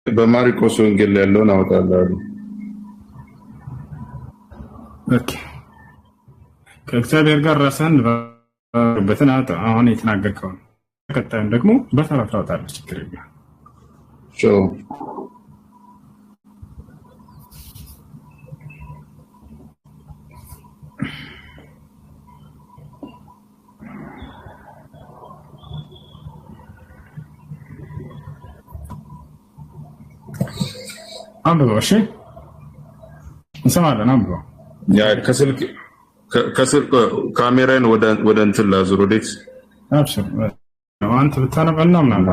በማርቆስ ወንጌል ያለውን አወጣለሁ። ኦኬ ከእግዚአብሔር ጋር ራስህን በትን አሁን የተናገርከው ቀጣዩን ደግሞ በተራ ታወጣለህ። ችግር የለም። አንብበው። እሺ እንሰማለን። አንብበው። ያ ከስልክ ካሜራን ወደ እንትን ላዙር። ወዴት? አብሽር አንተ ብታነበና ምናምን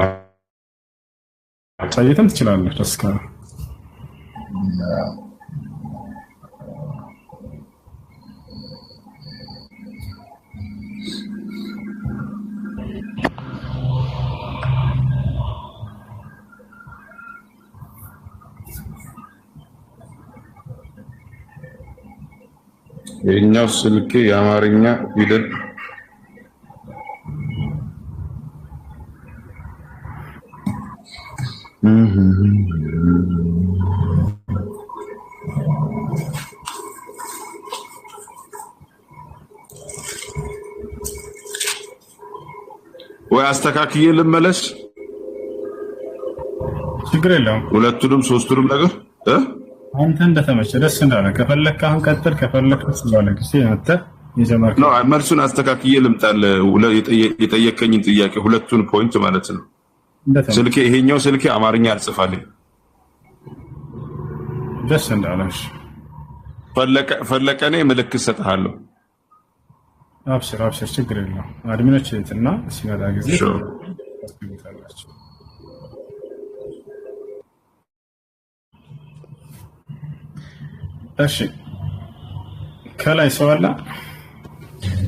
ታየተም ትችላለህ። ደስ ካለ የኛው ስልክ የአማርኛ ፊደል ወይ አስተካክዬ ልመለስ። ችግር የለውም። ሁለቱንም ሶስቱንም ነገር አንተ እንደተመቸ ደስ እንዳለ ከፈለክ አሁን ቀጥል፣ ከፈለክ ስለሆነ ጊዜ መጥተህ የጀመርከው ነው። መልሱን አስተካክዬ ልምጣል። የጠየቀኝን ጥያቄ ሁለቱን ፖይንት ማለት ነው። ስልኬ ይሄኛው ስልኬ አማርኛ አልጽፋልኝ። ደስ እንዳለሽ ፈለቀኔ ምልክት ሰጥሃለሁ። አብሽር አብሽር፣ ችግር የለውም። አድሚኖች እና ሲመጣ ጊዜ እሺ ከላይ ሰው አለ።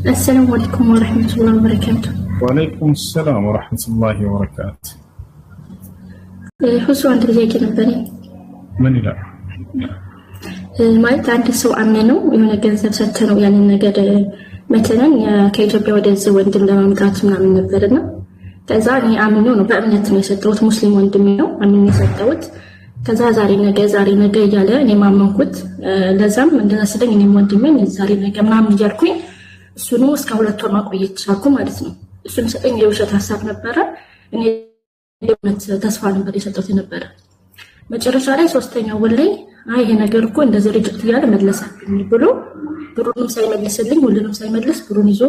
السلام عليكم ورحمة الله وبركاته. وعليكم السلام ورحمة الله وبركاته. ሁሱ አንድ ጥያቄ ነበረኝ። ምን ይላል? ማለት አንድ ሰው አምነው የሆነ ገንዘብ ሰጥተነው ያንን ነገር መተነን ከኢትዮጵያ ወደዚህ ወንድም ለማምጣት ምናምን ነበርና ከዛ እኔ አምነው ነው በእምነት ነው የሰጠሁት። ሙስሊም ወንድም ነው አምነው የሰጠሁት። ከዛ ዛሬ ነገ እያለ እኔ ማመንኩት። ለዛም እንደዛ ስለኝ እኔም ወንድሜን ዛሬ ነገ ምናምን እያልኩኝ እሱኑ እስከ 2 ወር ማቆየት ቻልኩ ማለት ነው። እሱን ሰጠኝ የውሸት ሀሳብ ነበረ። እኔ የእውነት ተስፋ ነበር የሰጠሁት ነበረ። መጨረሻ ላይ 3ኛው ወር ላይ አይ ይሄ ነገር እኮ እንደዚህ ሪጀክት እያለ መለሰብኝ ብሎ ብሩንም ሳይመልስልኝ ሁሉንም ሳይመልስ ብሩን ይዞ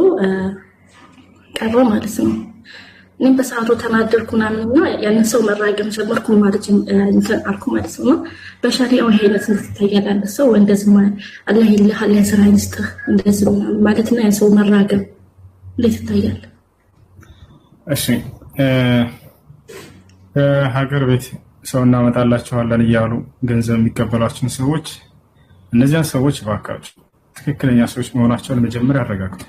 ቀረ ማለት ነው። እኔም በሰዓቱ ተናደርኩ ምናምንና ያንን ሰው መራገም ጀመርኩ ማለት እንትን አልኩ ማለት ነው። በሸሪዓው ይሄ አይነት እንድትታያል አንድ ሰው እንደዚህ አላህ ይልሃል ለስራ ይስጥህ እንደዚህ ማለት ነው። ያን ሰው መራገም እንዴት ይታያል? እሺ ሀገር ቤት ሰው እናመጣላችኋለን እያሉ ገንዘብ የሚቀበሏቸውን ሰዎች እነዚያን ሰዎች እባካችሁ ትክክለኛ ሰዎች መሆናቸውን መጀመሪያ አረጋግጡ።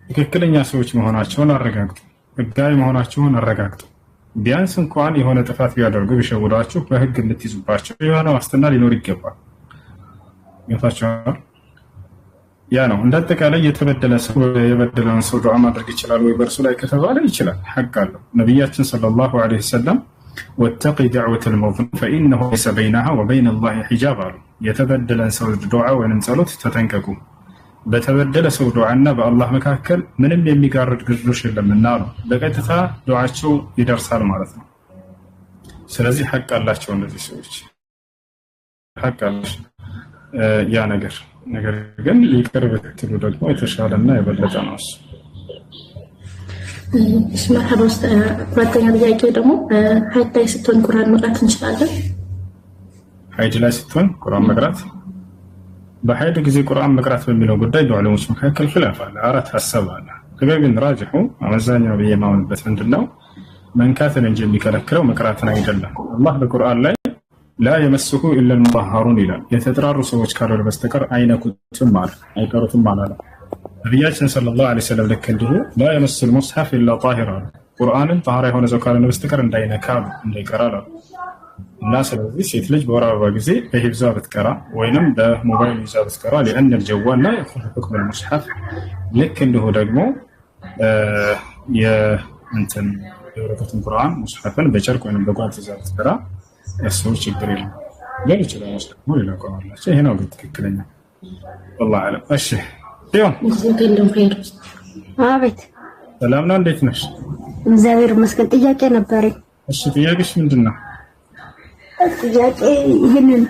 ትክክለኛ ሰዎች መሆናቸውን አረጋግጡ። ህጋዊ መሆናቸውን አረጋግጡ። ቢያንስ እንኳን የሆነ ጥፋት ቢያደርጉ ቢሸውዷችሁ በህግ የምትይዙባቸው የሆነ ዋስትና ሊኖር ይገባል። ገብታችኋል? ያ ነው እንደ አጠቃላይ የተበደለ ሰው የበደለውን ሰው ዱዓ ማድረግ ይችላል ወይ በእርሱ ላይ ከተባለ ይችላል፣ ሐቅ አለው። ነቢያችን ሰለላሁ ዐለይሂ ወሰለም ወተቂ ደዕወተል መዝሉም ፈኢነሁ ለይሰ በይነሃ ወበይነ ላሂ ሒጃብ አሉ። የተበደለን ሰው ዱዓ ወይም ጸሎት ተጠንቀቁ፣ በተበደለ ሰው ዱዓና በአላህ መካከል ምንም የሚጋርድ ግርዶሽ የለምና አሉ። በቀጥታ ዱዓቸው ይደርሳል ማለት ነው። ስለዚህ ሐቅ አላቸው እነዚህ ሰዎች፣ ሐቅ አላቸው። ያ ነገር ግን ይቅር ብትሉ ደግሞ የተሻለና የበለጠ ነው እሱ። መርሐባ። ሁለተኛ ጥያቄ ደግሞ ሀይድ ላይ ስትሆን ቁርአን መቅራት እንችላለን? ሀይድ ላይ ስትሆን ቁርአን መቅራት፣ በሀይድ ጊዜ ቁርአን መቅራት በሚለው ጉዳይ በዑለሞች መካከል ኺላፍ አለ፣ 4 ሐሳብ አለ። ነገር ግን ራጅሑ አመዛኛው ብዬ የማምንበት ምንድነው መንካትን እንጂ የሚከለክለው መቅራትን አይደለም። አላህ በቁርአን ላይ ላ የመስሁ ኢላ አልሙጠሀሩን ይላል። የተጠራሩ ሰዎች ካልሆነ በስተቀር አይነኩትም ማለት አይቀሩትም ማለት ነው። ነቢያችን ሰለላሁ ዐለይሂ ወሰለም ልክ እንዲሁ ላ የመስል ሙስሐፍ ኢላ ጣሂር አሉ። ቁርአንን ጣህራ የሆነ ሰው ካልሆነ በስተቀር እንዳይነካ እንዳይቀራ አሉ። እና ስለዚህ ሴት ልጅ በወር አበባ ጊዜ በሂፍዛ ብትቀራ ወይንም በሞባይል ይዛ ብትቀራ لأن الجوال لا يأخذ حكم المصحف ልክ እንዲሁ ደግሞ የበረከቱን ቁርአን ሙስሐፍን በጨርቅ ወይም በጓንት ይዘው ተራ እሱ ችግር የለም። ግን ይችላል ደግሞ ሌላ ቋንቋላቸው ይሄ ነው ትክክለኛ والله اعلم። እሺ ይሁን ይዘከልም ኸይር። አቤት ሰላም ነው፣ እንዴት ነሽ? እግዚአብሔር ይመስገን። ጥያቄ ነበረኝ። እሺ ጥያቄሽ ምንድነው? ጥያቄ ይሄንን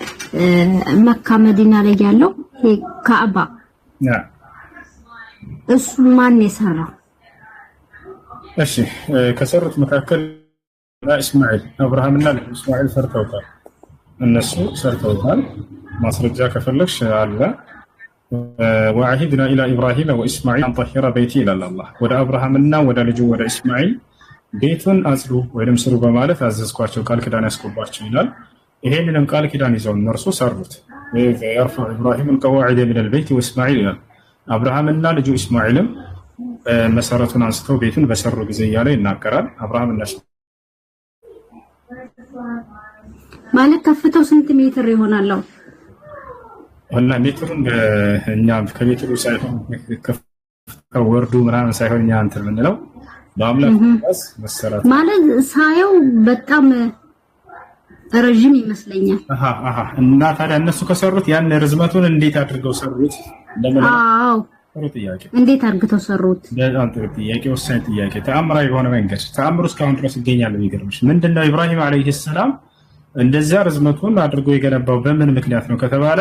መካ መዲና ላይ ያለው ካዕባ እሱ ማን የሰራው? እሺ ከሰሩት መካከል እስማኤል አብርሃምና እስማኤል ሰርተውታል። እነሱ ሰርተውታል። ማስረጃ ከፈለግሽ አለ። وعهدنا الى ابراهيم واسماعيل ان طهر بيتي الى الله ወደ አብርሃምና ወደ ልጁ ወደ እስማኤል ቤቱን አጽዱ ወይም ስሩ በማለት አዘዝኳቸው፣ ቃል ኪዳን ያስቆባቸው ይላል። ይሄንንም ቃል ኪዳን ይዘው እነርሱ ሰሩት። يرفع ابراهيم القواعد من البيت واسماعيل ይላል። አብርሃምና ልጁ እስማኤልም መሰረቱን አንስተው ቤቱን በሰሩ ጊዜ እያለ ይናገራል። አብርሃምና ማለት ከፍተው ስንት ሜትር ይሆናል? እና ሜትሩን እኛ ከሜትሩ ሳይሆን ከፍተው ወርዱ ምናምን ሳይሆን እኛ እንትን የምንለው በአምላክ መሰረት ማለት ሳየው በጣም ረጅም ይመስለኛል። እና ታዲያ እነሱ ከሰሩት ያን ርዝመቱን እንዴት አድርገው ሰሩት? ለምን? አዎ ጥሩ ጥያቄ። እንዴት አድርገው ሰሩት? በጣም ጥሩ ጥያቄ፣ ወሳኝ ጥያቄ። ተአምራዊ የሆነ መንገድ ተአምሩ እስካሁን ድረስ ይገኛል። የሚገርምሽ ምንድነው ኢብራሂም አለይሂ ሰላም እንደዛ ርዝመቱን አድርገው የገነባው በምን ምክንያት ነው ከተባለ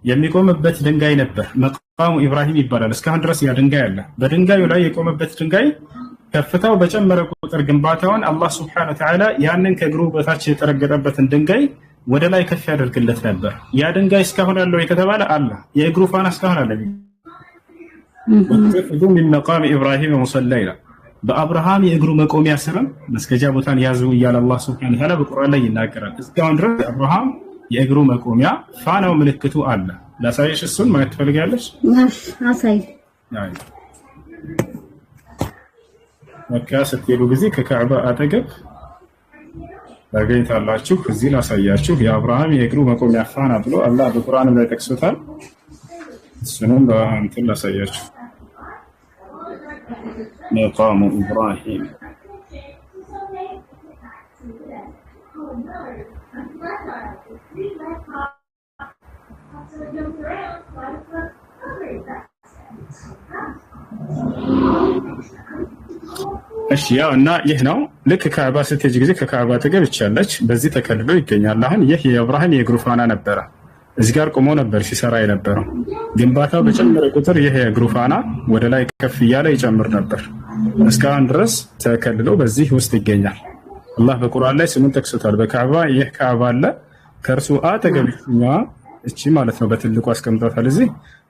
የሚቆምበት ድንጋይ ነበር። መቃሙ ኢብራሂም ይባላል። እስካሁን ድረስ ያ ድንጋይ አለ። በድንጋዩ ላይ የቆመበት ድንጋይ ከፍታው በጨመረ ቁጥር ግንባታውን አላህ Subhanahu Wa Ta'ala ያንን ከእግሩ በታች የተረገጠበትን ድንጋይ ወደ ላይ ከፍ ያደርግለት ነበር። ያ ድንጋይ እስካሁን አለው ከተባለ አለ። የእግሩ ፋና እስካሁን አለ። ወተፈዱ من مقام ابراهيم مصلى ይላል። በአብርሃም የእግሩ መቆሚያ ስርም መስገጃ ቦታን ያዙ እያለ አላህ Subhanahu Wa Ta'ala በቁርአን ላይ ይናገራል። እስካሁን ድረስ አብርሃም የእግሩ መቆሚያ ፋናው ምልክቱ አለ። ላሳይሽ፣ እሱን ማየት ትፈልጋለሽ? እሺ አሳይ። መካ ስትሄዱ ጊዜ ከካዕባ አጠገብ ታገኝታላችሁ። እዚህ ላሳያችሁ። የአብርሃም የእግሩ መቆሚያ ፋና ብሎ አላህ በቁርአን ላይ ጠቅሶታል። እሱንም በእንትን ላሳያችሁ። መቃሙ ኢብራሂም እሺ ያው እና ይህ ነው። ልክ ካዕባ ስትሄጂ ጊዜ ከካዕባ አጠገብ ይቻለች በዚህ ተከልሎ ይገኛል። አሁን ይህ የኢብራሂም የእግሩ ፋና ነበረ። እዚህ ጋር ቆሞ ነበር ሲሰራ የነበረው። ግንባታው በጨመረ ቁጥር ይህ የእግሩ ፋና ወደ ላይ ከፍ እያለ ይጨምር ነበር። እስካሁን ድረስ ተከልሎ በዚህ ውስጥ ይገኛል። አላህ በቁርአን ላይ ስሙን ጠቅሶታል። በካዕባ ይህ ካዕባ አለ። ከእርሱ አጠገብ እቺ ማለት ነው በትልቁ አስቀምጧታል። እዚህ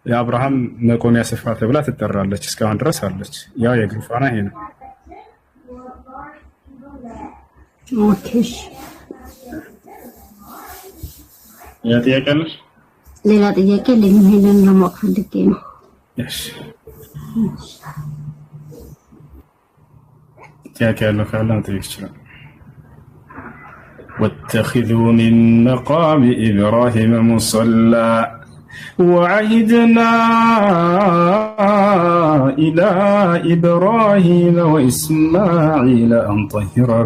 የአብርሃም መቆሚያ ስፍራ ተብላ ትጠራለች። እስካሁን ድረስ አለች። ያው የእግሩ ፋና ይሄ ነው። ኦኬ ያ ጥያቄ አለ? ሌላ ጥያቄ ለምን ለማወቅ ፈልጌ ነው። እሺ ጥያቄ ያለው ካለ ጠይቅ ይችላል። واتخذوا من مقام إبراهيم مصلى وعهدنا إلى إبراهيم وإسماعيل أن طهر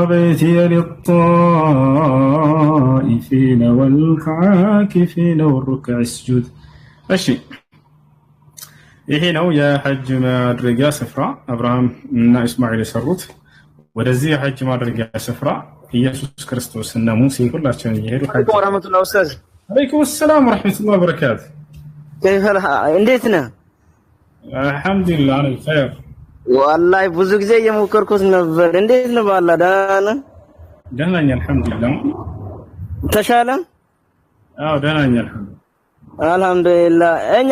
بيتي للطائفين والعاكفين والركع السجود. أشي ይሄ ነው የሐጅ ማድረጊያ ስፍራ አብርሃም እና እስማኤል የሰሩት። ወደዚህ የሐጅ ማድረጊያ ስፍራ ኢየሱስ ክርስቶስ እና ሙሴ ሁላቸውን እየሄዱ ሐጅ ወራህመቱላሂ ኡስታዝ። አለይኩም ሰላም ወራህመቱላሂ ወበረካቱ። እንዴት ነህ? አልሐምዱሊላህ አለ ኸይር። ወላሂ ብዙ ጊዜ እየሞከርኩት ነበር። እንዴት ነው? ባላ ደህና ነህ? ደህና ነኝ አልሐምዱሊላህ። ተሻለ? አዎ ደህና ነኝ አልሐምዱሊላህ። አልሐምዱሊላህ። እኛ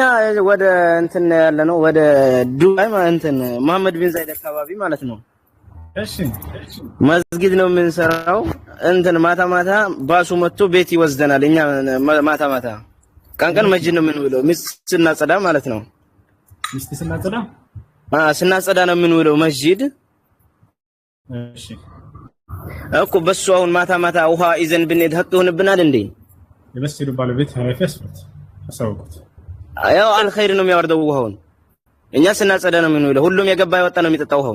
ወደ እንትን ያለ ነው ወደ ዱባይ እንትን መሐመድ ቢን ዛይድ አካባቢ ማለት ነው። እሺ መስጊድ ነው የምንሰራው። እንትን ማታ ማታ ባሱ መጥቶ ቤት ይወስደናል። እኛ ማታ ማታ ቀን ቀን መስጊድ ነው የምንውለው። ሚስት ስናጸዳ ማለት ነው። ሚስት ስናጸዳ ስናጸዳ ነው የምንውለው መስጊድ። እሺ እኮ በሱ አሁን ማታ ማታ ውሃ ይዘን ብንሄድ ሀቅ ይሆንብናል እንዴ? የመስጊዱ ባለቤት ኃላፊ አስፈት አሳውቁት። ያው አልኸይር ነው የሚያወርደው ውሃውን። እኛ ስናጸዳ ነው የምንውለው። ሁሉም የገባ ያወጣ ነው የሚጠጣው ውሃው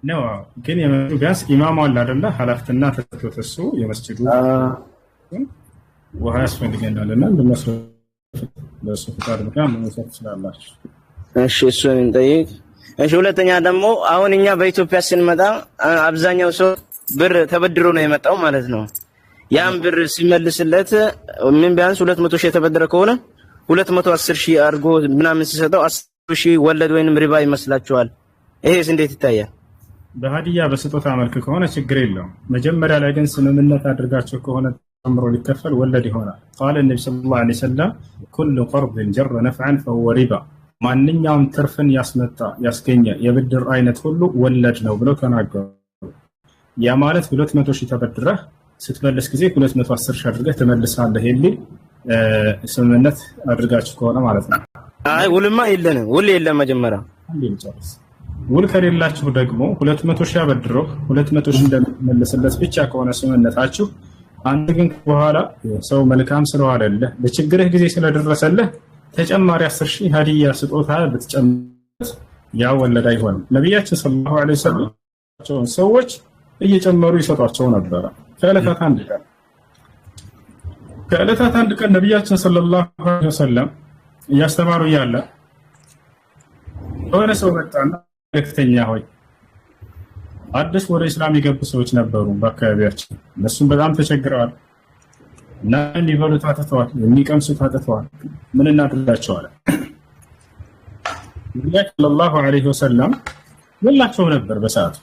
ነው። ግን ቢያንስ ኢማሙ አለ አይደለ? ኃላፊነትና ተሰጥቶት እሱ የመስጂዱ ውሃ ያስፈልገናልና ለሱ ፍቃድ ምክንያት መውሰድ ትችላላችሁ። እሺ እሱን እንጠይቅ። እሺ ሁለተኛ ደግሞ አሁን እኛ በኢትዮጵያ ስንመጣ አብዛኛው ሰው ብር ተበድሮ ነው የመጣው ማለት ነው። ያን ብር ሲመልስለት ምን ቢያንስ 200 ሺህ የተበደረ ከሆነ 210 ሺህ አድርጎ ምናምን ሲሰጠው 10 ሺህ ወለድ ወይንም ሪባ ይመስላችኋል? ይሄስ እንዴት ይታያል? በሀዲያ በስጦታ መልክ ከሆነ ችግር የለውም። መጀመሪያ ላይ ግን ስምምነት አድርጋችሁ ከሆነ ተምሮ ሊከፈል ወለድ ይሆናል። ቃል ነብዩ ሰለላሁ ዐለይሂ ወሰለም ኩሉ ቀርድን ጀረ ነፍዐን ፈሁወ ሪባ፣ ማንኛውም ትርፍን ያስመጣ ያስገኘ የብድር አይነት ሁሉ ወለድ ነው ብለው ተናገሩ። ያ ማለት 200 ሺህ ተበድረህ ስትመልስ ጊዜ 210 ሺህ አድርገህ ትመልሳለህ የሚል ስምምነት አድርጋችሁ ከሆነ ማለት ነው። አይ ውልማ የለንም፣ ውል የለም። መጀመሪያ ውል ከሌላችሁ ደግሞ 200 ሺህ አበድረው 200 ሺህ እንደምትመልስለት ብቻ ከሆነ ስምምነታችሁ፣ አንተ ግን በኋላ ሰው መልካም ስለዋለልህ በችግርህ ጊዜ ስለደረሰልህ ተጨማሪ 10 ሺህ ሀዲያ ስጦታ ብትጨምር ያ ወለድ አይሆንም። ነብያችን ሰለላሁ ዐለይሂ ወሰለም ሰዎች እየጨመሩ ይሰጧቸው ነበር። ከዕለታት አንድ ቀን ነብያችን ሰለላሁ ዐለይሂ ወሰለም እያስተማሩ እያለ የሆነ ሰው መጣና መልእክተኛ ሆይ፣ አዲስ ወደ እስላም የገቡ ሰዎች ነበሩ በአካባቢያችን። እነሱም በጣም ተቸግረዋል እና ሊበሉት አጥተዋል፣ የሚቀምሱት አጥተዋል። ምን እናድርጋቸዋል? ነብያችን ሰለላሁ ዐለይሂ ወሰለም ሁላቸው ነበር በሰዓቱ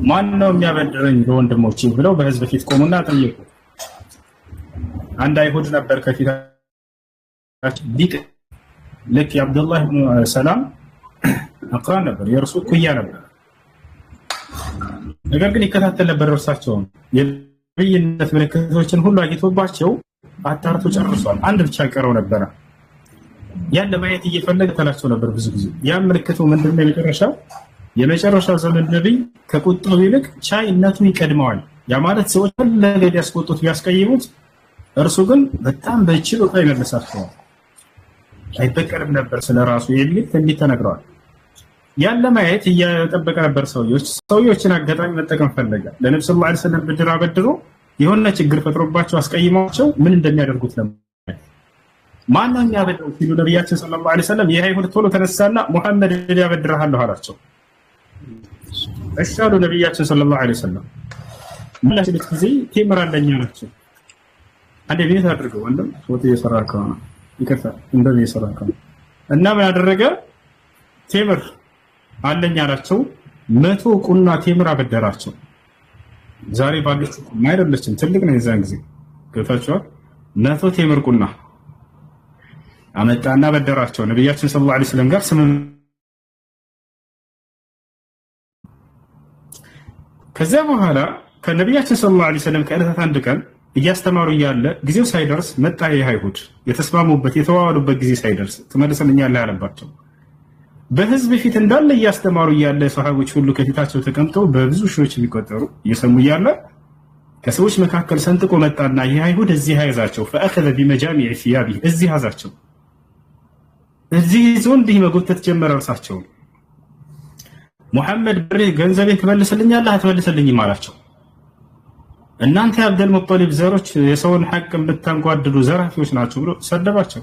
ማን ነው የሚያበድረኝ ለወንድሞቼ ብለው በህዝብ ፊት ቆሙና ጠየቁ። አንድ አይሁድ ነበር ከፊታቸው ሊቅ ልክ የአብዱላህ ኢብኑ ሰላም አቅራን ነበር፣ የእርሱ ኩያ ነበር። ነገር ግን ይከታተል ነበር እርሳቸውን። የነብይነት ምልክቶችን ሁሉ አግኝቶባቸው አጣርቶ ጨርሷል። አንድ ብቻ ቀረው ነበረ። ያን ለማየት እየፈለገ ተላቸው ነበር ብዙ ጊዜ። ያን ምልክቱ ምንድነው? የመጨረሻው ዘመን ነብይ ከቁጣው ይልቅ ቻይነቱ ይቀድመዋል። ያ ማለት ሰዎች ፈለገ ቢያስቆጡት ቢያስቀይሙት፣ እርሱ ግን በጣም በችሎታ ይመልሳቸዋል። አይበቀልም ነበር ስለራሱ የሚል ትንቢት ተነግሯል። ያን ለማየት እየጠበቀ ነበር። ሰውዮችን አጋጣሚ መጠቀም ፈለገ። ለነብዩ ሰለላሁ ዐለይሂ ወሰለም ብድር አበድሮ የሆነ ችግር ፈጥሮባቸው አስቀይሟቸው ምን እንደሚያደርጉት ለማየት ማንኛው የሚያበድረው ሲሉ ነብያችን ሰለላሁ ዐለይሂ ወሰለም የአይሁድ ቶሎ ተነሳና ሙሐመድ ያበድርሃለሁ አላቸው። እሺ አሉ ነብያችን ሰለላሁ ዐለይሂ ወሰለም። ማለት ጊዜ ቴምር አለኝ አላቸው። አንዴ ቤት አድርገው ወንድም ፎቶ እየሰራከው ነው ይከፋል እንደዚህ እየሰራከው እና ምን አደረገ? ቴምር አለኝ አላቸው። 100 ቁና ቴምር አበደራቸው። ዛሬ ባለችው ቁና አይደለችም፣ ትልቅ ነው። የዛን ጊዜ ገብታችኋል። 100 ቴምር ቁና አመጣና በደራቸው ነብያችን ሰለላሁ ዐለይሂ ወሰለም ጋር ከዚያ በኋላ ከነብያችን ሰለላሁ ዐለይሂ ወሰለም ከዕለታት አንድ ቀን እያስተማሩ እያለ ጊዜው ሳይደርስ መጣ። አይሁድ የተስማሙበት የተዋዋሉበት ጊዜ ሳይደርስ ትመልሰልኛለህ አለባቸው። በህዝብ ፊት እንዳለ እያስተማሩ እያለ ሰሃቦች ሁሉ ከፊታቸው ተቀምጠው በብዙ ሺዎች የሚቆጠሩ እየሰሙ እያለ ከሰዎች መካከል ሰንጥቆ መጣና ይህ አይሁድ እዚህ ያዛቸው። فأخذ بمجامع ثيابه እዚህ ያዛቸው። እዚህ ይዞ እንዲህ መጎተት ጀመረ። እርሳቸው ሙሐመድ ብሬ ገንዘቤን ትመልስልኛለህ አትመልስልኝም አላቸው። እናንተ የአብደል ሙጠሊብ ዘሮች የሰውን ሐቅ የምታንጓድሉ ዘራፊዎች ናቸው ብሎ ሰደባቸው፣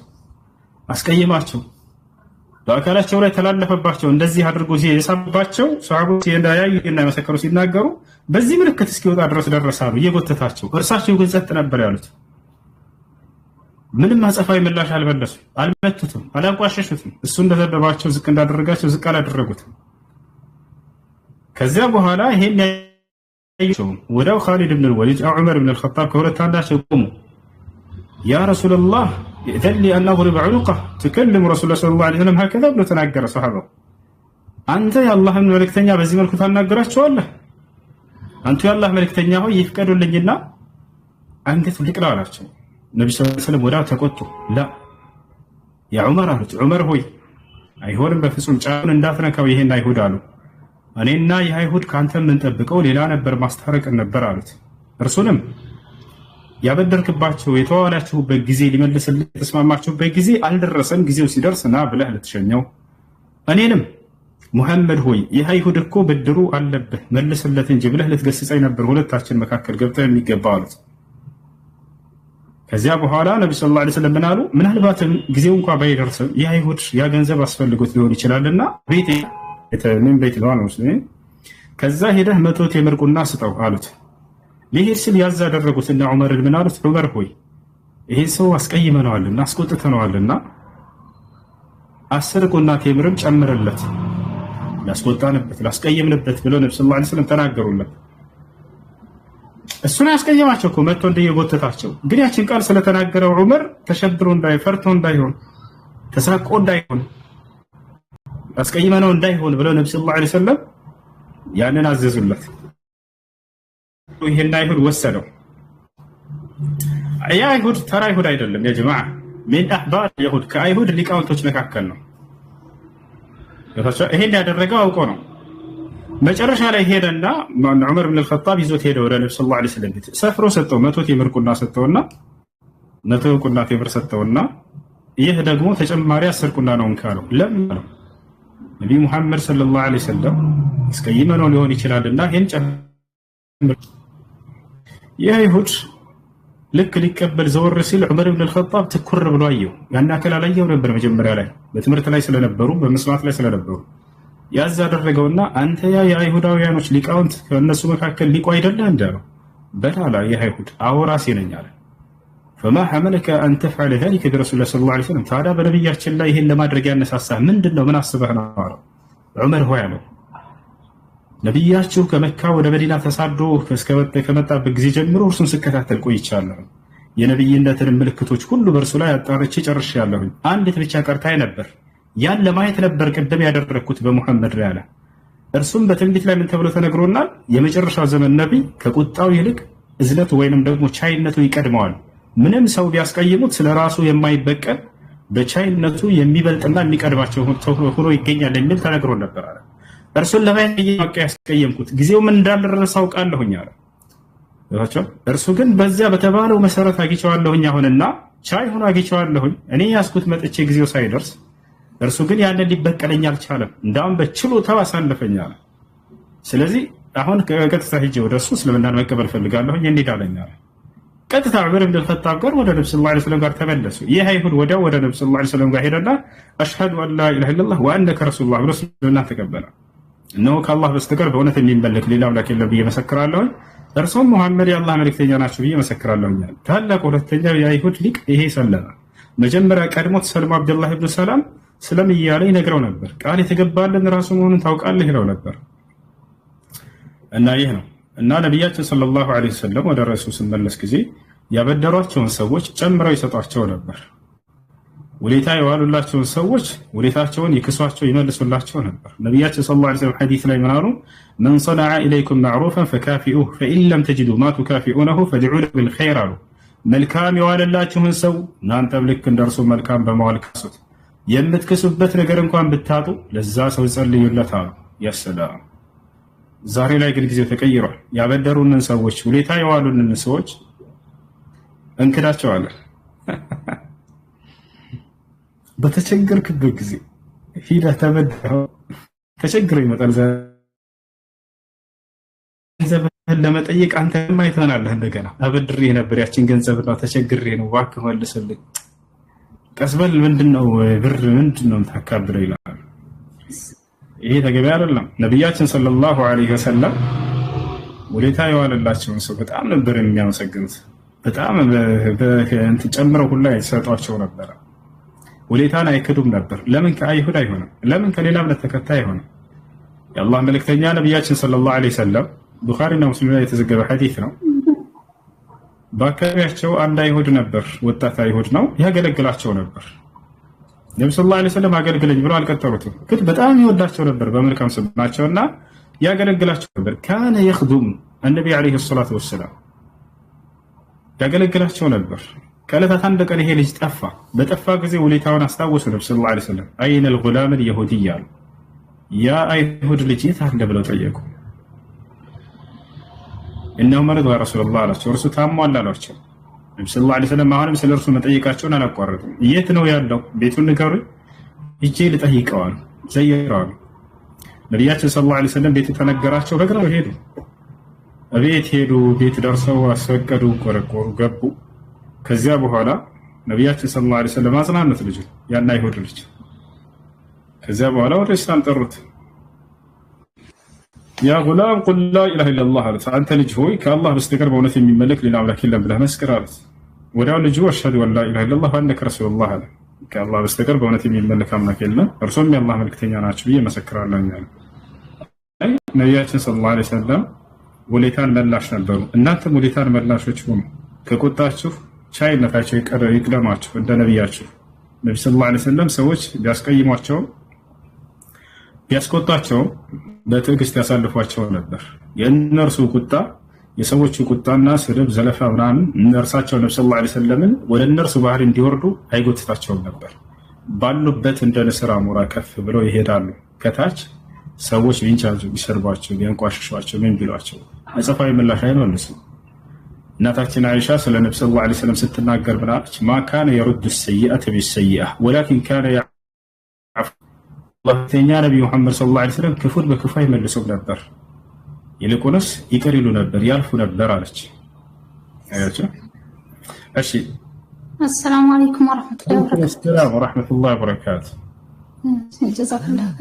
አስቀየማቸው። በአካላቸው ላይ ተላለፈባቸው። እንደዚህ አድርጎ የሳባቸው ሰሃቦች እንዳያዩና መሰከሩ ሲናገሩ በዚህ ምልክት እስኪወጣ ድረስ ደረሳሉ እየጎተታቸው። እርሳቸው ግን ጸጥ ነበር ያሉት። ምንም አጸፋዊ ምላሽ አልመለሱም፣ አልመቱትም፣ አላንቋሸሹትም። እሱ እንደዘደባቸው ዝቅ እንዳደረጋቸው ዝቅ አላደረጉትም። ከዚያ በኋላ ይሄን ያዩቸው ወዳው ኻሊድ ኢብኑ ወሊድ አው ዑመር ኢብኑ አልኸጣብ ከሁለት አንዳቸው ቆሙ። ያ ረሱላህ ኢዘን ሊ አን አድሪበ ዑኑቀህ ትከልም ረሱላህ ሰለላሁ ዐለይሂ ወሰለም ሀከዛ ብሎ ተናገረ። ሰሃባው አንተ የአላህን መልእክተኛ በዚህ መልኩ ታናገራቸዋለህ? አንተ የአላህ መልእክተኛ ሆይ ይፍቀዱልኝና አንገት ልቅላ አላቸው። ነብዩ ሰለላሁ ዐለይሂ ወሰለም ወዲያው ተቆጡ። ላ ያ ዑመር አሉት፣ ዑመር ሆይ አይሆንም፣ በፍጹም ጫኑን እንዳትነካው ይሄን አይሁድ አሉ። እኔና የአይሁድ ካንተ የምንጠብቀው ሌላ ነበር፣ ማስታረቅን ነበር አሉት። እርሱንም ያበደርክባቸው የተዋላችሁበት ጊዜ ሊመልስልህ የተስማማችሁበት ጊዜ አልደረሰም፣ ጊዜው ሲደርስ ና ብለህ ልትሸኘው እኔንም ሙሐመድ ሆይ ይህ አይሁድ እኮ ብድሩ አለብህ መልስለት እንጂ ብለህ ልትገስጸኝ ነበር ሁለታችን መካከል ገብተህ የሚገባ አሉት። ከዚያ በኋላ ነቢ ሰለላሁ ዐለይሂ ወሰለም ምን አሉ? ምናልባትም ጊዜው እንኳ ባይደርስም ይህ አይሁድ ያ ገንዘብ አስፈልጎት ሊሆን ይችላልና ምን ቤት ለዋል ሙስሊም ከዛ ሄደህ 100 ቴምር ቁና ስጠው አሉት። ሊሄድ ሲል ያዝ አደረጉትና ዑመርን ምን አሉት? ዑመር ሆይ ይሄን ሰው አስቀይመነዋልና አስቆጥተነዋልና 10 ቁና ቴምርም ጨምርለት ላስቆጣንበት ላስቀየምንበት ብለው ነብዩ ሰለላሁ ዐለይሂ ወሰለም ተናገሩለት። እሱን ያስቀየማቸው እኮ መጥቶ እንደየጎተታቸው ግን ያችን ቃል ስለተናገረው ዑመር ተሸብሮ ፈርቶ እንዳይሆን ተሳቆ እንዳይሆን አስቀይመነው እንዳይሆን ብለው ነብዩ ሰለላሁ ዐለይሂ ወሰለም ያንን አዘዙለት። ይሄን አይሁድ ወሰደው። ያ አይሁድ ተራ አይሁድ አይደለም ያ ጀማዓ ምን አህባር ይሁድ ከአይሁድ ሊቃውንቶች መካከል ነው። ይሄን ያደረገው አውቆ ነው። መጨረሻ ላይ ሄደና ዑመር ኢብኑ አልኸጣብ ይዞት ሄደ ወደ ነብዩ ሰለላሁ ዐለይሂ ወሰለም ቤት ሰፍሮ ሰጠው። 100 ቴምር ቁና ሰጠውና 100 ቁና ቴምር ሰጠውና ይህ ደግሞ ተጨማሪ 10 ቁና ነው እንካለው። ለምን ነው ነብዩ መሐመድ ሰለላሁ ዐለይሂ ወሰለም እስከይመነው ሊሆን ይችላልና ይሄን ጨምር። የአይሁድ ልክ ሊቀበል ዘወር ሲል ዑመር ኢብኑ አልኸጣብ ትኩር ብሎ አየው። ያን አካል አላየው ነበር መጀመሪያ ላይ በትምህርት ላይ ስለነበሩ በመስማት ላይ ስለነበሩ ያዝ አደረገውና አንተ ያ የአይሁዳውያኖች ሊቃውንት ከነሱ መካከል ሊቁ አይደለህ እንዳለው በላላ የአይሁድ አወራሴ ነኝ አለ። فما حملك أن تفعل ذلك برسول الله صلى الله عليه وسلم ታዲያ በነብያችን ላይ ይሄን ለማድረግ ያነሳሳህ ምንድነው? ምን አስበህ ነው? ዑመር ሆይ አለው ነብያችሁ ከመካ ወደ መዲና ተሳዶ ከመጣበት ጊዜ ጀምሮ እርሱን ስከታተል ቆይቻለሁ። የነብይነትን ምልክቶች ሁሉ በእርሱ ላይ አጣርቼ ጨርሻለሁ። አንዲት ብቻ ቀርታኝ ነበር። ያን ለማየት ነበር ቀደም ያደረኩት በሙሐመድ ላይ አለ። እርሱም በትንቢት ላይ ምን ተብሎ ተነግሮናል? የመጨረሻው ዘመን ነብይ ከቁጣው ይልቅ እዝነቱ ወይንም ደግሞ ቻይነቱ ይቀድመዋል። ምንም ሰው ቢያስቀይሙት ስለራሱ የማይበቀል በቻይነቱ የሚበልጥና የሚቀድማቸው ሆኖ ይገኛል የሚል ተነግሮ ነበር አለ። እርሱን ለማየት ያስቀየምኩት ጊዜው ምን እንዳልደረሰ አውቃለሁኝ አለ። እርሱ ግን በዚያ በተባለው መሰረት አግኝቼዋለሁኝ አሁንና ቻይ ሆኖ አግኝቼዋለሁኝ። እኔ ያስኩት መጥቼ ጊዜው ሳይደርስ እርሱ ግን ያንን ሊበቀለኝ አልቻለም። እንዳውም በችሎታው አሳለፈኝ አለ። ስለዚህ አሁን ቀጥታ ሂጄ ወደ እሱ እስልምናን መቀበል ፈልጋለሁኝ እንሄዳለን አለ። ቀጥታ ዑመር ኢብኑ አልኸጣብ ጋር ወደ ነብዩ ሰለላሁ ዐለይሂ ወሰለም ጋር ተመለሱ። ይህ አይሁድ ወዲያው ወደ ነብዩ ሰለላሁ ዐለይሂ ወሰለም ጋር ሄደና አሽሀዱ አን ላ ኢላሀ ኢለላህ ወአነከ ረሱሉላህ ብሎ እስልምናን ተቀበለ። እነሆ ከአላህ በስተቀር በእውነት የሚመለክ ሌላ አምላክ የለም ብዬ መሰክራለሁኝ፣ እርሱም ሙሐመድ የአላህ መልእክተኛ ናቸው ብዬ መሰክራለሁኝ። ታላቅ ሁለተኛው የአይሁድ ሊቅ ይሄ ሰለመ። መጀመሪያ ቀድሞት ሰልማ አብዱላህ ኢብኑ ሰላም ስለም እያለ ይነግረው ነበር። ቃል የተገባልን ራሱ መሆኑን ታውቃለህ ይለው ነበር። እና ይህ ነው እና ነቢያችን ሰለላሁ ዐለይሂ ወሰለም ወደ ረሱል ስመለስ ጊዜ ያበደሯቸውን ሰዎች ጨምረው ይሰጧቸው ነበር። ውለታ የዋሉላቸውን ሰዎች ውለታቸውን ይክሷቸው ይመልሱላቸው ነበር። ነቢያችን ሰለላሁ ዐለይሂ ወሰለም ሐዲስ ላይ ምን አሉ? መን ሰነዐ ኢለይኩም መዕሩፈን ፈካፊኡሁ ፈኢን ለም ተጅዱ ማ ቱካፊኡነሁ ፈድዑ ለሁ ቢልኸይር አሉ። መልካም የዋለላችሁን ሰው እናንተም ልክ እንደርሱ መልካም በመዋል ክሱት። የምትክሱበት ነገር እንኳን ብታጡ ለዛ ሰው ጸልዩለት አሉ። ያሰላም። ዛሬ ላይ ግን ጊዜው ተቀይሯል። ያበደሩንን ሰዎች ውለታ የዋሉንን ሰዎች እንክዳቸዋለን። በተቸገርክበት ጊዜ ሂደህ ተበድረው ተቸግረው ይመጣል ገንዘብህን ለመጠየቅ አንተ ማይተናለህ። እንደገና አበድሬ ነበር ያችን ገንዘብና ተቸግሬ ነው እባክህ መልስልኝ። ቀስበል ምንድነው ብር ምንድነው ታካብረው ይላል። ይሄ ተገቢ አይደለም። ነብያችን ሰለላሁ ዐለይሂ ወሰለም ውለታ የዋለላቸውን ሰው በጣም ነበር የሚያመሰግኑት። በጣም ጨምረው ሁላ ይሰጧቸው ነበር። ውለታን አይክዱም ነበር። ለምን ከአይሁድ አይሆንም? ለምን ከሌላ እምነት ተከታይ አይሆንም? የአላህ መልእክተኛ ነብያችን ሰለላሁ ዐለይሂ ወሰለም ቡኻሪና ሙስሊም ላይ የተዘገበ ሐዲስ ነው። በአካባቢያቸው አንድ አይሁድ ነበር፣ ወጣት አይሁድ ነው፣ ያገለግላቸው ነበር። ነብዩ ሰለላሁ ዐለይሂ ወሰለም አገልግለኝ ብለው አልቀጠሩትም፣ ግን በጣም ይወዳቸው ነበር በመልካም ስማቸውና ያገለግላቸው ነበር። ካነ የኽዱም النبي عليه الصلاة والسلام ያገለግላቸው ነበር። ከዕለታት አንድ ቀን ይሄ ልጅ ጠፋ። በጠፋ ጊዜ ውለታውን አስታወሱ ነብዩ ሰለላሁ ዐለይሂ ወሰለም። አይነ الغلام اليهودي አሉ። ያ አይሁድ ልጅ የት አለ ብለው ጠየቁ። እነሆ መርድ ያ ረሱላህ አላቸው። እርሱ ታሟል አሏቸው። ነብዩ ሰለላሁ ዐለይሂ ወሰለም አሁንም ስለ እርሱ መጠየቃቸውን አላቋረጡም። የት ነው ያለው? ቤቱን ንገሩኝ። እጄ ልጠይቀዋል ዘይራው ነብያችን ሰለላሁ ዐለይሂ ወሰለም ቤት ተነገራቸው በእግራቸው ሄዱ። ቤት ሄዱ። ቤት ደርሰው አስፈቀዱ፣ ቆረቆሩ፣ ገቡ። ከዚያ በኋላ ነብያችን ሰለላሁ ዐለይሂ ወሰለም አጽናኑት ልጅ ያና አይሁድ ልጅ። ከዚያ በኋላ ወደ ኢስላም ጠሩት። ያ ጉላም ቁል ላ ኢላሃ ኢለላህ አሉት። አንተ ልጅ ሆይ ከአላህ በስተቀር በእውነት የሚመለክ ሌላ አምላክ የለም ብለህ መስክር አሉት። ወዲያው ልጁ አሽሀዱ አን ላ ኢላሃ ኢለላህ ወአነከ ረሱሉላህ አለ። ከአላህ በስተቀር በእውነት የሚመለክ አምላክ የለም እርሶም የአላህ መልክተኛ ናቸው ብዬ መሰክራለሁ አለ። ነቢያችን ሰለላሁ ዐለይሂ ወሰለም ውለታን መላሽ ነበሩ። እናንተም ውለታን መላሾች ሁኑ። ከቁጣችሁ ቻይነታቸው ይቅደማችሁ እንደ ነቢያችሁ። ነቢ ሰለላሁ ዐለይሂ ወሰለም ሰዎች ቢያስቀይሟቸው ቢያስቆጣቸው በትዕግስት ያሳልፏቸው ነበር። የእነርሱ ቁጣ የሰዎቹ ቁጣና ስድብ፣ ዘለፋ ምናምን እነርሳቸው ነቢ ሰለላሁ ዐለይሂ ወሰለምን ወደ እነርሱ ባህሪ እንዲወርዱ አይጎትታቸውም ነበር። ባሉበት እንደ ንስር አሞራ ከፍ ብለው ይሄዳሉ። ከታች ሰዎች ቢንጫጩ፣ ቢሰርቧቸው፣ ቢያንቋሽሿቸው፣ ምን ቢሏቸው አጸፋዊ ምላሽ አይመልሱም። እናታችን አይሻ ስለ ነቢ ሰለላሁ ዐለይሂ ወሰለም ስትናገር ብላለች? ማ ካነ የሩዱ ሰይአተ ቢሰይአ ወላኪን ካነ ያዕፉ። ሁለተኛ ነቢዩ መሐመድ ሰለላሁ ዐለይሂ ወሰለም ክፉን በክፉ አይመልሱም ነበር፣ ይልቁንስ ይቅር ይሉ ነበር፣ ያልፉ ነበር አለች። አያችሁ? እሺ። አሰላሙ አለይኩም ወራህመቱላሂ ወበረካቱ። ጀዛከላህ።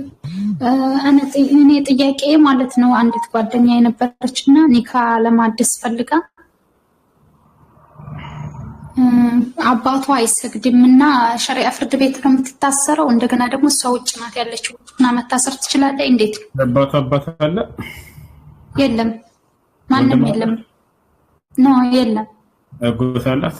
እኔ ጥያቄ ማለት ነው አንዲት ጓደኛ የነበረችና ኒካ ለማደስ ፈልጋ አባቷ አይሰግድምና ሸሪዓ ፍርድ ቤት ነው የምትታሰረው። እንደገና ደግሞ እሷ ውጭ ናት ያለችው እና መታሰር ትችላለች። እንዴት ነው? አባት አለ? የለም፣ ማንም የለም። ነው የለም። አጎት አላት?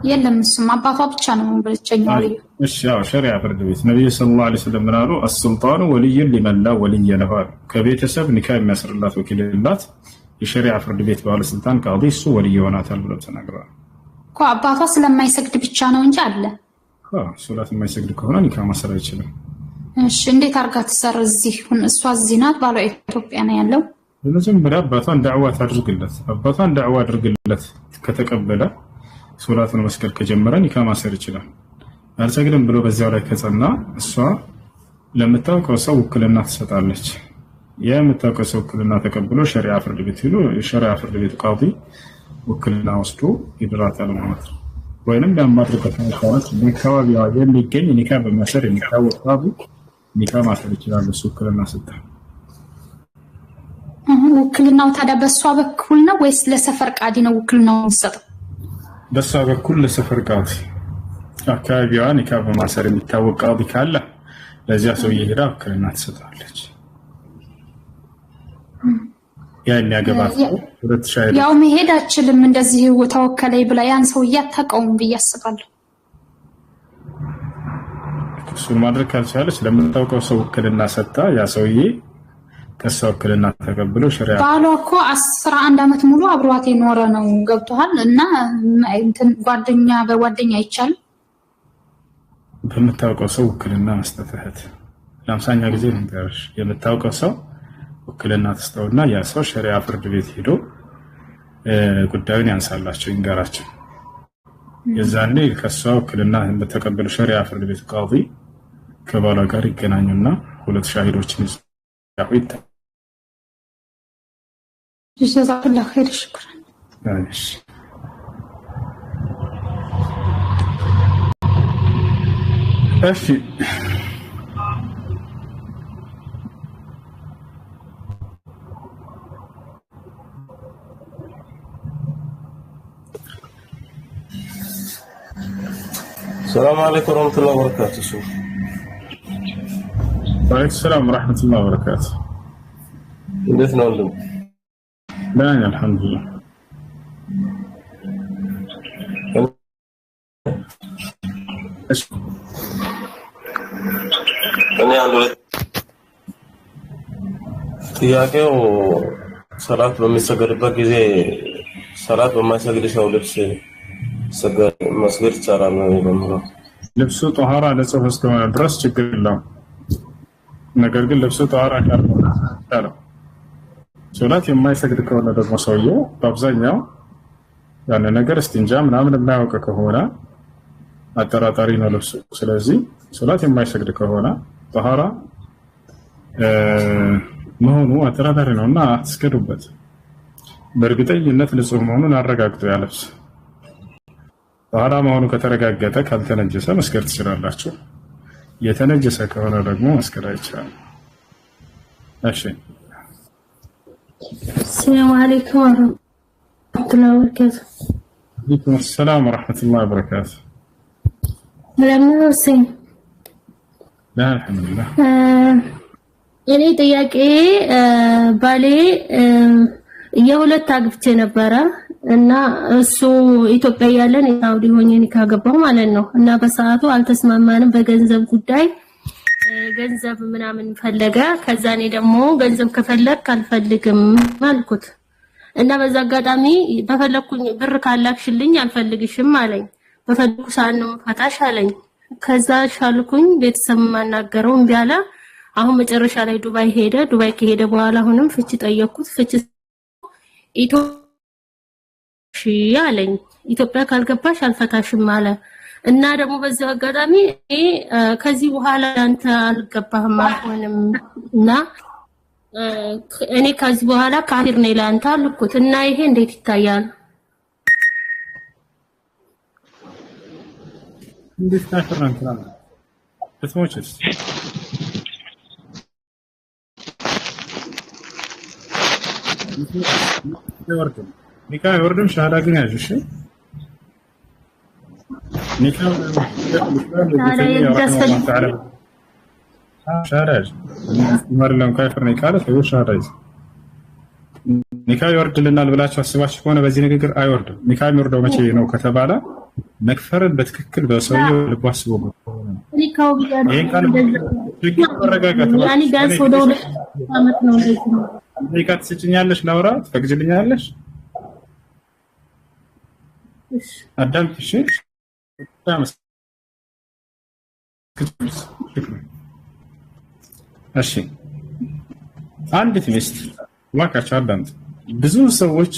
የለም። እሱም አባቷ ብቻ ነው ብቸኛው ልጅ። እሺ፣ ያው ሸሪዓ ፍርድ ቤት ነብዩ ሰለላሁ ዐለይሂ ወሰለም ምን አሉ? አስሱልጣኑ ወልዩን ሊመን ላ ወልየ ለሁ። ከቤተሰብ ኒካ የሚያስርላት ወኪል የላት የሸሪዓ ፍርድ ቤት ባለስልጣን ቃዲ እሱ ወልይ ይሆናታል ብለው ተናግረዋል እኮ። አባቷ ስለማይሰግድ ብቻ ነው እንጂ አለ። ሶላት የማይሰግድ ከሆነ ኒካ ማሰር አይችልም። እሺ፣ እንዴት አድርጋ ትሰር? እዚህ እሷ እዚህ ናት፣ ባሏ ኢትዮጵያ ነው ያለው። በመጀመሪያ አባቷን ዳዕዋ ታድርግለት። አባቷን ዳዕዋ አድርግለት ከተቀበለ ሶላቱን መስገድ ከጀመረ ኒካ ማሰር ይችላል። አልሰግድም ብሎ በዚያው ላይ ከጸና እሷ ለምታውቀው ሰው ውክልና ትሰጣለች። የምታውቀው ሰው ውክልና ተቀብሎ ሸሪዓ ፍርድ ቤት ሄዶ የሸሪዓ ፍርድ ቤት ቃዲ ውክልና ወስዶ ይድራታል ማለት ነው። ወይንም ለማድረግበት መሰረት በአካባቢዋ የሚገኝ ኒካ በማሰር የሚታወቅ ቃዲ ኒካ ማሰር ይችላል። እሱ ውክልና ሰጣ። ውክልናው ታዲያ በእሷ በኩል ነው ወይስ ለሰፈር ቃዲ ነው ውክልናው የሚሰጠው? በሷ በኩል ለሰፈር ቃዲ አካባቢዋ ኒካ በማሰር የሚታወቅ ቃዲ ካለ ለዚያ ሰውዬ ሄዳ ውክልና ትሰጣለች። ያን ያገባት ሁለት ሻይ ያው መሄድ አችልም እንደዚህ ተወከለኝ ብላ ያን ሰውዬ አታውቀውም ብዬ አስባለሁ። እሱን ማድረግ ካልቻለች ለምታውቀው ሰው ውክልና ሰጣ ያ ሰውዬ ከሷ ውክልና ተቀብሎ ሸሪዓ ባሏ እኮ 11 ዓመት ሙሉ አብሯት የኖረ ነው። ገብቷል። እና እንትን ጓደኛ በጓደኛ አይቻልም። በምታውቀው ሰው ውክልና መስጠት እህት ለአምሳኛ ጊዜ ነው የምታውቀው ሰው ውክልና ተስጠውና ያ ሰው ሸሪዓ ፍርድ ቤት ሄዶ ጉዳዩን ያንሳላቸው ይንገራቸው። የዛኔ ከሷ ውክልና በተቀበለ ሸሪዓ ፍርድ ቤት ቃዲ ከባሏ ጋር ይገናኙና ሁለት ሻሂዶችን ያሁት ጀዛከላሁ ኸይር ሽክራን። እሺ السلام عليكم ورحمة الله وبركاته. وعليكم السلام ورحمة الله وبركاته. እንዴት ነው ወንድም? ደህና አልሐምዱሊላህ። እኔ አንዱ ጥያቄው ሰላት በሚሰገድበት ጊዜ ሰላት በማይሰግድ ሰው ልብስ መስገድ ይቻላል ነው የሚለው። ልብሱ ጧሃራ ለጽሁፍ እስከሆነ ድረስ ችግር የለውም። ነገር ግን ልብሱ ጧሃራ ካልሆነ ታዲያ ሶላት የማይሰግድ ከሆነ ደግሞ ሰውየው በአብዛኛው ያን ነገር እስቲንጃ ምናምን የማያውቅ ከሆነ አጠራጣሪ ነው ልብሱ። ስለዚህ ሶላት የማይሰግድ ከሆነ ጠሃራ መሆኑ አጠራጣሪ ነውና አትስገዱበት። በእርግጠኝነት ንጹህ መሆኑን አረጋግጡ። ያ ልብስ ጠሃራ መሆኑ ከተረጋገጠ ካልተነጀሰ መስገድ ትችላላችሁ። የተነጀሰ ከሆነ ደግሞ መስገድ አይቻልም። እሺ ሰላም አለይኩም ወራህመቱላሂ ወበረካቱ። ወአለይኩም ሰላም ወራህመቱላሂ ወበረካቱ። ለምን ወሰኝ አልሐምዱሊላህ። እኔ ጥያቄ ባሌ የሁለት አግብቼ ነበረ እና እሱ ኢትዮጵያ ያለን ሳውዲ ሆኜ ካገባው ማለት ነው እና በሰዓቱ አልተስማማንም በገንዘብ ጉዳይ ገንዘብ ምናምን ፈለገ። ከዛ እኔ ደግሞ ገንዘብ ከፈለክ አልፈልግም አልኩት እና በዛ አጋጣሚ በፈለኩኝ ብር ካላክሽልኝ አልፈልግሽም አለኝ። በፈለኩ ሰዓት ነው ፈታሽ አለኝ። ከዛ ሻልኩኝ ቤተሰብ ማናገረው እምቢ አለ። አሁን መጨረሻ ላይ ዱባይ ሄደ። ዱባይ ከሄደ በኋላ አሁንም ፍቺ ጠየቅኩት። ፍቺ ኢትዮጵያ አለኝ። ኢትዮጵያ ካልገባሽ አልፈታሽም አለ እና ደግሞ በዚህ አጋጣሚ ከዚህ በኋላ አንተ አልገባህም አልሆንም እና እኔ ከዚህ በኋላ ካፊር ነኝ ለአንተ አልኩት እና ይሄ እንዴት ይታያል? እንዴት ካፊር ነኝ ትላለህ? በስሞችስ ኒካ አይወርድም። ሻሃዳ ግን ያዥ። እሺ ኒካ ሻሃዳ ያዥ። ማርለም ካፊር ነኝ ካለ ሰው ሻሃዳ ያዥ። ኒካ ይወርድልናል ብላችሁ አስባችሁ ከሆነ በዚህ ንግግር አይወርድም። ኒካ የሚወርደው መቼ ነው ከተባለ መክፈርን በትክክል በሰውየው ልብ አስቦ ኒካው ቢያደርግ ይሄን ቃል መረጋጋት ያኒ ቢያንስ ወደ 2 ዓመት ነው እንደዚህ ነው። ኒካ ትስጭኛለሽ ላውራ ትፈቅጂልኛለሽ? አዳምጥ። እሺ እሺ አንዲት ሚስት ዋካቻ አዳምጥ። ብዙ ሰዎች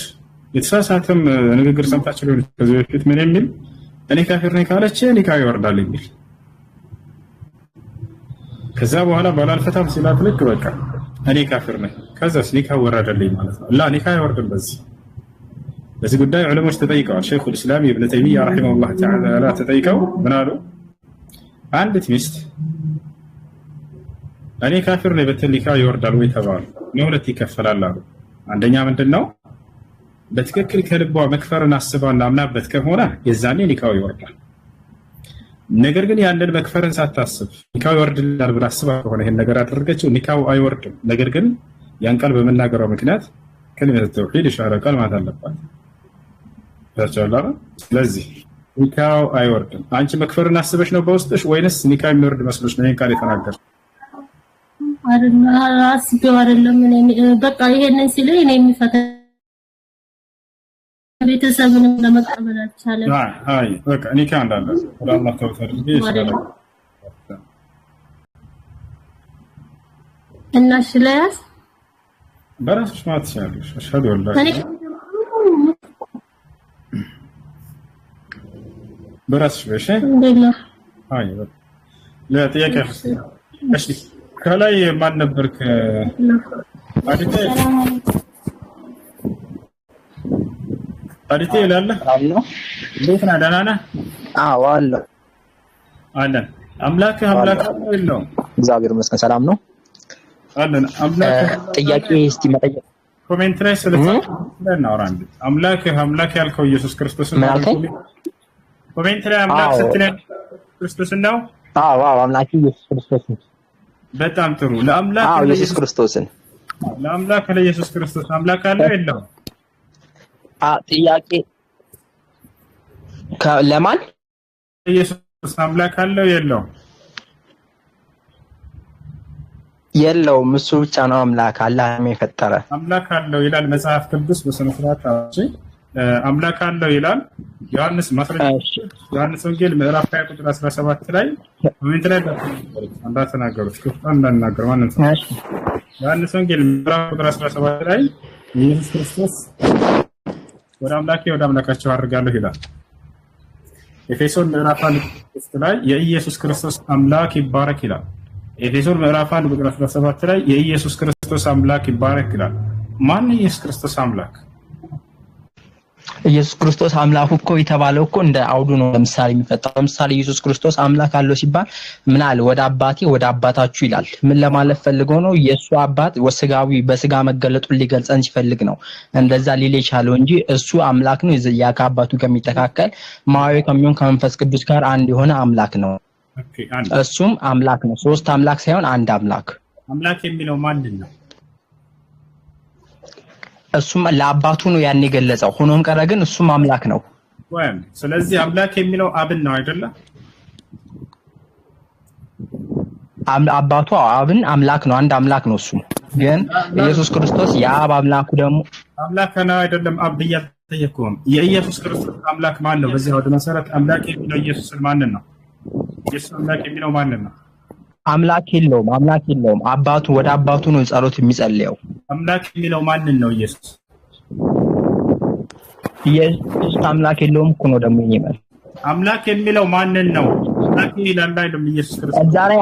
የተሳሳተም ንግግር ሰምታችሁ ሊሆን ከዚህ በፊት ምን የሚል እኔ ካፊር ነኝ ካለች ኒካ ይወርዳል የሚል ከዛ በኋላ ባላልፈታም ሲላት ልክ በቃ እኔ ካፊር ነኝ ከዛስ ኒካ ወረደልኝ ማለት ነው። ላ ኒካ አይወርድም። በዚህ ጉዳይ ዑለሞች ተጠይቀዋል። ሸይኹል ኢስላም ኢብኑ ተይሚያ ረሂመሁላህ ተዓላ ተጠይቀው ምን አሉ? አንዲት ሚስት እኔ ካፊር ነኝ ብትል ኒካ ይወርዳል ወይ ተባሉ። ለሁለት ይከፈላል አሉ። አንደኛ ምንድነው? በትክክል ከልቧ መክፈርን አስባና አምናበት ከሆነ የዛኔ ኒካው ይወርዳል። ነገር ግን ያንን መክፈርን ሳታስብ ኒካው ይወርድልናል ብላ አስባ ከሆነ ይሄን ነገር አደረገችው ኒካው አይወርድም። ነገር ግን ያን ቃል በመናገሯ ምክንያት ከልመት ተውሂድ ኢሻራ ቃል ማለት አለባት። ታቻላ። ስለዚህ ኒካው አይወርድም። አንቺ መክፈርን አስበሽ ነው በውስጥሽ ወይንስ ኒካ የሚወርድ መስሎሽ ነው ይሄን ቃል የተናገርሽ? አስቤው አይደለም። እኔ በቃ ይሄንን ሲለኝ እኔ የሚፈታ ቤተሰብንም ለመቀበል አልቻለም። አይ በቃ ኒካ እንዳለ ወደ አላህ ተወሰደ ይችላል እና ስለያስ በራስሽ ማለት ትችላለሽ። አሽሀዱ ወላሂ በራስሽ በሽ አይ በቃ ለጥያቄ እሺ ከላይ ማን ነበርክ? አዲቴ ይላል አሎ እንዴት ነህ? ደህና ነህ? አዎ አለሁ አለን። አምላክህ የለውም? እግዚአብሔር ይመስገን ሰላም ነው አለን። አምላክህ ጥያቄ እስቲ መጠየቅ ኮሜንት ላይ ስለናወራ እንዴ አምላክ ያልከው ኢየሱስ ክርስቶስ ነው። ኮሜንት ላይ አምላክ ስትል ክርስቶስ ነው? አዎ አምላክ ኢየሱስ ክርስቶስ ነው። በጣም ጥሩ። ለአምላክ ኢየሱስ ክርስቶስን ለኢየሱስ ክርስቶስ አምላክ አለው የለውም? ጥያቄ ለማን ኢየሱስ አምላክ አለው የለውም? የለውም። እሱ ብቻ ነው አምላክ፣ አላህ የፈጠረ አምላክ አለው ይላል መጽሐፍ ቅዱስ በስነ ስርዓት አምላክ አለው ይላል። ዮሐንስ ወንጌል ምዕራፍ 20 ቁጥር 17 ላይ ኮሜንት ላይ እንዳተናገሩት ክርስቶስ እንዳናገር ማንንም ሰው ዮሐንስ ወንጌል ምዕራፍ ቁጥር 17 ላይ ኢየሱስ ክርስቶስ ወደ አምላካቸው አድርጋለሁ ይላል። ኤፌሶን ምዕራፍ 1 ላይ የኢየሱስ ክርስቶስ አምላክ ይባረክ ይላል። ኤፌሶን ምዕራፍ 1 ቁጥር 17 ላይ የኢየሱስ ክርስቶስ አምላክ ይባረክ ይላል። ማን ኢየሱስ ክርስቶስ አምላክ? ኢየሱስ ክርስቶስ አምላክ እኮ የተባለው እኮ እንደ አውዱ ነው። ለምሳሌ የሚፈጠው ለምሳሌ ኢየሱስ ክርስቶስ አምላክ አለው ሲባል ምን አለ? ወደ አባቴ ወደ አባታችሁ ይላል። ምን ለማለት ፈልጎ ነው? ኢየሱስ አባት ወስጋዊ በስጋ መገለጡን ሊገልጸን ሲፈልግ ነው እንደዛ ሊል የቻለው እንጂ እሱ አምላክ ነው። ያ ከአባቱ ከሚተካከል ማዋዊ ከሚሆን ከመንፈስ ቅዱስ ጋር አንድ የሆነ አምላክ ነው። እሱም አምላክ ነው። ሶስት አምላክ ሳይሆን አንድ አምላክ። አምላክ የሚለው ማንን ነው? እሱም ለአባቱ ነው ያን የገለጸው። ሆኖም ቀረ ግን እሱም አምላክ ነው። ስለዚህ አምላክ የሚለው አብን ነው አይደለ? አባቱ አብን አምላክ ነው፣ አንድ አምላክ ነው። እሱ ግን ኢየሱስ ክርስቶስ የአብ አምላኩ ደግሞ አምላክ ነው አይደለም? አብ እያልጠየቅኩም የኢየሱስ ክርስቶስ አምላክ ማን ነው? በዚህ ወደ መሰረት አምላክ የሚለው ኢየሱስ ማንን ነው? ኢየሱስ አምላክ የሚለው ማንን ነው? አምላክ የለውም። አባቱ ወደ አባቱ ነው ጸሎት የሚጸልየው። አምላክ የሚለው ማንን ነው? ኢየሱስ አምላክ የለውም እኮ ነው ደግሞ ይመል። አምላክ የሚለው ማንን ነው? አምላክ ይላል አይደለም? ኢየሱስ ክርስቶስ እዛ ላይ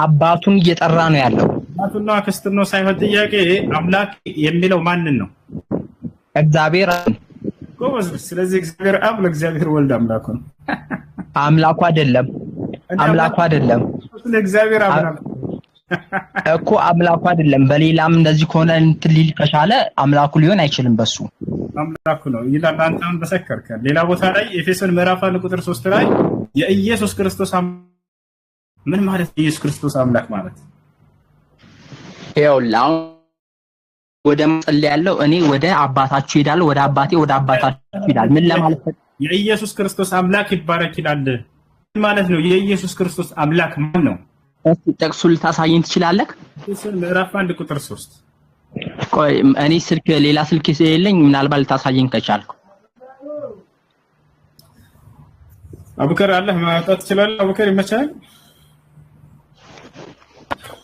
አባቱን እየጠራ ነው ያለው። አባቱና ክርስቶስ ነው ሳይሆን ጥያቄ አምላክ የሚለው ማንን ነው? እግዚአብሔር ጎበዝ። ስለዚህ እግዚአብሔር አብ ለእግዚአብሔር ወልድ አምላኩ ነው። አምላኩ አይደለም። እግዚአብሔር አምላክ እኮ አምላኩ አይደለም። በሌላም እንደዚህ ከሆነ እንትን ሊል ከቻለ አምላኩ ሊሆን አይችልም። በሱ አምላኩ ነው ይላል። አንተም በሰከርከ ሌላ ቦታ ላይ ኤፌሶን ምዕራፍ 1 ቁጥር 3 ላይ የኢየሱስ ክርስቶስ ምን ማለት ነው? ኢየሱስ ክርስቶስ አምላክ ማለት ይኸውልህ ወደ መጸለይ ያለው እኔ ወደ አባታችሁ ሄዳለሁ፣ ወደ አባቴ ወደ አባታችሁ ይላል። ምን ለማለት የኢየሱስ ክርስቶስ አምላክ ይባረክ ይላል ማለት ነው? የኢየሱስ ክርስቶስ አምላክ ማን ነው? እስቲ ጠቅሱ ልታሳየኝ ትችላለህ? ኤፌሶን ምዕራፍ 1 ቁጥር 3 ቆይ እኔ ሌላ ስልክ ስለሌለኝ ምናልባት ልታሳየኝ ከቻልኩ አቡከር አለህ ማውጣት ትችላለህ? አቡከር ይመቻል።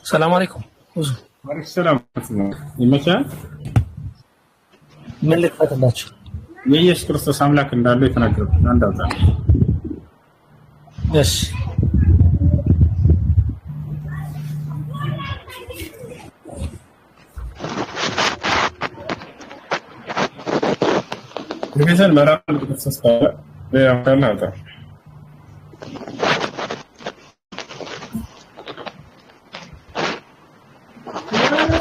ሰላም አለይኩም። ወአለይኩም ሰላም ይመቻል። ምን ልትፈትላችሁ? የኢየሱስ ክርስቶስ አምላክ እንዳለው የተናገሩት አንድ አውጣ። እሺ ኤፌሶን ምዕራፍ 1 ቁጥር 3 ያውቃል አውጣ።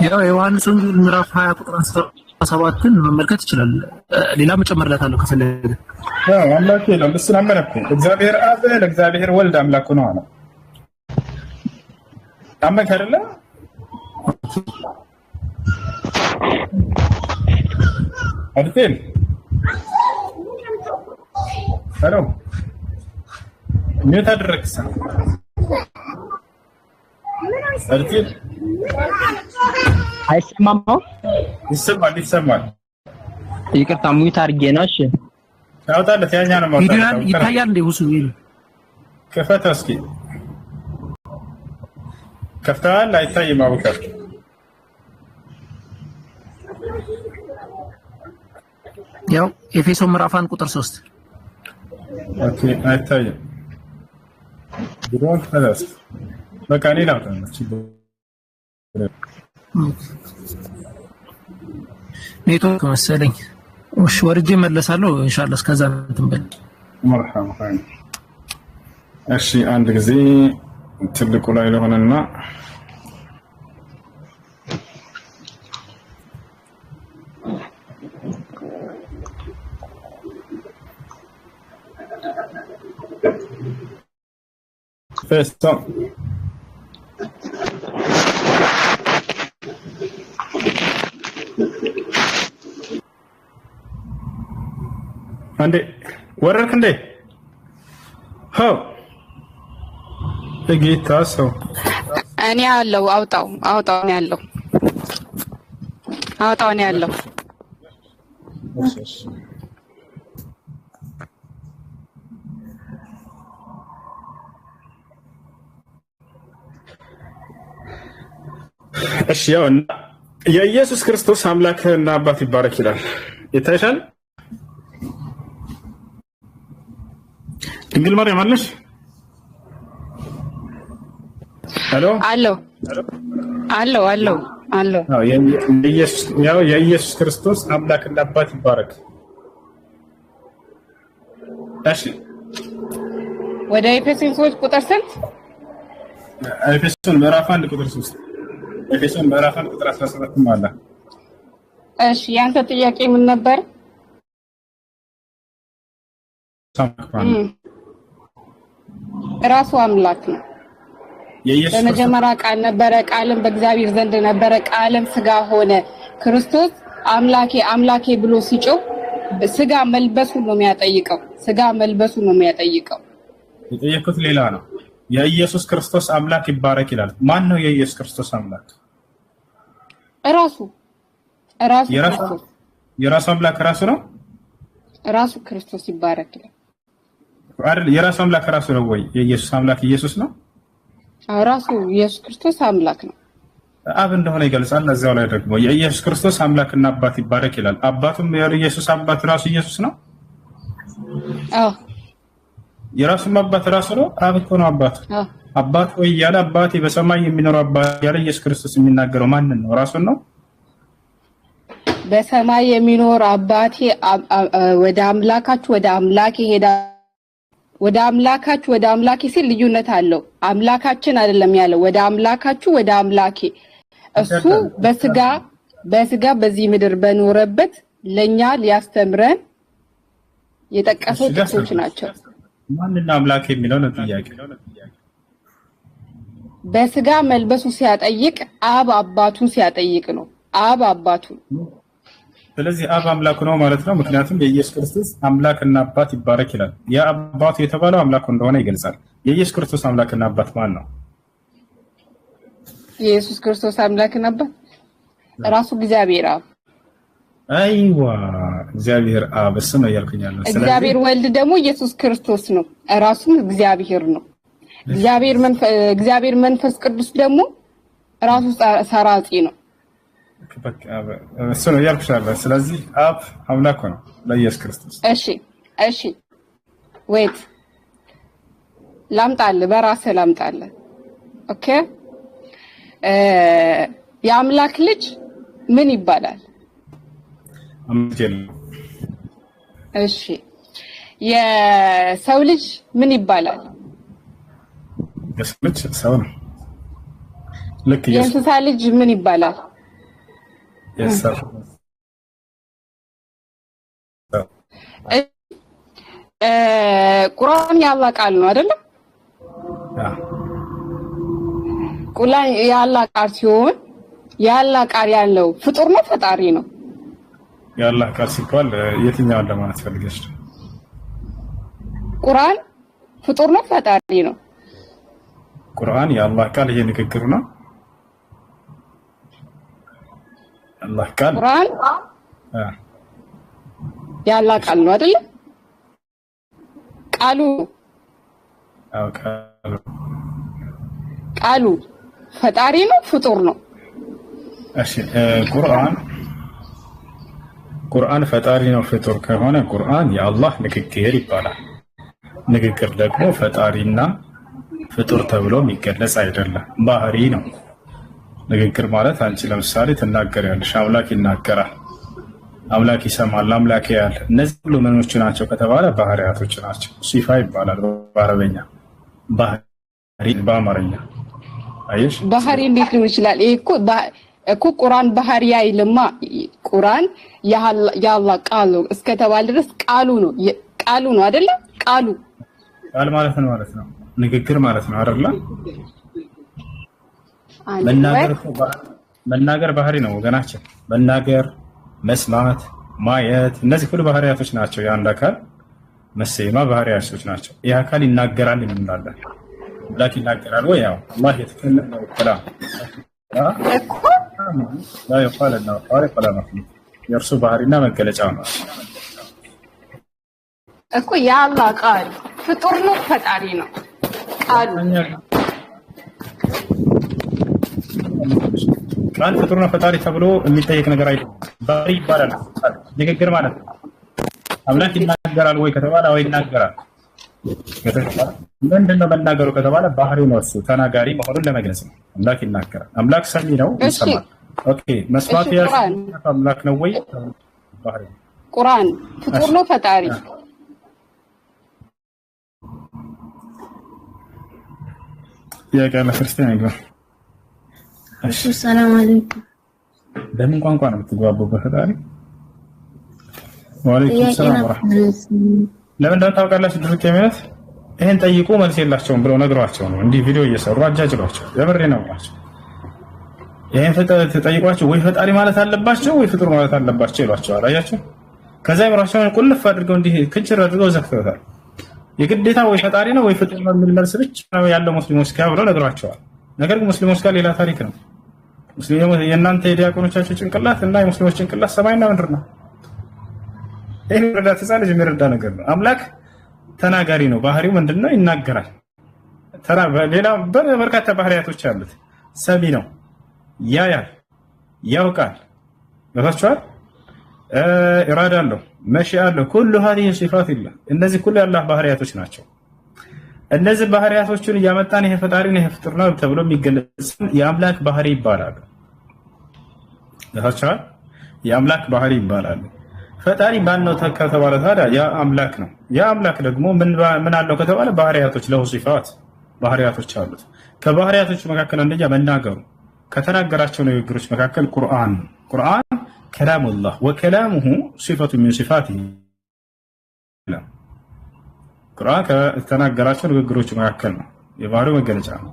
ያው ዮሐንስ ወንጌል ምዕራፍ 20 ቁጥር 17ን መመልከት ይችላል። ሌላ መጨመርላታለሁ ከፈለገ። አምላክ ይላል። እሱን አመነኩ። እግዚአብሔር አብ ለእግዚአብሔር ወልድ አምላኩ ነው አለ። አመንክ አይደለ? አድቴል ሄሎ ምን ታደረክስ? አድቴል አይሰማም? ይሰማል። ይቅርታ ሙት አድርጌ ነው። እሺ ታውጣለህ። ያኛ ነው ማለት ነው። ይታያል እንደ ሁሱ ይል ከፈተህ እስኪ ከፍተሃል? አይታይም? አቡከር ያው ኤፌሶን ምዕራፍ 1 ቁጥር 3 ኦኬ፣ አይታይም። ግሮን ፈለስ በቃ እኔ ላውጣው። ኔትወርክ መሰለኝ። እሺ ወርጄ መለሳለሁ ኢንሻአላህ። እስከዛ እንትን በል መርሐባ ሆይ። እሺ አንድ ጊዜ ትልቁ ላይ ለሆነና ፈስታ አንዴ ወረድክ እንዴ? ሀው እጌታ ሰው እኔ ያለው አውጣው ነው ያለው አውጣው ነው ያለው። እሺ ያው የኢየሱስ ክርስቶስ አምላክና አባት ይባረክ ይላል። ይታይሻል? ድንግል ማርያም አለሽ? ሄሎ አለው የኢየሱስ ክርስቶስ አምላክና አባት ይባረክ። እሺ ወደ ኤፌሶን 3 ቁጥር ስንት? ኤፌሶን ምዕራፍ 1 ቁጥር 3 ኤፌሶን ምዕራፍ 1 ቁጥር 17 ማለት። እሺ ያንተ ጥያቄ ምን ነበር? ራሱ አምላክ ነው። በመጀመሪያ ቃል ነበረ፣ ቃልም በእግዚአብሔር ዘንድ ነበረ፣ ቃልም ስጋ ሆነ። ክርስቶስ አምላኬ አምላኬ ብሎ ሲጮህ ስጋ መልበሱን ነው የሚያጠይቀው። ስጋ መልበሱን ነው የሚያጠይቀው። የጠየቁት ሌላ ነው። የኢየሱስ ክርስቶስ አምላክ ይባረክ ይላል። ማን ነው የኢየሱስ ክርስቶስ አምላክ? ራሱ የራሱ አምላክ ራሱ ነው። ራሱ ክርስቶስ ይባረክ ይላል አይደል? የራሱ አምላክ ራሱ ነው ወይ? የኢየሱስ አምላክ ኢየሱስ ነው። ራሱ ኢየሱስ ክርስቶስ አምላክ ነው። አብ እንደሆነ ይገልጻል። እዛው ላይ ደግሞ የኢየሱስ ክርስቶስ አምላክና አባት ይባረክ ይላል። አባቱም የኢየሱስ አባት ራሱ ኢየሱስ ነው። የራሱም አባት ራሱ ነው። አብ እኮ ነው አባቱ። አባት ወይ ያለ አባቴ በሰማይ የሚኖር አባት ያለ ኢየሱስ ክርስቶስ የሚናገረው ማንን ነው? ራሱን ነው። በሰማይ የሚኖር አባቴ ወደ አምላካችሁ ወደ አምላኬ ሄዳ ወደ አምላካችሁ ወደ አምላኬ ሲል ልዩነት አለው። አምላካችን አይደለም ያለው፣ ወደ አምላካችሁ ወደ አምላኬ። እሱ በስጋ በዚህ ምድር በኖረበት ለኛ ሊያስተምረን የጠቀሰው ጥቅሶች ናቸው። ማንና አምላክ የሚለው ነው ጥያቄ። በስጋ መልበሱ ሲያጠይቅ አብ አባቱን ሲያጠይቅ ነው። አብ አባቱን። ስለዚህ አብ አምላኩ ነው ማለት ነው። ምክንያቱም የኢየሱስ ክርስቶስ አምላክና አባት ይባረክ ይላል። ያ አባቱ የተባለው አምላኩ እንደሆነ ይገልጻል። የኢየሱስ ክርስቶስ አምላክና አባት ማን ነው? የኢየሱስ ክርስቶስ አምላክና አባት ራሱ እግዚአብሔር አብ። አይዋ እግዚአብሔር አብ እሱ ነው ያልኩኛለሁ። እግዚአብሔር ወልድ ደግሞ ኢየሱስ ክርስቶስ ነው፣ ራሱም እግዚአብሔር ነው። እግዚአብሔር መንፈስ ቅዱስ ደግሞ ራሱ ሰራጺ ነው። እሱ ነው ያልኩሻለሁ። ስለዚህ አብ አምላክ ነው ለኢየሱስ ክርስቶስ። እሺ ዌት ላምጣልህ፣ በራስህ ላምጣልህ። ኦኬ የአምላክ ልጅ ምን ይባላል? እሺ የሰው ልጅ ምን ይባላል? የሰው ልጅ ሰው ነው። ልክ የእንስሳ ልጅ ምን ይባላል? የሰው ቁርአን የአላህ ቃል ነው አይደል? ቁርአን የአላህ ቃል ሲሆን የአላህ ቃል ያለው ፍጡር ነው ፈጣሪ ነው? የአላህ ቃል ሲባል የትኛውን ለማለት ፈልገሽ ነው? ቁርአን ፍጡር ነው ፈጣሪ ነው? ቁርአን የአላህ ቃል ይሄ ንግግሩ ነው። አላህ ቃል ቁርአን የአላህ ቃል ነው አይደል? ቃሉ ፈጣሪ ነው ፍጡር ነው? እሺ ቁርአን ፈጣሪ ነው ፍጡር ከሆነ ቁርአን የአላህ ንግግር ይባላል። ንግግር ደግሞ ፈጣሪና ፍጡር ተብሎ የሚገለጽ አይደለም፣ ባህሪ ነው። ንግግር ማለት አንቺ ለምሳሌ ትናገሪያለሽ፣ አምላክ ይናገራል፣ አምላክ ይሰማል፣ አምላክ ያያል። እነዚህ ሁሉ ምኖች ናቸው ከተባለ ባህሪያቶች ናቸው። ሲፋ ይባላል በአረበኛ፣ ባህሪ በአማርኛ። አየሽ ባህሪ እንዴት ሊሆን ይችላል? ይሄ እኮ ቁርአን ባህሪ አይልማ። ቁርአን የአላህ ቃል ነው እስከተባለ ድረስ ቃሉ ነው አይደለ? ቃል ማለት ነው ንግግር ማለት ነው አይደለ? መናገር ባህሪ ነው ወገናችን። መናገር፣ መስማት፣ ማየት እነዚህ ሁሉ ባህሪያቶች ናቸው። የአንድ አካል መሰየማ ባህሪያቶች ናቸው። ይህ አካል ይናገራል እንላለን። አምላክ ይናገራል ወይ? ያው አላህ የተከለመ ነው ከላም لا يقال انه خالق ولا مخلوق የእርሱ ባህሪና መገለጫው ነው እኮ የአላህ ቃል ፍጡር ነው ፈጣሪ ነው? ቃል ፍጡር ነው ፈጣሪ ተብሎ የሚጠየቅ ነገር አይደለም። ባህሪ ይባላል። ንግግር ማለት ነው። አምላክ ይናገራል ወይ ከተባለ አዎ ይናገራል። ምንድነው መናገሩ ከተባለ ባህሪው ነው እሱ ተናጋሪ መሆኑን ለመግለጽ ነው። አምላክ ይናገራል። አምላክ ሰሚ ነው ይሰማል። ኦኬ መስማት አምላክ ነው ወይ? ባህሪ ቁርአን ፍጡር ነው ፈጣሪ? ያቀለ ክርስቲያን አይገባ። እሺ ሰላም አለይኩም። በምን ቋንቋ ነው የምትግባቡት በፈጣሪ? ወአለይኩም ሰላም ወራህመቱላህ። ለምን ታውቃላችሁ? ድርቅ የሚያት ይሄን ጠይቁ መልስ የላቸውም ብለው ነግሯቸው ነው እንዲህ ቪዲዮ እየሰሩ አጃጅሏቸው። የምሬ ነው ማለት ይሄን ተጠይቋቸው ወይ ፈጣሪ ማለት አለባቸው ወይ ፍጡር ማለት አለባቸው ይሏቸዋል። አያችሁ? ከዛ ይመራቸውን ቁልፍ አድርገው እንዲህ ክንችር አድርገው ዘግተውታል። የግዴታ ወይ ፈጣሪ ነው ወይ ፍጡር ነው የሚል መልስ ብቻ ነው ያለው ሙስሊሞች ጋር ብለው ነግሯቸዋል። ነገር ግን ሙስሊሞች ጋር ሌላ ታሪክ ነው። ሙስሊሞች የእናንተ የዲያቆኖቻችሁ ጭንቅላት እና የሙስሊሞች ጭንቅላት ሰማይና ምድር ነው። ይሄ ረዳት ህፃን ልጅ የሚረዳ ነገር ነው። አምላክ ተናጋሪ ነው። ባህሪው ምንድነው? ይናገራል። ሌላ በርካታ ባህሪያቶች አሉት። ሰሚ ነው፣ ያያል፣ ያውቃል። ገብታችኋል? ኢራዳ አለው፣ መሺአ አለው። ኩሉ هذه صفات الله እነዚህ ሁሉ የአላህ ባህሪያቶች ናቸው። እነዚህ ባህሪያቶችን እያመጣን ይሄ ፈጣሪ ነው ይሄ ፍጡር ነው ተብሎ የሚገለጽ የአምላክ ባህሪ ይባላል። ገብታችኋል? የአምላክ ባህሪ ይባላል። ፈጣሪ ማን ነው ከተባለ ታዲያ ያ አምላክ ነው። ያ አምላክ ደግሞ ምን አለው ከተባለ ባህሪያቶች له صفات ባህሪያቶች አሉት። ከባህሪያቶቹ መካከል አንደኛ መናገሩ ከተናገራቸው ንግግሮች መካከል ቁርአን ከላሙላህ ወከላሙሁ صفة من صفاته ቁርአን ከተናገራቸው ንግግሮች መካከል ነው። የባህሪው መገለጫ ነው።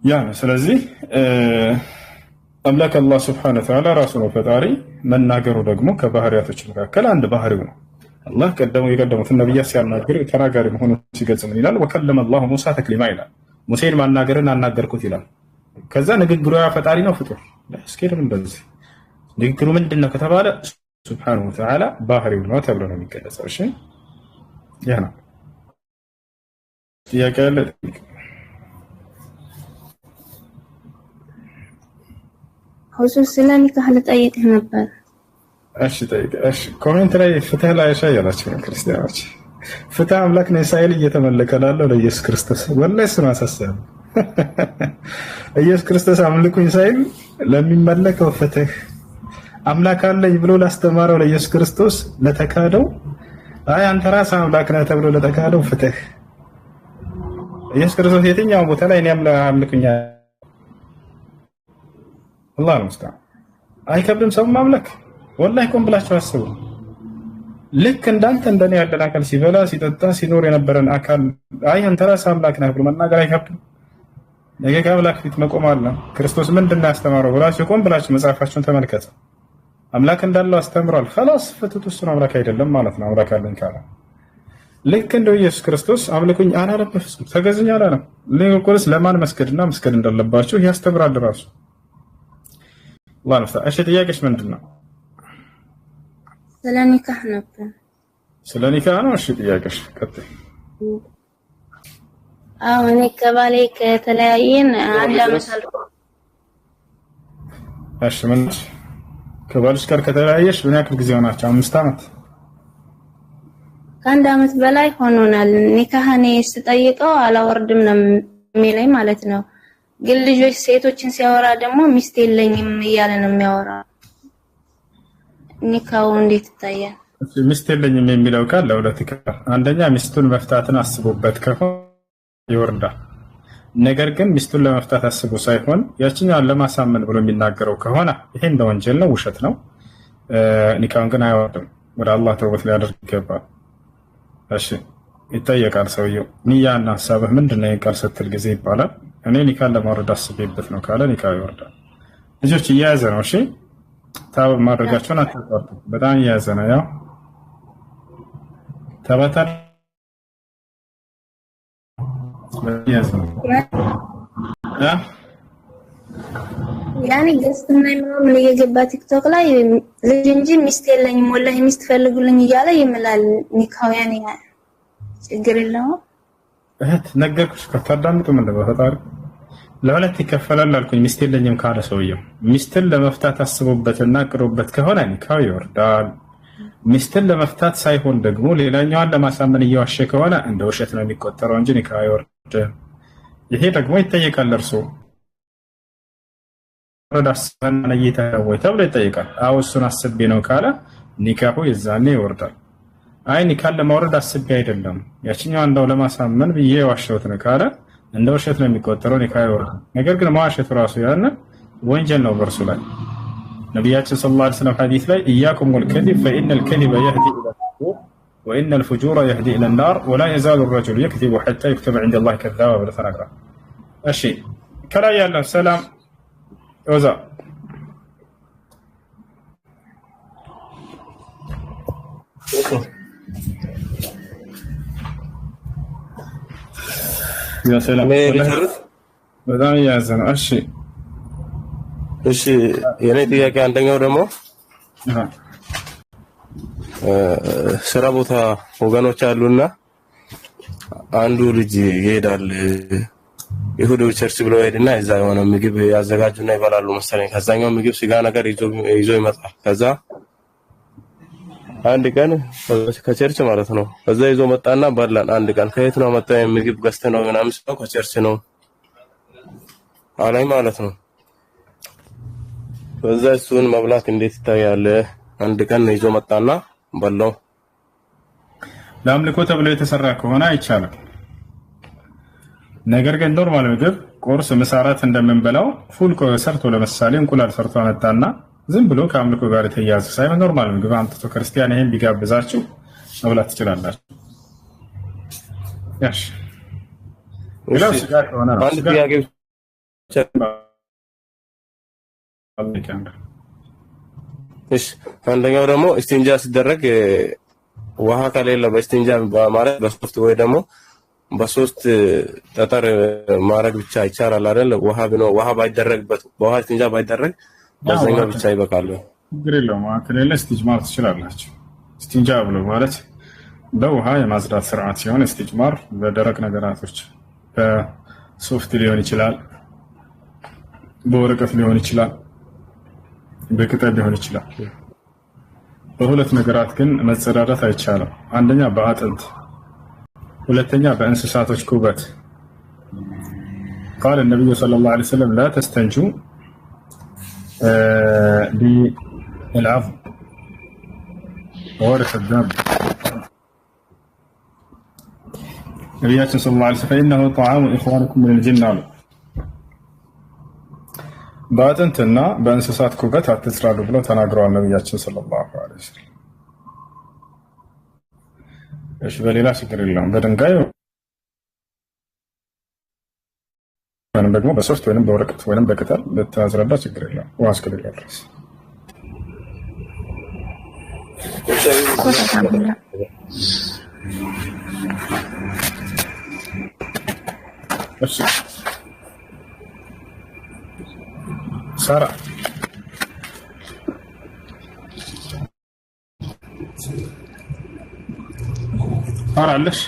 ያ ነው። ስለዚህ አምላክ አላህ Subhanahu Wa Ta'ala ራሱ ነው ፈጣሪ። መናገሩ ደግሞ ከባህሪያቶች መካከል አንድ ባህሪው ነው። አላህ የቀደሙትን ነብያት ሲያናገር ተናጋሪ መሆኑን ሲገልጽ ምን ይላል? ወከለመ አላሁ ሙሳ ተክሊማ ይላል። ሙሴን ማናገርን አናገርኩት ይላል። ከዛ ንግግሩ ያ ፈጣሪ ነው ፍጡር? እስኪድም እንደዚህ ንግግሩ ምንድነው ከተባለ Subhanahu Wa Ta'ala ባህሪው ነው ተብሎ ነው የሚገለጸው። እሺ ያ ነው ጥያቄ አለ? ሁሱስ ስለኔ ካህለ ጠይቀህ ነበር። እሺ ጠይቀህ። እሺ ኮሜንት ላይ ፍትህ ላይ ያሻያላችሁ ክርስቲያኖች ፍትህ አምላክ ነው ሳይል እየተመለከ ላለው ለኢየሱስ ክርስቶስ ወላሂ ስማ አሳሰብ ኢየሱስ ክርስቶስ አምልኩኝ ሳይል ለሚመለከው ፍትህ አምላክ አለኝ ብሎ ላስተማረው ለኢየሱስ ክርስቶስ ለተካደው አይ አንተ ራስህ አምላክ ነህ ተብሎ ለተካደው ፍትህ ኢየሱስ ክርስቶስ የትኛው ቦታ ላይ እኔ አምልኩኝ አላህ ነው አይከብድም ሰው ማምለክ ወላሂ ቆም ብላችሁ አስቡ። ልክ እንዳንተ እንደኔ ያለን አካል ሲበላ ሲጠጣ ሲኖር የነበረን አካል አይ አንተ ራስህ አምላክ ነህ ብሎ መናገር አይከብድም? ነገ ከአምላክ ፊት መቆም አለ። ክርስቶስ ምንድነው ያስተማረው ብላችሁ ቆም ብላችሁ መጽሐፋችሁን ተመልከቱ። አምላክ እንዳለው አስተምሯል። خلاص ፍቱት። እሱ አምላክ አይደለም ማለት ነው። አምላክ አለን ካለ ልክ እንደው ኢየሱስ ክርስቶስ አምልኩኝ አላለም፣ በፍጹም ተገዙኝ አላለም። ለቆልስ ለማን መስገድና መስገድ እንዳለባችሁ ያስተምራል ራሱ አላህ ነው። እሺ ጥያቄሽ ምንድነው? ስለ ኒካህ ነበር። ስለ ኒካህ ነው? እሺ ጥያቄሽ ቀጥይ። አዎ እኔ ከባሌ ከተለያየን አንድ አመት አልፎ። እሺ ምን ከባልሽ ጋር ከተለያየሽ ምን ያክል ጊዜ ሆናችሁ? 5 አመት? ከአንድ አመት በላይ ሆኖናል። ኒካህኔ ስጠይቀው አላወርድም ነው የሚለኝ ማለት ነው። ግን ልጆች ሴቶችን ሲያወራ ደግሞ ሚስት የለኝም እያለ ነው የሚያወራው። ኒካው እንዴት ይታያል? ሚስት የለኝም የሚለው ቃል ለሁለት ይከፋል። አንደኛ ሚስቱን መፍታትን አስቦበት ከሆነ ይወርዳል። ነገር ግን ሚስቱን ለመፍታት አስቦ ሳይሆን ያችኛውን ለማሳመን ብሎ የሚናገረው ከሆነ ይሄ እንደ ወንጀል ነው፣ ውሸት ነው። ኒካውን ግን አይወርድም። ወደ አላህ ተውበት ሊያደርግ ይገባል። እሺ ይጠየቃል ሰውየው። ንያና ሐሳብህ ምንድነው ቃል ስትል ጊዜ ይባላል። እኔ ኒካን ለማውረድ አስቤበት ነው ካለ ኒካው ይወርዳል። ልጆች እየያዘ ነው። እሺ ታብ ማድረጋቸውን አታቋርጡ። በጣም እየያዘ ነው። ያው ተባታል እየያዘ ነው። ያኔ ገስትና ምናምን እየገባ ቲክቶክ ላይ ልጅ እንጂ ሚስት የለኝም ወላሂ ሚስት ፈልጉልኝ እያለ ይምላል። ኒካው ያኔ ችግር የለውም። እህት ነገርኩሽ ከታዳምጡ ምን በፈጣሪ ለሁለት ይከፈላል አልኩኝ። ሚስት የለኝም ካለ ሰውየው ሚስትን ለመፍታት አስቦበትና ቅሮበት ከሆነ ኒካው ይወርዳል። ሚስትን ለመፍታት ሳይሆን ደግሞ ሌላኛዋን ለማሳመን እየዋሸ ከሆነ እንደ ውሸት ነው የሚቆጠረው እንጂ ኒካህ አይወርድም። ይሄ ደግሞ ይጠየቃል። እርሱ ረዳስና ነይታ ወይ ተብሎ ይጠየቃል። አዎ እሱን አስቤ ነው ካለ ኒካሁ የዛኔ ይወርዳል። አይ ኒካህን ለማውረድ አስቤ አይደለም ያችኛዋን እንደው ለማሳመን ብዬ ዋሸሁት ነው ካለ እንደ ውሸት ነው የሚቆጠረው፣ ኒካህ አይወርድም። ነገር ግን መዋሸቱ ራሱ ያነ ወንጀል ነው በእርሱ ላይ። ነቢያችን ሰለላሁ ዐለይሂ ወሰለም ሐዲስ ላይ ኢያኩም ወልከዚብ ፈኢነል ከዚበ የህዲ ኢላ ልፉጁር ወኢነል ፉጁረ የህዲ ኢላ ናር ወላ የዛሉ ረጁሉ የክዚቡ ሐታ ዩክተበ ዐንደ ላሂ ከዛባ ብለው ተናግረዋል። እሺ ከላይ ያለው ሰላም ወዛ ያ ሰላም በጣም ያዘነ። እሺ የኔ ጥያቄ አንደኛው ደግሞ ስራ ቦታ ወገኖች አሉና አንዱ ልጅ ይሄዳል ይሁዱ ቸርች ብሎ ሄድና እዛ የሆነ ምግብ ያዘጋጁና ይበላሉ መሰለኝ። ከዛኛው ምግብ ስጋ ነገር ይዞ ይመጣል። ከዛ አንድ ቀን ከቸርች ማለት ነው ከዛ ይዞ መጣና በላን። አንድ ቀን ከየት ነው መጣ ምግብ ገዝተ ነው ምናምን ሰው ከቸርች ነው አላይ ማለት ነው። ከዛ እሱን መብላት እንዴት ይታያል? አንድ ቀን ይዞ መጣና በላው። ለአምልኮ ተብሎ የተሰራ ከሆነ አይቻልም። ነገር ግን ኖርማል ምግብ ቁርስ፣ ምሳ፣ እራት እንደምንበላው ፉል ሰርቶ ለምሳሌ እንቁላል ሰርቶ አመጣና ዝም ብሎ ከአምልኮ ጋር የተያያዘ ሳይሆን ኖርማል ምግብ አምጥቶ ክርስቲያን ይሄን ቢጋብዛችሁ መብላት ትችላላችሁ። ያሽ ሌላው ስጋ ከሆነ ነው። አንድ ጥያቄ እሺ አንደኛው ደግሞ እስቲንጃ ሲደረግ ውሃ ከሌለ በእስቲንጃ ማለት በሶፍት ወይ ደግሞ በሶስት ጠጠር ማረግ ብቻ ይቻላል አይደል? ውሃ ባይደረግበት በውሃ እስቲንጃ ባይደረግ በዛኛው ብቻ ይበቃል። ችግር የለውም። ከሌለ እስቲጅማር ትችላላችሁ። እስቲንጃ ብሎ ማለት በውሃ የማጽዳት ስርዓት ሲሆን እስቲጅማር በደረቅ ነገራቶች በሶፍት ሊሆን ይችላል፣ በወረቀት ሊሆን ይችላል፣ በቅጠል ሊሆን ይችላል። በሁለት ነገራት ግን መጸዳዳት አይቻልም። አንደኛ በአጥንት፣ ሁለተኛ በእንስሳቶች ኩበት። قال النبي صلى الله عليه وسلم لا تستنجوا بالعظم وورث الدم. نبياتنا صلى الله عليه وسلم فإنه طعام إخوانكم من الجن. በአጥንትና በእንስሳት ኩበት አትስራዱ ብለው ተናግረዋል ነብያችን ሰለላሁ ዐለይሂ ወሰለም። እሺ በሌላ ችግር የለውም። በድንጋይ ወይም ደግሞ በሶፍት ወይም በወረቀት ወይም በቅጠል ብታዝረዳ ችግር የለውም። ውሃ እስከሌለ ድረስ እሺ ሳራ አራለሽ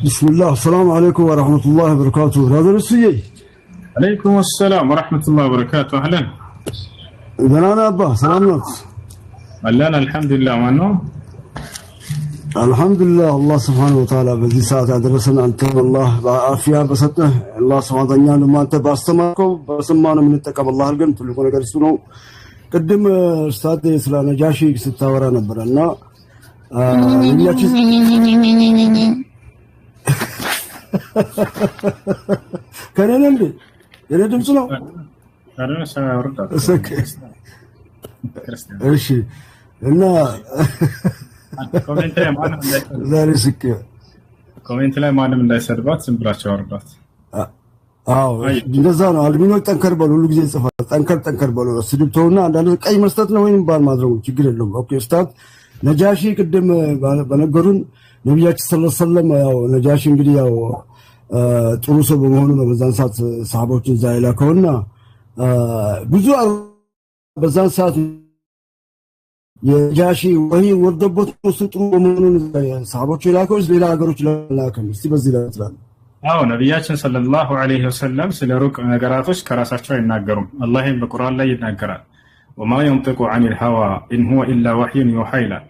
بسم الله السلام عليكم ورحمة الله وبركاته. هذا السيء عليكم السلام ورحمة الله وبركاته. أهلا أنا أبا سلام ناس أهلا الحمد لله وأنه الحمد لله. الله سبحانه وتعالى بذي ساعة درسنا أنت الله بعافية بسطه الله سبحانه وتعالى ما أنت باستمركم بسمعنا من التكب الله الجن تلقون جالسونه قدم أستاذ إسلام نجاشي ستاورنا برنا كان نمدي يا دم سلام أنا سأرد إيش إنه ኮሜንት ላይ ማንም ዛሬ ስክ ኮሜንት ላይ ማንም እንዳይሰድባት ዝም ብላችሁ አወርዷት። አዎ እንደዛ ነው። አድሚኖች ጠንከር በሉ፣ ሁሉ ጊዜ ጽፋ ጠንከር በሉ። ስድብተውና አንዳንድ ቀይ መስጠት ነው ወይም ባል ማድረጉ ችግር የለውም። ኦኬ ኡስታዝ ነጃሺ ቅድም በነገሩን ነብያችን ሰለላሁ ዐለይሂ ወሰለም ያው ነጃሺ እንግዲህ ያው ጥሩ ሰው በመሆኑ ነው በዛን ሰዓት ሰሃቦችን እዛ የላከውና ብዙ በዛን ሰዓት የጃሺ ወይ ወርደበት ጥሩ በመሆኑን ሰሃቦች የላከው ሌላ ሀገሮች ላከም። እስቲ በዚህ ላይ ተላል አዎ ነብያችን ሰለላሁ ዐለይሂ ወሰለም ስለ ሩቅ ነገራቶች ከራሳቸው አይናገሩም። አላህም በቁርአን ላይ ይናገራል። وما ينطق عن الهوى إن هو إلا وحي يوحى له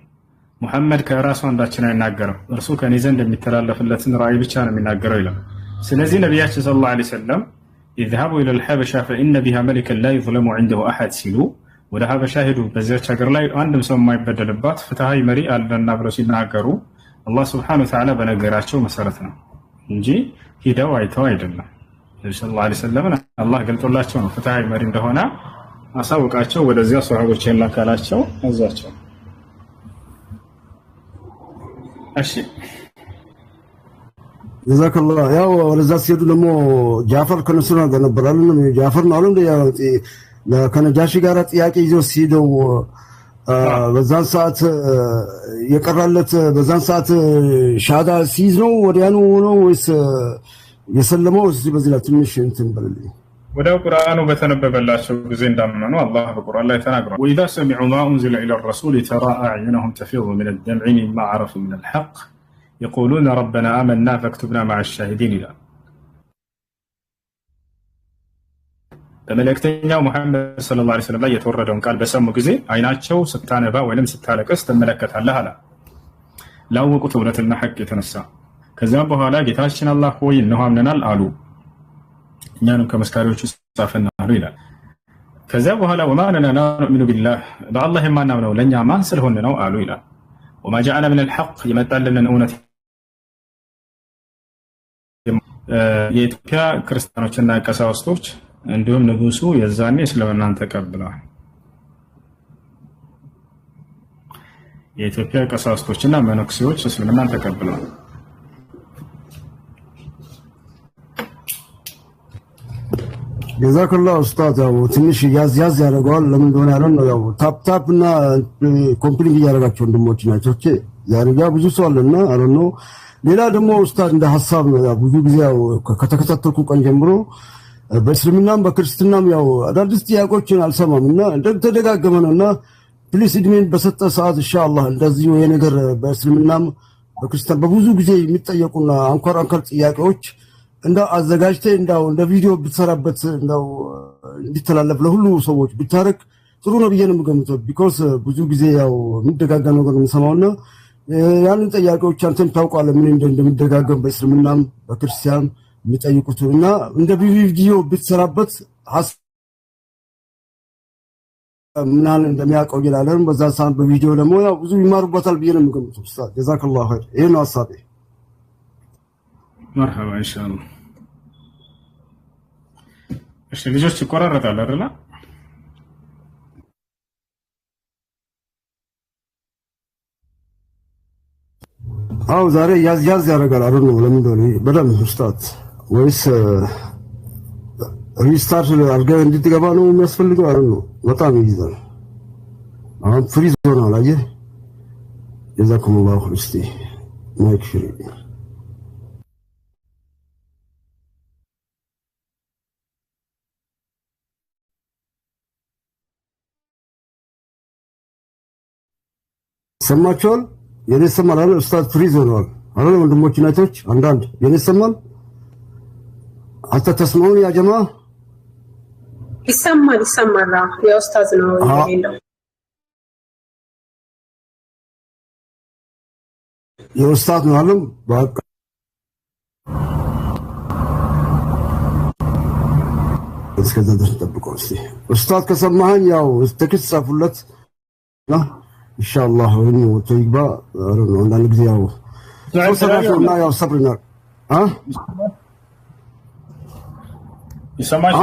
محمد كراسو عندنا يناገረው እርሱ ከኔ ዘንድ የሚተላለፍለትን ራእይ ብቻ ነው የሚናገረው ይላል። ስለዚህ ነብያችን ሰለላሁ ዐለይሂ ወሰለም اذهبوا الى الحبشه فان بها ملكا لا يظلم عنده احد ሲሉ ወደ ሀበሻ ሄዱ በዚያች ሀገር ላይ አንድም ሰው የማይበደልባት ፍትሃዊ መሪ አለና ብለው ሲናገሩ አላህ Subhanahu Wa Ta'ala በነገራቸው መሰረት ነው እንጂ ሂደው አይተው አይደለም። ሰለላሁ ዐለይሂ ወሰለም አላህ ገልጦላቸው ነው ፍትሃዊ መሪ እንደሆነ አሳውቃቸው ወደዚያ ሷሃቦችን ላካላቸው አዛቸው። እሺ ጀዛከላህ። ያው ወደዛ ሲሄዱ ደግሞ ጃፈር ከነሱ ጋር ነበር አይደል? ጃፈር ነው አይደል? ያው ከነጃሺ ጋር ጥያቄ ይዘው ሲሄደው በዛን ሰዓት የቀራለት በዛን ሰዓት ሻዳ ሲይዝ ነው ወዲያኑ ነው ወይስ የሰለመው? እዚህ በዚህ ላይ ትንሽ እንትን በልልኝ። ወደ ቁርአኑ በተነበበላቸው ጊዜ እንዳመኑ አላህ በቁርአን ላይ ተናግሯል። وإذا سمعوا ما أنزل إلى الرسول ترى أعينهم تفيض من الدمع مما عرفوا من الحق يقولون ربنا آمنا فاكتبنا مع الشاهدين إلى በመልእክተኛው ሙሐመድ ሰለላሁ ዐለይሂ ወሰለም ላይ የተወረደውን ቃል በሰሙ ጊዜ አይናቸው ስታነባ ወይንም ስታለቅስ ትመለከታለህ አለ ላወቁት እውነትና ሐቅ የተነሳ። ከዚያም በኋላ ጌታችን አላህ ሆይ እነሆ አምነናል አሉ እኛንም ከመስካሪዎቹ ጻፈና አሉ ይላል። ከዚያ በኋላ ወማ ለና ነኡሚኑ ቢላህ በአላህ የማናምነው ለእኛ ማን ስለሆነ ነው አሉ ይላል። ወማ ጀዐለ ሚነል ሐቅ የመጣልንን እውነት የኢትዮጵያ ክርስቲያኖችና ቀሳውስቶች እንዲሁም ንጉሱ የዛኔ እስልምናን ተቀብለዋል። የኢትዮጵያ ቀሳውስቶችና መነኩሴዎች እስልምናን ተቀብለዋል። ጀዛከላህ ኡስታዝ። ያው ትንሽ ያዝ ያደርገዋል። ለምን እንደሆነ ያለው ነው። ያው ታፕ እና ኮምፕሊት እያደረጋቸው ወንድሞች ናቸው። ዛሬ ጋር ብዙ ሰው አለና አረኖ ሌላ ደግሞ ኡስታዝ እንደ ሐሳብ ነው። ያው ብዙ ጊዜ ያው ከተከታተልኩ ቀን ጀምሮ በእስልምናም በክርስትናም ያው አዳዲስ ጥያቄዎችን አልሰማምና እንደተደጋገመ ነውና ፕሊስ እድሜን በሰጠ ሰዓት ኢንሻአላህ እንደዚህ ወይ ነገር በእስልምናም በክርስቲያን በብዙ ጊዜ የሚጠየቁና አንኳር ጥያቄዎች እንደው አዘጋጅተህ እንደው እንደ ቪዲዮ ብትሰራበት እንደው እንዲተላለፍ ለሁሉ ሰዎች ብታረክ ጥሩ ነው ብዬ ነው የምገምተው። ቢኮዝ ብዙ ጊዜ ያው የሚደጋገም ነገር የምሰማውና ያንን ጥያቄዎች አንተም ታውቃለህ ምን እንደሚደጋገም በእስልምናም በክርስቲያን የሚጠይቁትና እንደ ቪዲዮ ብትሰራበት ምናል እንደሚያውቀው ይላለን። በዛ ሰዓት በቪዲዮ ደግሞ ያው ብዙ ይማሩበታል ብዬ ነው የምገምተው። ኡስታዝ ጀዛከላሁ ኸይር። ይሄ ነው ሐሳቤ። مرحبا ان شاء الله። እሺ ልጆች ይቆራረጣል አይደል? አው ዛሬ ያዝ ያደርጋል አይደል? ለምን እንደሆነ በደንብ ኡስታዝ ወይስ ሪስታርት አድርገህ እንድትገባ ነው የሚያስፈልገው አይደል? በጣም ይይዛል። አሁን ፍሪዝ ሆኗል። አየህ ጀዛኩሙላሁ ኸይር። እስቲ ማይክ ፍሪ ሰማችኋል? የኔ ሰማል አይደል? ኡስታዝ ፍሪዝ ሆኗል አይደል? ወንድሞች እናቶች አንዳንድ የኔ ሰማል አንተ ተስማውን ያ ጀማ ይሰማል። የኡስታዝ ነው የሌለው የኡስታዝ ነው አለም በቃ እስከዛ ድረስ ጠብቀው። እስቲ ኡስታዝ ከሰማኸኝ ያው ተክስ ጻፉለት ነው ኢንሻአላህ ወይም ወጥይባ አረን አንዳንድ ጊዜ ያው ሰራሽውና ያው ሰብርና ይሰማሽ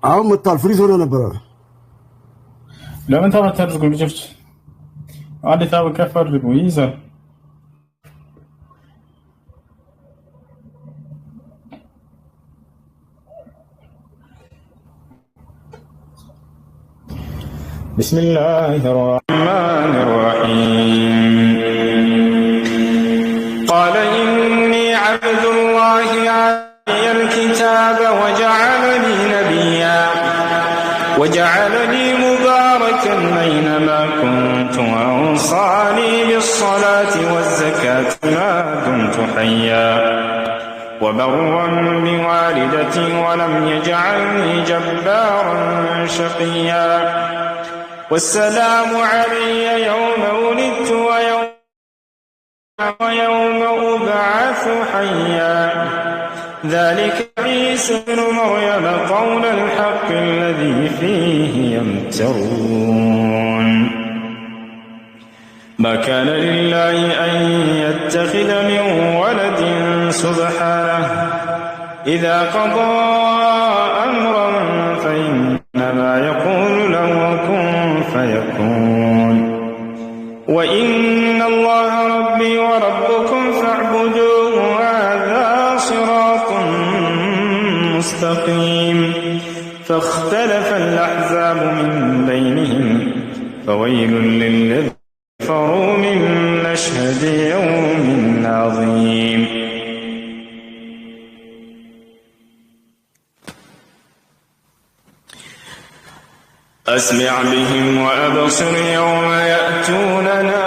አሁን መጣል ፍሪዝ ሆነ ነበር። ለምን ታወታልኩ ልጆች አንዴ ታው ከፈርጉ ይዘን بسم الله الرحمن الرحيم قال إني عبد الله آتاني الكتاب وجعلني نبيا وجعلني مباركا أينما كنت وأوصاني بالصلاة والزكاة ما دمت حيا وبرا بوالدتي ولم يجعلني جبارا شقيا والسلام علي يوم ولدت ويوم أبعث حيا ذلك عيسى بن مريم قول الحق الذي فيه يمترون ما كان لله أن يتخذ من ولد سبحانه إذا قضى أمرا فإنما يقول له كن فيكون وإن الله ربي وربكم فاعبدوه هذا صراط مستقيم فاختلف الأحزاب من بينهم فويل للذين كفروا من مشهد يوم عظيم أسمع بهم وأبصر يوم يأتوننا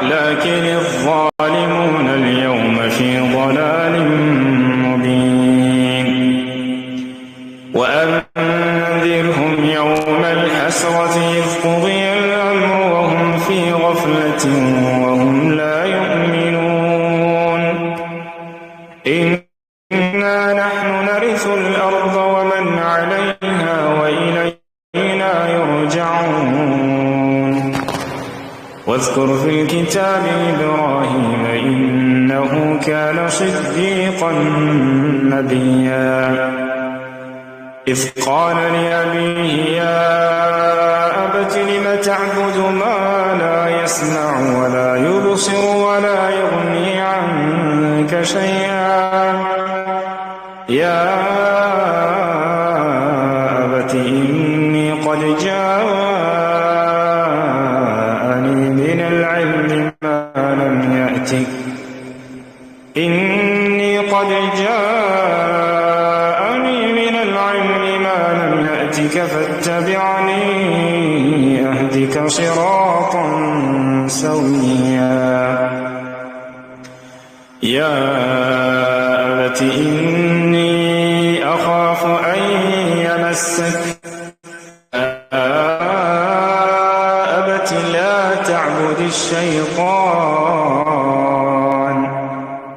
لكن الظالمون اليوم في ضلال مبين وأنذرهم يوم الحسرة إذ قضي الأمر وهم في غفلة وهم لا يؤمنون إنا نحن نرث الأرض ومن عليها وإلينا يرجعون واذكر في الكتاب إبراهيم إنه كان صديقا نبيا إذ قال لأبيه يا أبت لم تعبد ما لا يسمع ولا يبصر ولا يغني عنك شيئا يا أبت إني قد جاءني من العلم ما لم يأتك إني قد جاءني من العلم ما لم يأتك فاتبعني أهدك صراطا سويا يا أبت إني أخاف أن يمسك أبت لا تعبد الشيطان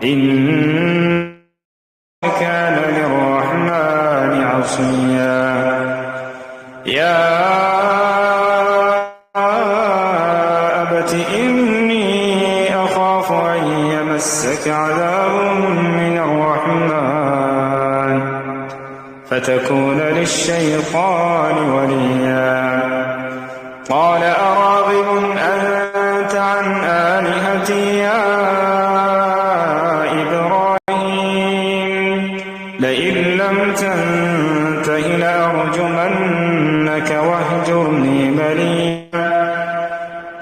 إنه كان للرحمن عصيا يا أبت إني أخاف أن يمسك عذاب من الرحمن فتكون للشيطان وليا قال أراغب أنت عن آلهتي يا إبراهيم لئن لم تنته لأرجمنك واهجرني مليا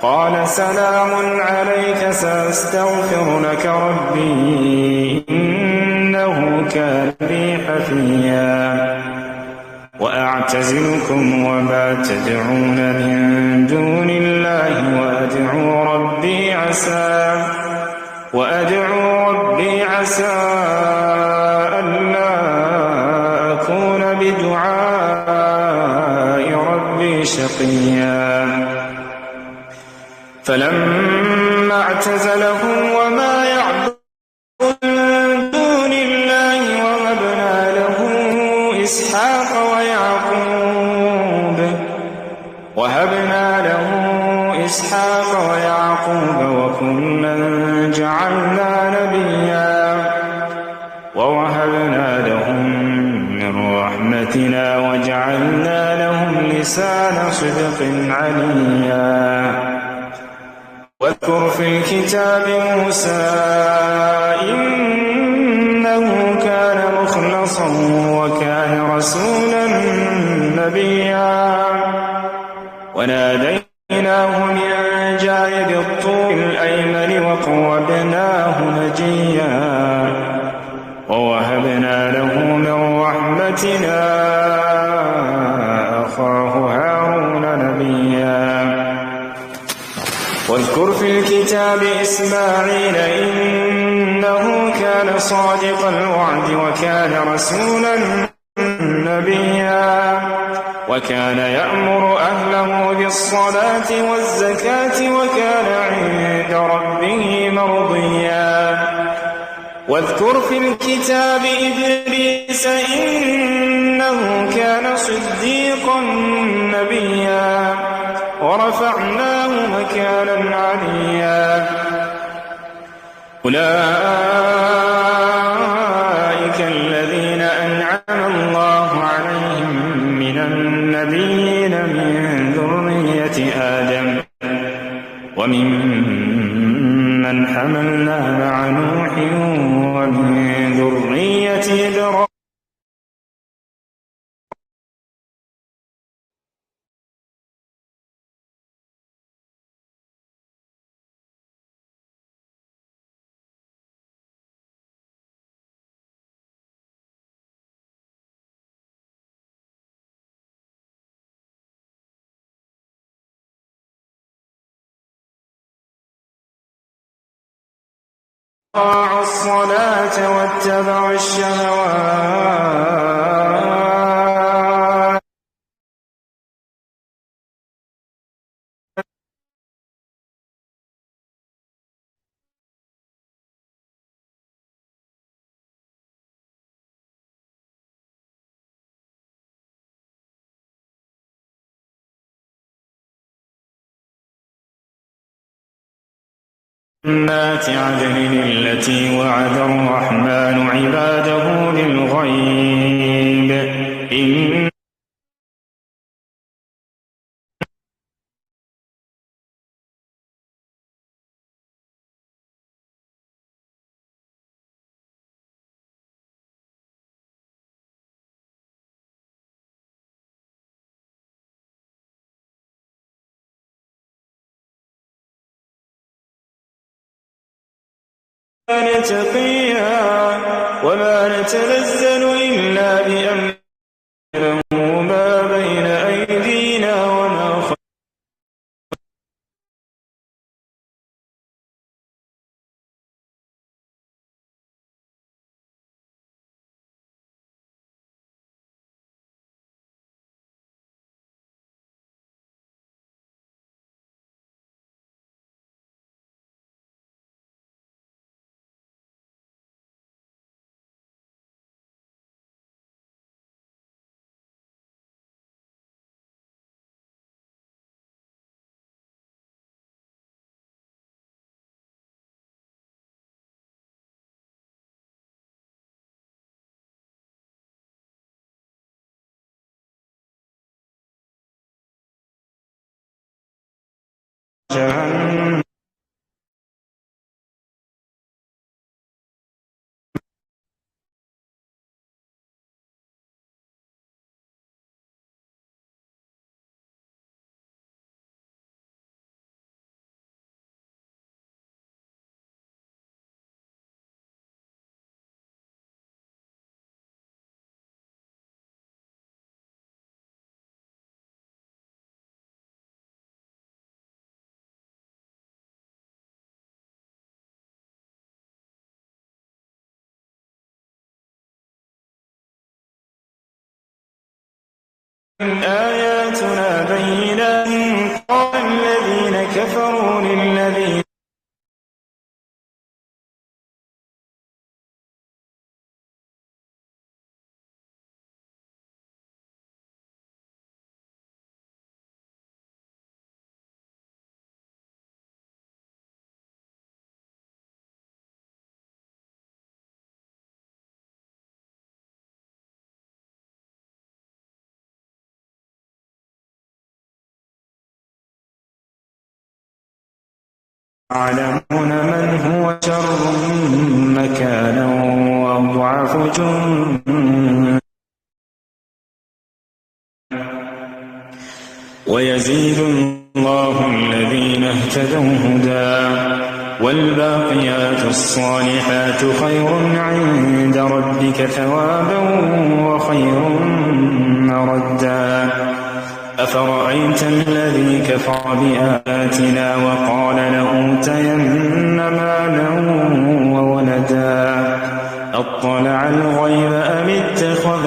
قال سلام عليك سأستغفر لك ربي إنه كان بي حفيا وأعتزلكم وما تدعون من دون الله وأدعو ربي عسى ألا أكون بدعاء ربي شقيا فلما اعتزلهم وما يعبدون من دون الله وهبنا له إسحاق ويعقوب وكلا جعلنا نبيا ووهبنا لهم من رحمتنا وجعلنا لهم لسان صدق عليا واذكر في الكتاب موسى إنه كان مخلصا وكان رسولا نبيا وناديناه من جانب الطور الأيمن وقربناه نجيا ووهبنا له من رحمتنا أخاه هارون نبيا واذكر في الكتاب إسماعيل إنه كان صادق الوعد وكان رسولا نبيا وكان يأمر أهله بالصلاة والزكاة وكان عند ربه مرضيا واذكر في الكتاب إدريس إنه كان صديقا نبيا ورفعناه مكانا عليا أولئك الذين أنعم الله عليهم من النبيين من ذرية آدم وممن حملنا مع نوح ومن ذرية إبراهيم أطاعوا الصلاة واتبعوا الشهوات جنات عدن التي وعد الرحمن عباده بالغيب إن تقيا وما نتنزل إلا بأمر له ما بين أيدينا وما خلفنا جهنم آياتنا بينات قال الذين كفروا للذين يعلمون من هو شر مكانا وأضعف جندا ويزيد الله الذين اهتدوا هدى والباقيات الصالحات خير عند ربك ثوابا وخير مردا أفرأيت الذي كفر بآياتنا وقال لأوتين مالا وولدا أطلع الغيب أم اتخذ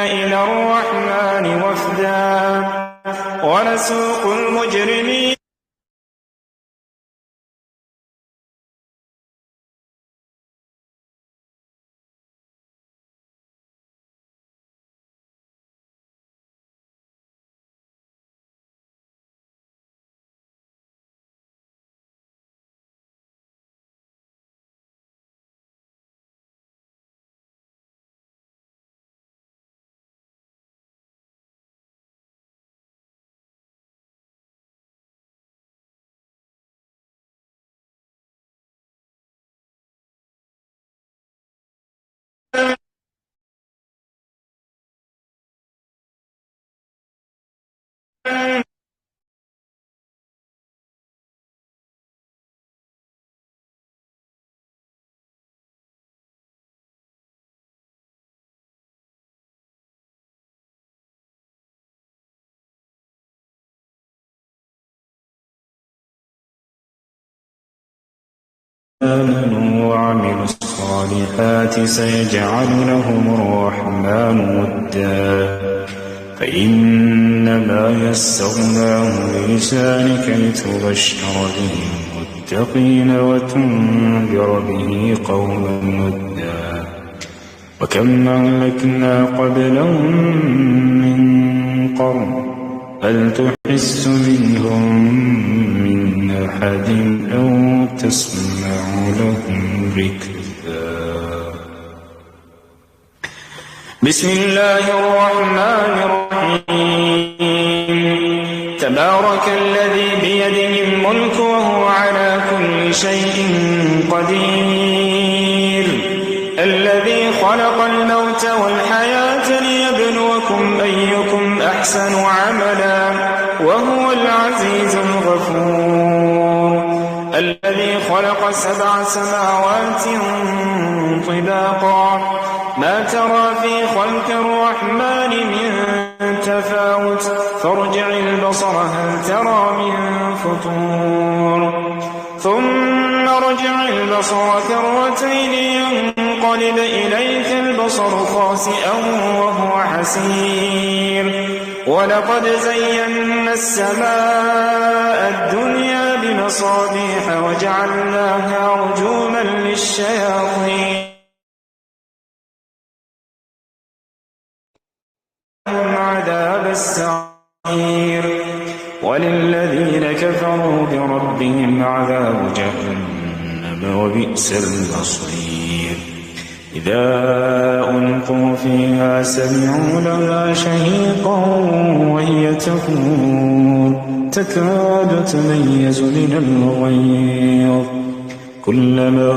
إلى الرحمن وفدا ونسوق المجرمين آمنوا وعملوا الصالحات سيجعل لهم الرحمن ودا فإنما يسرناه بلسانك لتبشر به المتقين وتنذر به قوما ودا وكم أهلكنا قبلهم من قرن هل تحس منهم من أحد أو تسمع لهم ركزا بسم الله الرحمن الرحيم تبارك الذي بيده الملك وهو على كل شيء قدير الذي خلق الموت والحياة ليبلوكم أيكم أحسن عملا وهو العزيز الغفور الذي خلق 7 سماوات طباقا ما ترى في خلق الرحمن من تفاوت فارجع البصر هل ترى من فطور ثم ارجع البصر كرتين ينقلب إليك البصر خاسئا وهو حسير ولقد زينا السماء الدنيا بمصابيح وجعلناها رجوما للشياطين عذاب السعير وللذين كفروا بربهم عذاب جهنم وبئس المصير إذا ألقوا فيها سمعوا لها شهيقا وهي تفور تكاد تميز من الغيظ كلما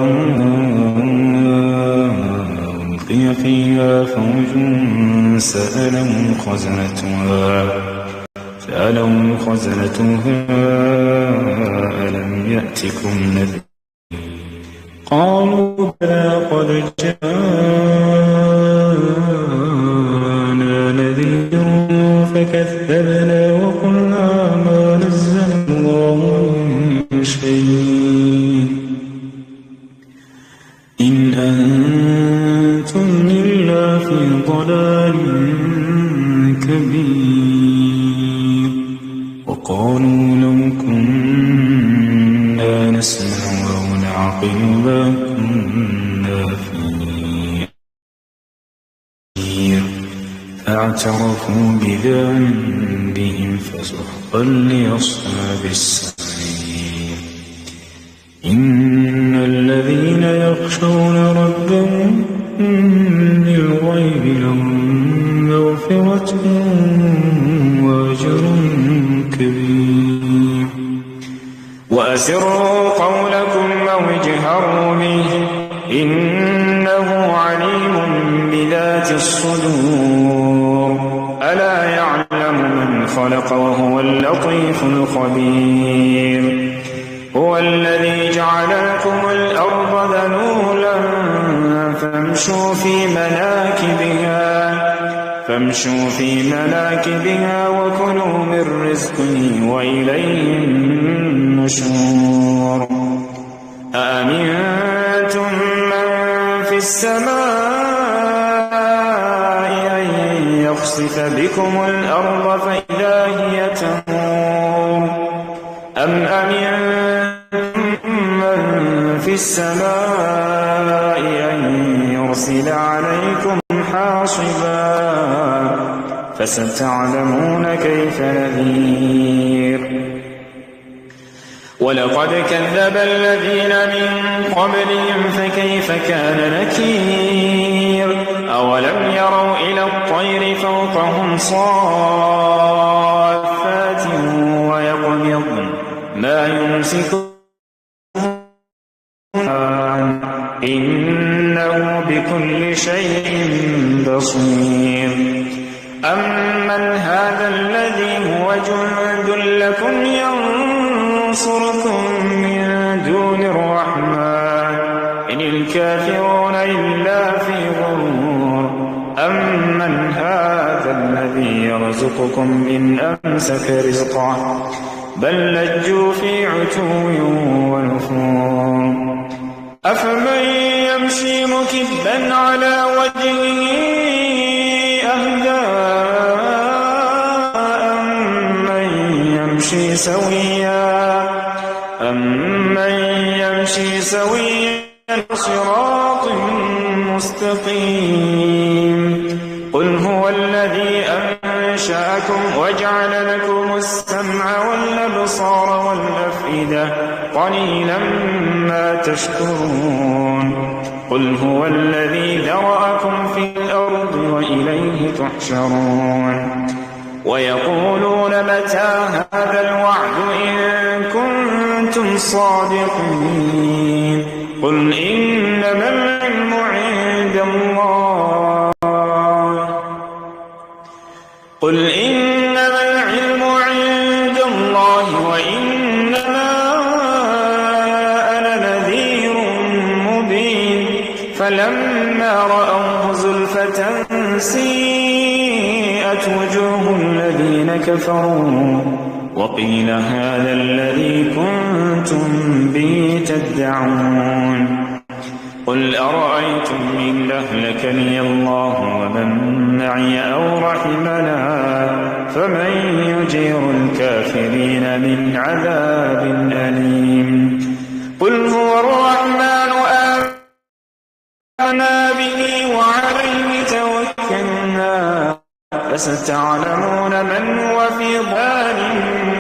ألقي فيها فوج سألهم خزنتها ألم يأتكم نذير قالوا بلى قد جاءنا نذير فكذبنا وقلنا ما نزل الله من شيء إن أنتم إلا في ضلال كبير وقالوا لو كنا نسمع أو نعقل ما كنا في فاعترفوا بذنبهم فسحقا لأصحاب السعير إن الذين يخشون ربهم بالغيب لهم مغفرة وأجر كبير. وأسروا قولكم أو اجهروا به إنه عليم بذات الصدور. ألا يعلم من خلق وهو اللطيف الخبير. هو الذي جعل لكم الأرض ذلولا فامشوا في مناكبها وكلوا من رزقه وإليه النشور. أأمنتم من في السماء أن يخسف بكم الأرض فإذا هي تمور أم أمنتم من في السماء أن يرسل عليكم حاصبا فستعلمون كيف نذير. ولقد كذب الذين من قبلهم فكيف كان نكير. أولم يروا إلى الطير فوقهم صافات ويقبضن ما يمسكون إنه بكل شيء بصير. أمن هذا الذي هو جند لكم ينصركم من دون الرحمن إن الكافرون إلا في غرور. أمن هذا الذي يرزقكم إن أمسك رزقه بل لجوا في عتو ونفور. أفمن يمشي مكبا على وجهه أهدى أمن يمشي سويا صراط مستقيم. قل هو الذي أنشأكم وجعل لكم السمع والأبصار والأفئدة قليلا ما تشكرون. قل هو الذي ذرأكم في الأرض وإليه تحشرون. ويقولون متى هذا الوعد إن كنتم صادقين. قل إنما العلم عند الله وإنما أنا نذير مبين. فلما رأوه زلفة سيئت وجوه الذين كفروا وقيل هذا الذي كنتم به تدعون. قل أرأيتم إن أهلكني الله ومن معي أو رحمنا فمن يجير الكافرين من عذاب أليم. قل هو الرحمن آمنا به وعليه توكلنا فستعلمون من هو في ضلال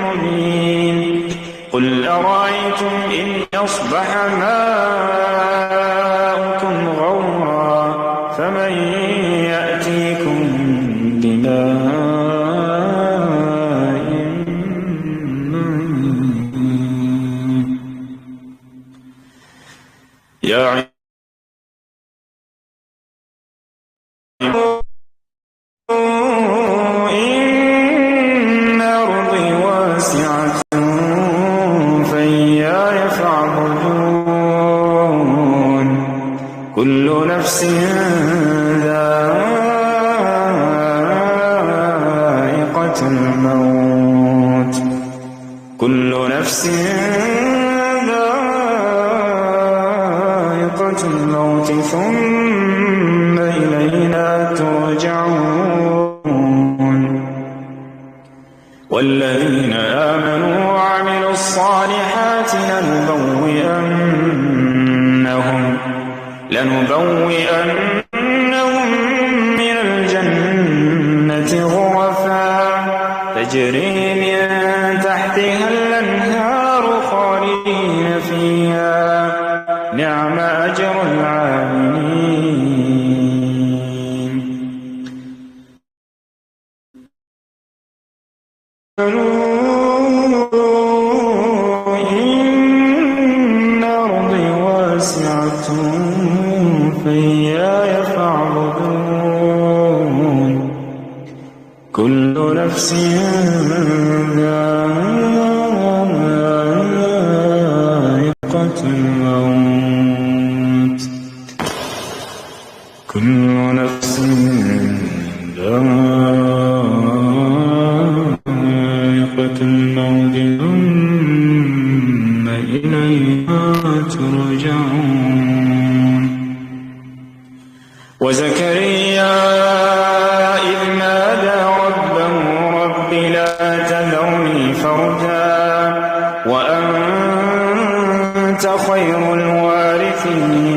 مبين. قل أرأيتم إن أصبح ماؤكم غورا فمن يأتيكم بماء يا إن أرضي واسعة فإياي فاعبدون. كل نفس ذائقة الموت ثم إلينا ترجعون. والذين آمنوا وعملوا الصالحات لنبوئنهم من الجنة غرفا تجري من تحتها الأنهار خالدين فيها نعم أجر العاملين. كل نفس ذائقة الموت كل نفس ذائقة الموت ثم إليها ترجعون وزكريا إذ نادى ربه رب لا تذرني فردا وأنت خير الوارثين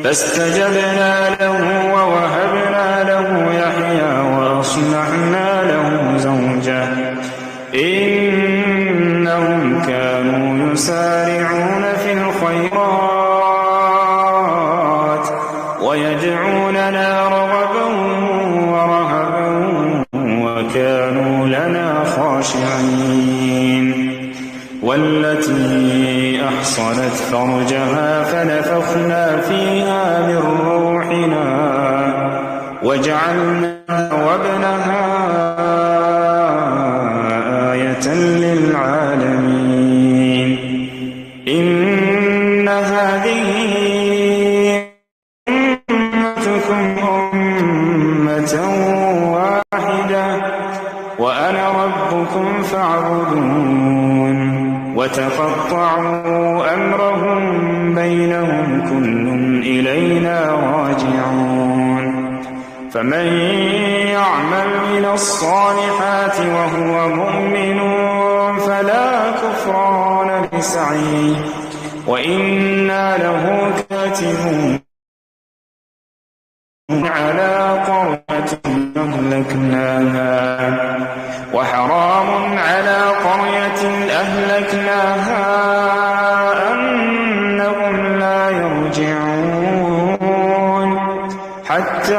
فاستجبنا له ووهبنا له يحيى وأصلحنا له زوجه إنهم كانوا يسارعون في الخيرات ويدعوننا رغبا ورهبا وكانوا لنا خاشعين والتي أحصنت فرجها فنفخنا فيها من روحنا وجعلنا وابنها آية للعالمين إن هذه أمتكم أمة واحدة وأنا ربكم فاعبدون وتقطعوا أمرهم بينهم كل إلينا راجعون فمن يعمل من الصالحات وهو مؤمن فلا كفران لسعيه وإنا له كاتبون على قرية أهلكناها وحرام على قرية أهلكناها أنهم لا يرجعون حتى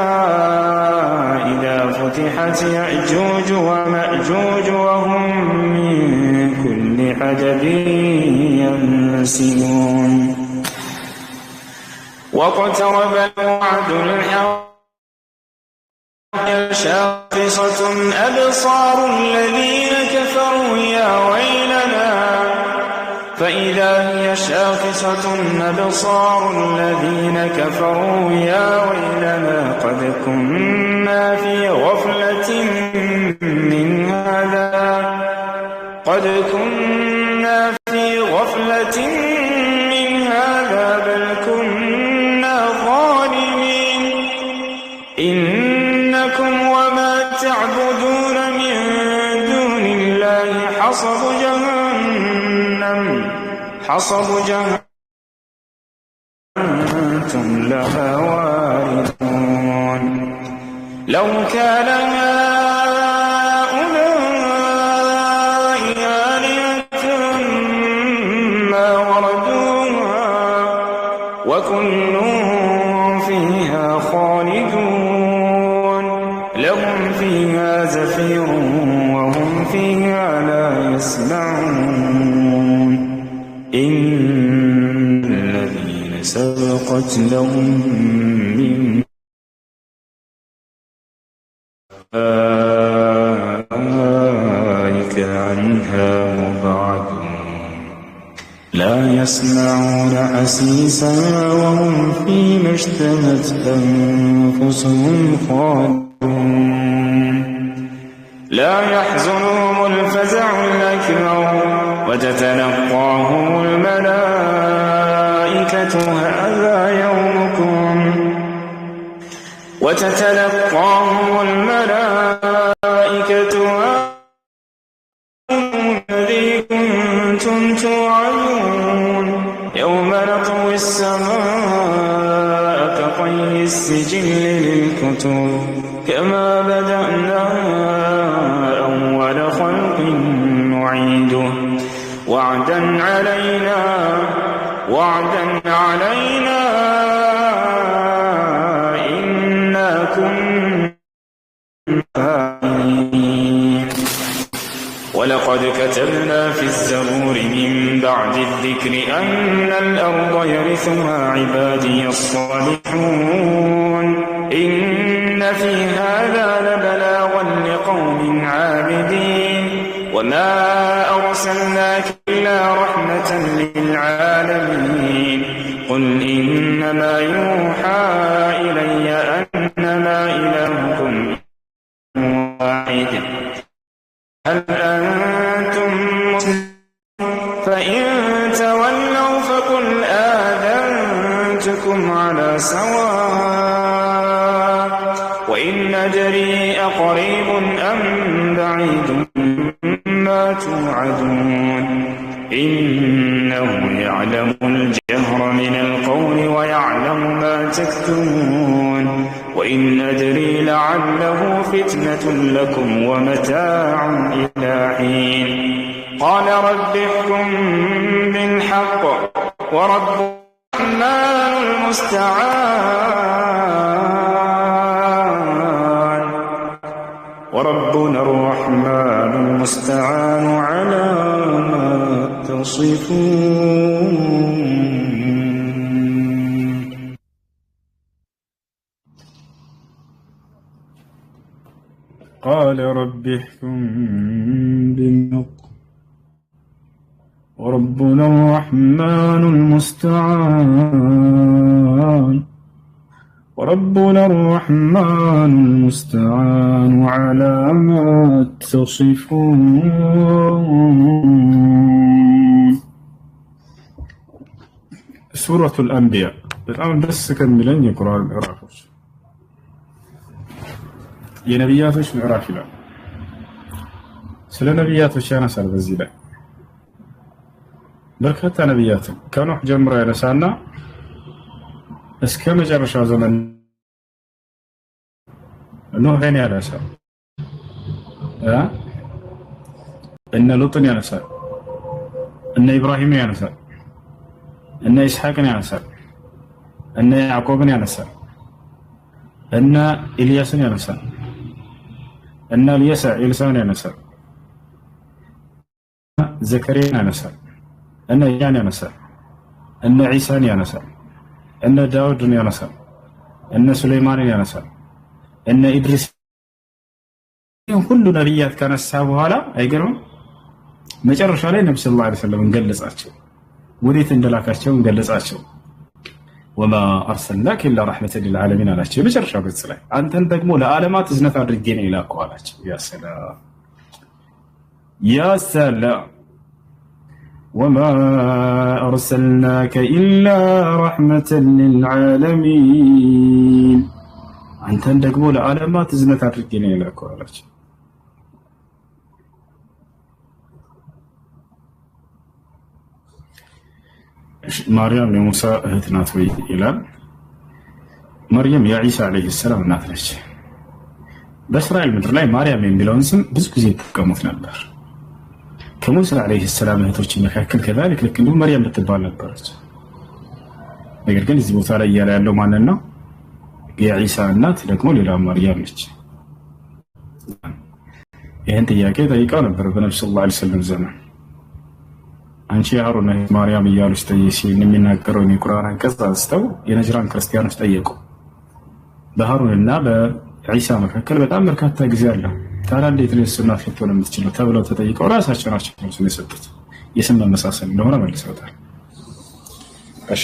إذا فتحت يأجوج ومأجوج وهم من كل حدب ينسلون واقترب الوعد الحق شاخصة أبصار الذين كفروا يا ويلنا فإذا هي شاخصة أبصار الذين كفروا يا ويلنا قد كنا في غفلة من هذا من هذا بل كنا ظالمين إنكم وما تعبدون من دون الله حصب جهنم أنتم لها واردون لو كان هؤلاء آلهة ما وردوها وكل فيها خالدون لهم فيها زفير وهم فيها لا يسمعون إن الذين سبقت لهم من أولئك عنها مبعدون لا يسمعون حسيسا وهم فيما اشتهت أنفسهم خالدون لا يحزنهم الفزع الأكبر وتتلقاهم الملائكة هذا يومكم الذي كنتم توعدون يوم نطوي السماء كطي السجل للكتب كما بدأنا أول خلق نعيده وعدا علينا إنا كنا فاعلين ولقد كتبنا في الزبور من بعد الذكر أن الأرض يرثها عبادي الصالحون إن في هذا لبلاغا وما أرسلناك إلا رحمة للعالمين قل إنما يوحى إلي أنما إلهكم واحد هل أنتم مسلمون فإن تولوا فقل آذنتكم على سواء وإن أدري أقريب أم بعيد ما توعدون إنه يعلم الجهر من القول ويعلم ما تكتمون وإن أدري لعله فتنة لكم ومتاع إلى حين قال رب احكم بالحق وربنا الرحمن المستعان على ما تصفون. قال رب احكم بالحق وربنا الرحمن المستعان على ما تصفون. سورة الأنبياء الآن بس كملن የቁርአን ምዕራፎች የነቢያቶች ምዕራፍ ይላል። ስለ ነቢያቶች ያነሳል። በዚህ ላይ በርካታ ነቢያትን ከኖህ ጀምሮ ያነሳና እስከ መጨረሻው ዘመን ኖህን ያነሳል፣ እነ ሉጥን ያነሳል፣ እነ ኢብራሂምን ያነሳል፣ እነ ኢስሐቅን ያነሳል፣ እነ ያዕቆብን ያነሳል፣ እነ ኢልያስን ያነሳል፣ እነ ኢልሳን ያነሳል፣ ዘከሪያን ያነሳል፣ እነ ያን ያነሳል፣ እነ ዒሳን ያነሳል፣ እነ ዳውድን ያነሳል፣ እነ ሱለይማንን ያነሳል፣ እነ ኢድሪስ ሁሉ ነቢያት ከነሳ በኋላ አይገርም መጨረሻ ላይ ነብዩ ሰለላሁ ዐለይሂ ወሰለም ገለጻቸው፣ ወዴት እንደላካቸው ገለጻቸው። ወማ አርሰልናከ ኢላ ረሕመተን ሊልዓለሚን አላቸው። የመጨረሻው ገጽ ላይ አንተን ደግሞ ለዓለማት እዝነት አድርጌ ነው የላከው አላቸው። ያ ሰላም ያ ሰላም ወማ አርሰልናከ ኢላ ረሕመተን ሊልዓለሚን አንተን ደግሞ ለዓለማት እዝነት አድርጌ ነው የላከው አላቸው። ማርያም የሙሳ እህት ናት ወይ ይላል። ማርያም የዒሳ አለይሂ ሰላም እናት ነች። በእስራኤል ምድር ላይ ማርያም የሚለውን ስም ብዙ ጊዜ ይጠቀሙት ነበር። ከሙሳ አለይሂ ሰላም እህቶች መካከል ከዛልክ ልክ እንዲሁ ማርያም ልትባል ነበረች። ነገር ግን እዚህ ቦታ ላይ እያለ ያለው ማንን ነው? የዒሳ እናት ደግሞ ሌላ ማርያም ነች። ይህን ጥያቄ ጠይቀው ነበር በነብዩ ሰለላሁ ዐለይሂ ወሰለም ዘመን። አንቺ የሃሩን እህት ማርያም እያሉ ሲጠይቁ የሚናገረውን የቁርአን አንቀጽ አንስተው የነጅራን ክርስቲያኖች ጠየቁ። በሃሩንና በዒሳ መካከል በጣም በርካታ ጊዜ አለ። ታዲያ እንዴት ነው እሱ እናት ልትሆን የምትችለው ተብለው ተጠይቀው ራሳቸው ናቸው መልሱን የሰጡት። የስም መመሳሰል እንደሆነ መልሰውታል። እሺ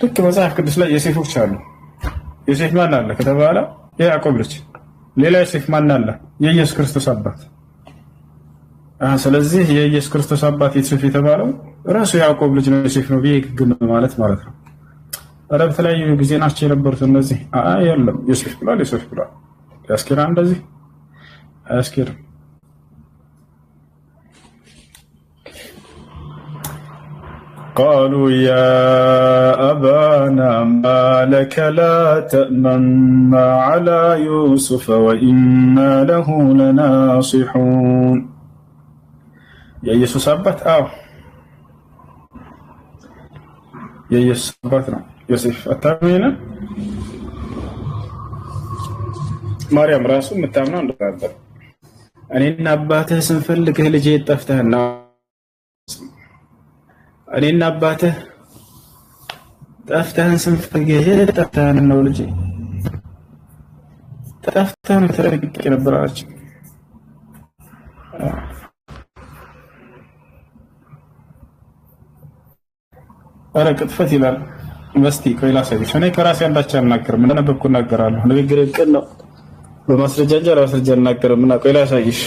ልክ መጽሐፍ ቅዱስ ላይ ዮሴፎች አሉ። ዮሴፍ ማን አለ ከተባለ የያዕቆብ ልጅ። ሌላ ዮሴፍ ማን አለ? የኢየሱስ ክርስቶስ አባት። ስለዚህ የኢየሱስ ክርስቶስ አባት ዮሴፍ የተባለው ራሱ ያዕቆብ ልጅ ነው ዮሴፍ ነው ቢግም ማለት ነው። አረ በተለያዩ ጊዜ ናቸው የነበሩት እነዚህ። የለም ዮሴፍ ብሏል ያስኬራ እንደዚህ አያስኬር። قالوا يا أبانا ما لك لا تأمنا على يوسف وإنا له لناصحون. የኢየሱስ አባት የኢየሱስ አባት ነው ዮሴፍ። አታምነና ማርያም ራሱ የምታምነው እንደነበር እኔና አባትህ ስንፈልግህ ልጄ ጠፍተህና እኔና አባትህ ጠፍተህን ስንፈልግህ ጠፍተህን ነው ልጄ ጠፍተህን ተደርግክ ነበራች። ኧረ ቅጥፈት ይላል። መስቲ ቆይ ላሳይሽ። እኔ ከራሴ አንዳች አልናገርም፣ እንደነበብኩ እናገራለሁ። ንግግሬ ቅን ነው፣ በማስረጃ እንጂ አለማስረጃ አልናገርም። እና ቆይ ላሳይሽ።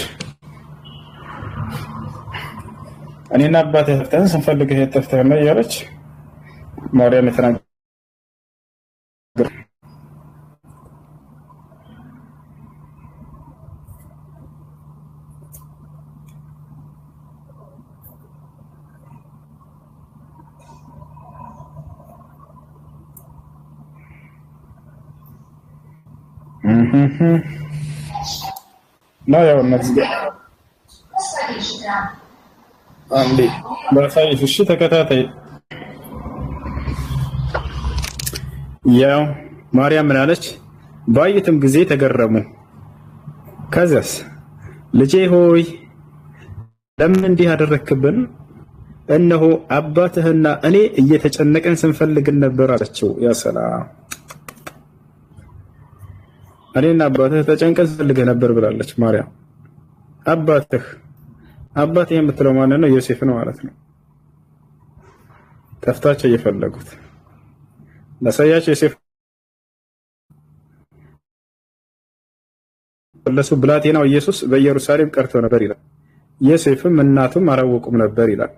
እኔና አባቴ ተፍተን ስንፈልግ ይሄ ተፍተን ነው እያለች ማርያም የተናገረች ነው ያው እነዚህ አንዴ በሳይፍ እሺ፣ ተከታታይ ያው ማርያም ምን አለች? ባየትም ጊዜ ተገረሙ። ከዛስ ልጄ ሆይ ለምን እንዲህ አደረክብን? እነሆ አባትህና እኔ እየተጨነቀን ስንፈልግን ነበር አለችው። ያ ሰላም እኔና አባትህ ተጨንቀን ስንፈልግህ ነበር ብላለች ማርያም። አባትህ የምትለው ማን ነው? ዮሴፍ ነው ማለት ነው። ተፍታቸው እየፈለጉት ለሳያቸው ዮሴፍ ለሱ ብላቴናው ኢየሱስ በኢየሩሳሌም ቀርቶ ነበር ይላል። ዮሴፍም እናቱም አላወቁም ነበር ይላል።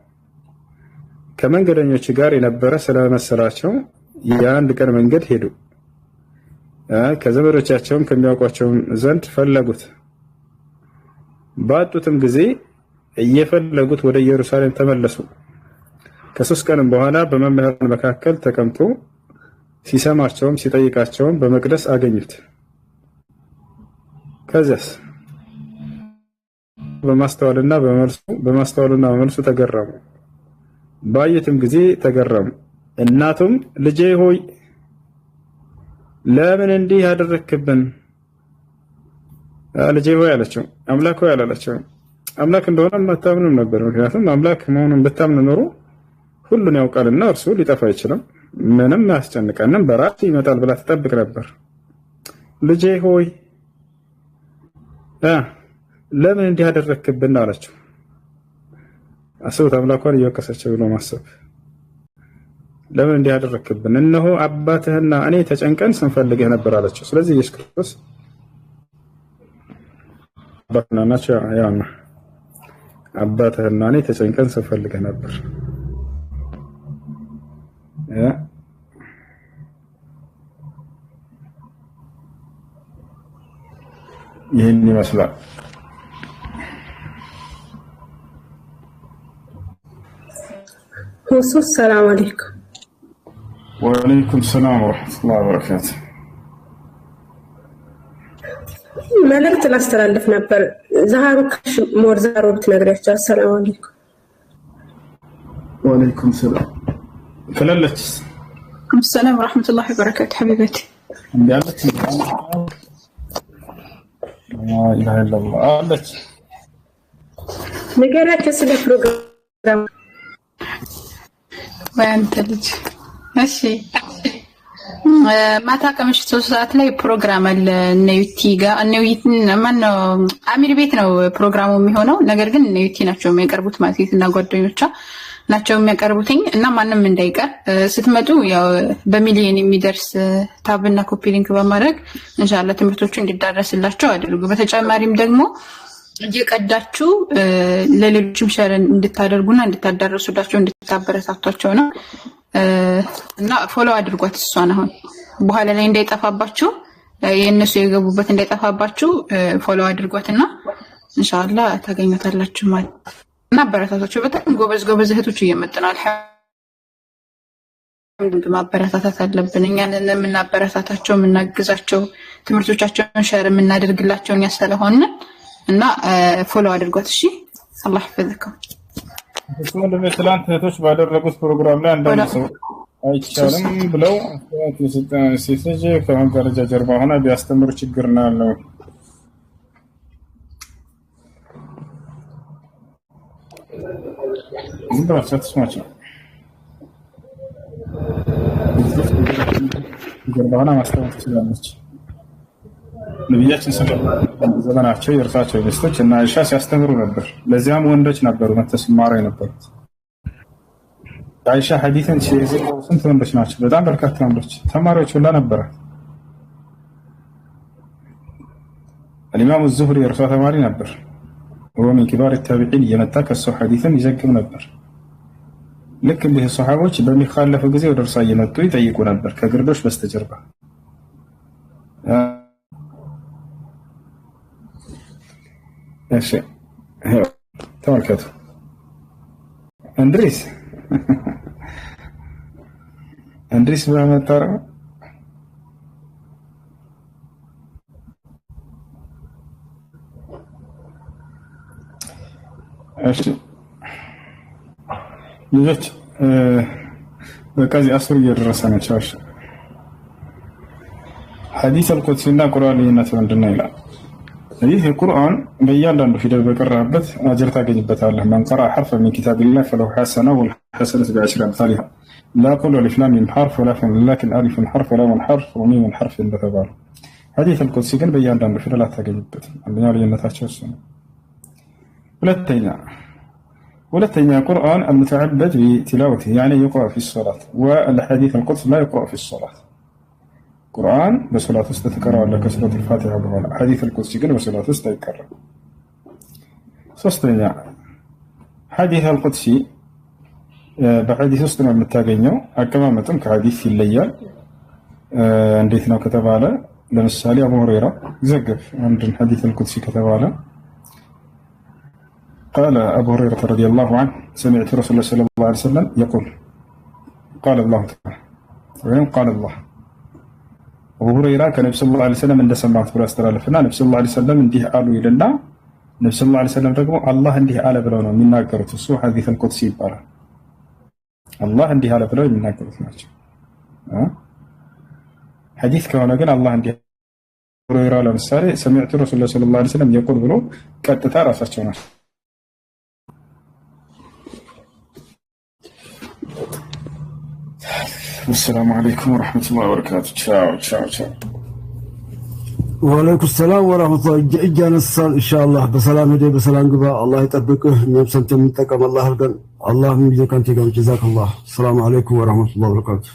ከመንገደኞች ጋር የነበረ ስለመሰላቸው የአንድ ቀን መንገድ ሄዱ። ከዘመዶቻቸውም ከሚያውቋቸው ዘንድ ፈለጉት። ባጡትም ጊዜ እየፈለጉት ወደ ኢየሩሳሌም ተመለሱ። ከ3 ቀንም በኋላ በመምህራን መካከል ተቀምጦ ሲሰማቸውም ሲጠይቃቸውም በመቅደስ አገኙት። ከዚያስ በማስተዋልና በመልሱ ተገረሙ። ባዩትም ጊዜ ተገረሙ። እናቱም ልጄ ሆይ ለምን እንዲህ ያደረክብን? ልጄ ሆይ አለችው። አምላክ ሆይ አላለችው። አምላክ እንደሆነ አታምንም ነበር። ምክንያቱም አምላክ መሆኑን ብታምን ኖሮ ሁሉን ያውቃልና እርሱ ሊጠፋ አይችልም፣ ምንም አያስጨንቀንም፣ በራሱ ይመጣል ብላ ተጠብቅ ነበር። ልጄ ሆይ ለምን እንዲህ ያደረክብን አለችው። አስቡት፣ አምላኳን እየወቀሰችው ብሎ ማሰብ። ለምን እንዲህ ያደረክብን? እነሆ አባትህና እኔ ተጨንቀን ስንፈልግህ ነበር አለችው። ስለዚህ ኢየሱስ ክርስቶስ አባትና ናቸው ያውና አባትህና እኔ ተጨንቀን ስንፈልግህ ነበር። ይህን ይመስላል። ሁሱስ ሰላም አለይኩም። ወአለይኩም ሰላም ወራህመቱላሂ ወበረካቱ። መልእክት ላስተላልፍ ነበር። ዛሃሩ ካሽ ሞር ዛሩ ብትነግሪያቸው። ሰላም አለይኩም። ወአለይኩም ሰላም ከለለች። ሰላም ወራህመቱላሂ ወበረካቱ። ሐቢበቲ እንዲያለች ኢላሀ ኢላላህ አለች። ንገሪያቸው ስለ ፕሮግራም ወንተ ልጅ። እሺ ማታ ከምሽቱ 3 ሰዓት ላይ ፕሮግራም አለ ነዩቲ ጋር። ነዩቲ ማነው? አሚር ቤት ነው ፕሮግራሙ የሚሆነው። ነገር ግን ነዩቲ ናቸው የሚያቀርቡት ማለት እና ጓደኞቿ ናቸው የሚያቀርቡትኝ እና ማንም እንዳይቀር ስትመጡ ያው በሚሊዮን የሚደርስ ታብና ኮፒ ሊንክ በማድረግ ኢንሻአላህ ትምህርቶቹ እንዲዳረስላቸው አድርጉ። በተጨማሪም ደግሞ እየቀዳችሁ ለሌሎችም ሸር እንድታደርጉና እንድታዳረሱላቸው እንድታበረታቷቸው ነው እና ፎሎ አድርጓት። እሷን አሁን በኋላ ላይ እንዳይጠፋባችሁ የእነሱ የገቡበት እንዳይጠፋባችሁ ፎሎ አድርጓትና ኢንሻአላህ ታገኙታላችሁ ማለት እና አበረታታቸው። በጣም ጎበዝ እህቶች እየመጡ ነው። አልሐምዱሊላህ ማበረታታት አለብን። እኛን የምናበረታታቸው የምናግዛቸው ትምህርቶቻቸውን ሸር የምናደርግላቸው እኛ ስለሆነ እና ፎሎ አድርጓት። እሺ አላህ ይፈዘከው። ወንድሜ ትላንት እህቶች ባደረጉት ፕሮግራም ላይ አንዳንድ ሰው አይቻልም ብለው ሴት ልጅ ከመጋረጃ ጀርባ ሆና ቢያስተምሩ ችግር ነው ያለው። ዝም ብላችሁ አትስሟቸው። ጀርባ ሆና ማስተማር ትችላለች። ነብያችን ሰለላሁ ዘመናቸው የእርሳቸው ሚስቶች እና አይሻ ሲያስተምሩ ነበር። ለዚያም ወንዶች ነበሩ መተስማራ የነበሩት። አይሻ ሐዲስን ሲዘግቡ ስንት ወንዶች ናቸው? በጣም በርካታ ወንዶች ተማሪዎች ሁላ ነበረ። الإمام الزهري የእርሷ ተማሪ ነበር። هو من كبار التابعين የመጣ ከሱ ሐዲስን ይዘግብ ነበር። ልክ እንደ ሱሐቦች በሚኻለፉ ጊዜ ወደ እርሷ እየመጡ ይጠይቁ ነበር ከግርዶሽ በስተጀርባ። እሺ ተመልከቱ እንድሪስ በመጣራ እሺ ልጆች በቃዚ አስር እየደረሰ ነው። ቻሽ ሐዲስ አልቁድሲና ቁርአን ልዩነት ምንድነው ይላል። ይህ ቁርአን በእያንዳንዱ ፊደል በቀራበት አጅር ታገኝበታለህ። من قرأ حرفا من كتاب الله فله حسنة والحسنة بعشر أمثالها لا قل ألف لام ميم حرف ولا لكن ألف حرف ولام حرف وميم حرف እንደተባለ ሐዲስ አልቁድሲ ግን በእያንዳንዱ ፊደል አታገኝበትም። አንደኛው ልዩነታቸው እሱ ነው። ሁለተኛ ቁርአን المتعبد بتلاوته يعني يقرأ في الصلاة والحديث القدس لا يقرأ في الصلاة ቁርአን በሶላት ውስጥ ተቀራለ ከሱረት الفاتحة በኋላ ሐዲስ القدس ግን በሶላት ውስጥ አይቀርም። ሶስተኛ ሐዲስ القدس በሐዲስ ውስጥ ነው የምታገኘው። አቀማመጥም ከሐዲስ ይለያል። እንዴት ነው ከተባለ ለምሳሌ አቡ ሁረይራ ዘገብ አንድን ሐዲስ القدس ከተባለ قال أبو هريرة رضي الله عنه سمعت رسول الله صلى الله عليه وسلم يقول قال الله تعالى وين قال الله أبو هريرة كان النبي صلى الله عليه وسلم عند سماعة براسة الفنا النبي صلى الله عليه وسلم عنده قالوا إلى الله النبي صلى الله عليه وسلم رقم الله عنده على بلونه من ناقرة الصوح حديث القدسي بارا الله عنده على بلونه من ناقرة ناجي حديث كونه قال الله عنده أبو هريرة لمساري سمعت رسول الله صلى الله عليه وسلم يقول بلو كتتا راسة السلام عليكم ورحمة الله وبركاته. تشاو. وعليكم السلام ورحمة الله. إجانا السلام إن شاء الله بسلام هدي بسلام قبا الله يطبقه نفسا تمتكم الله هلقن الله من يجزاك أنت جزاك الله. السلام عليكم ورحمة الله وبركاته.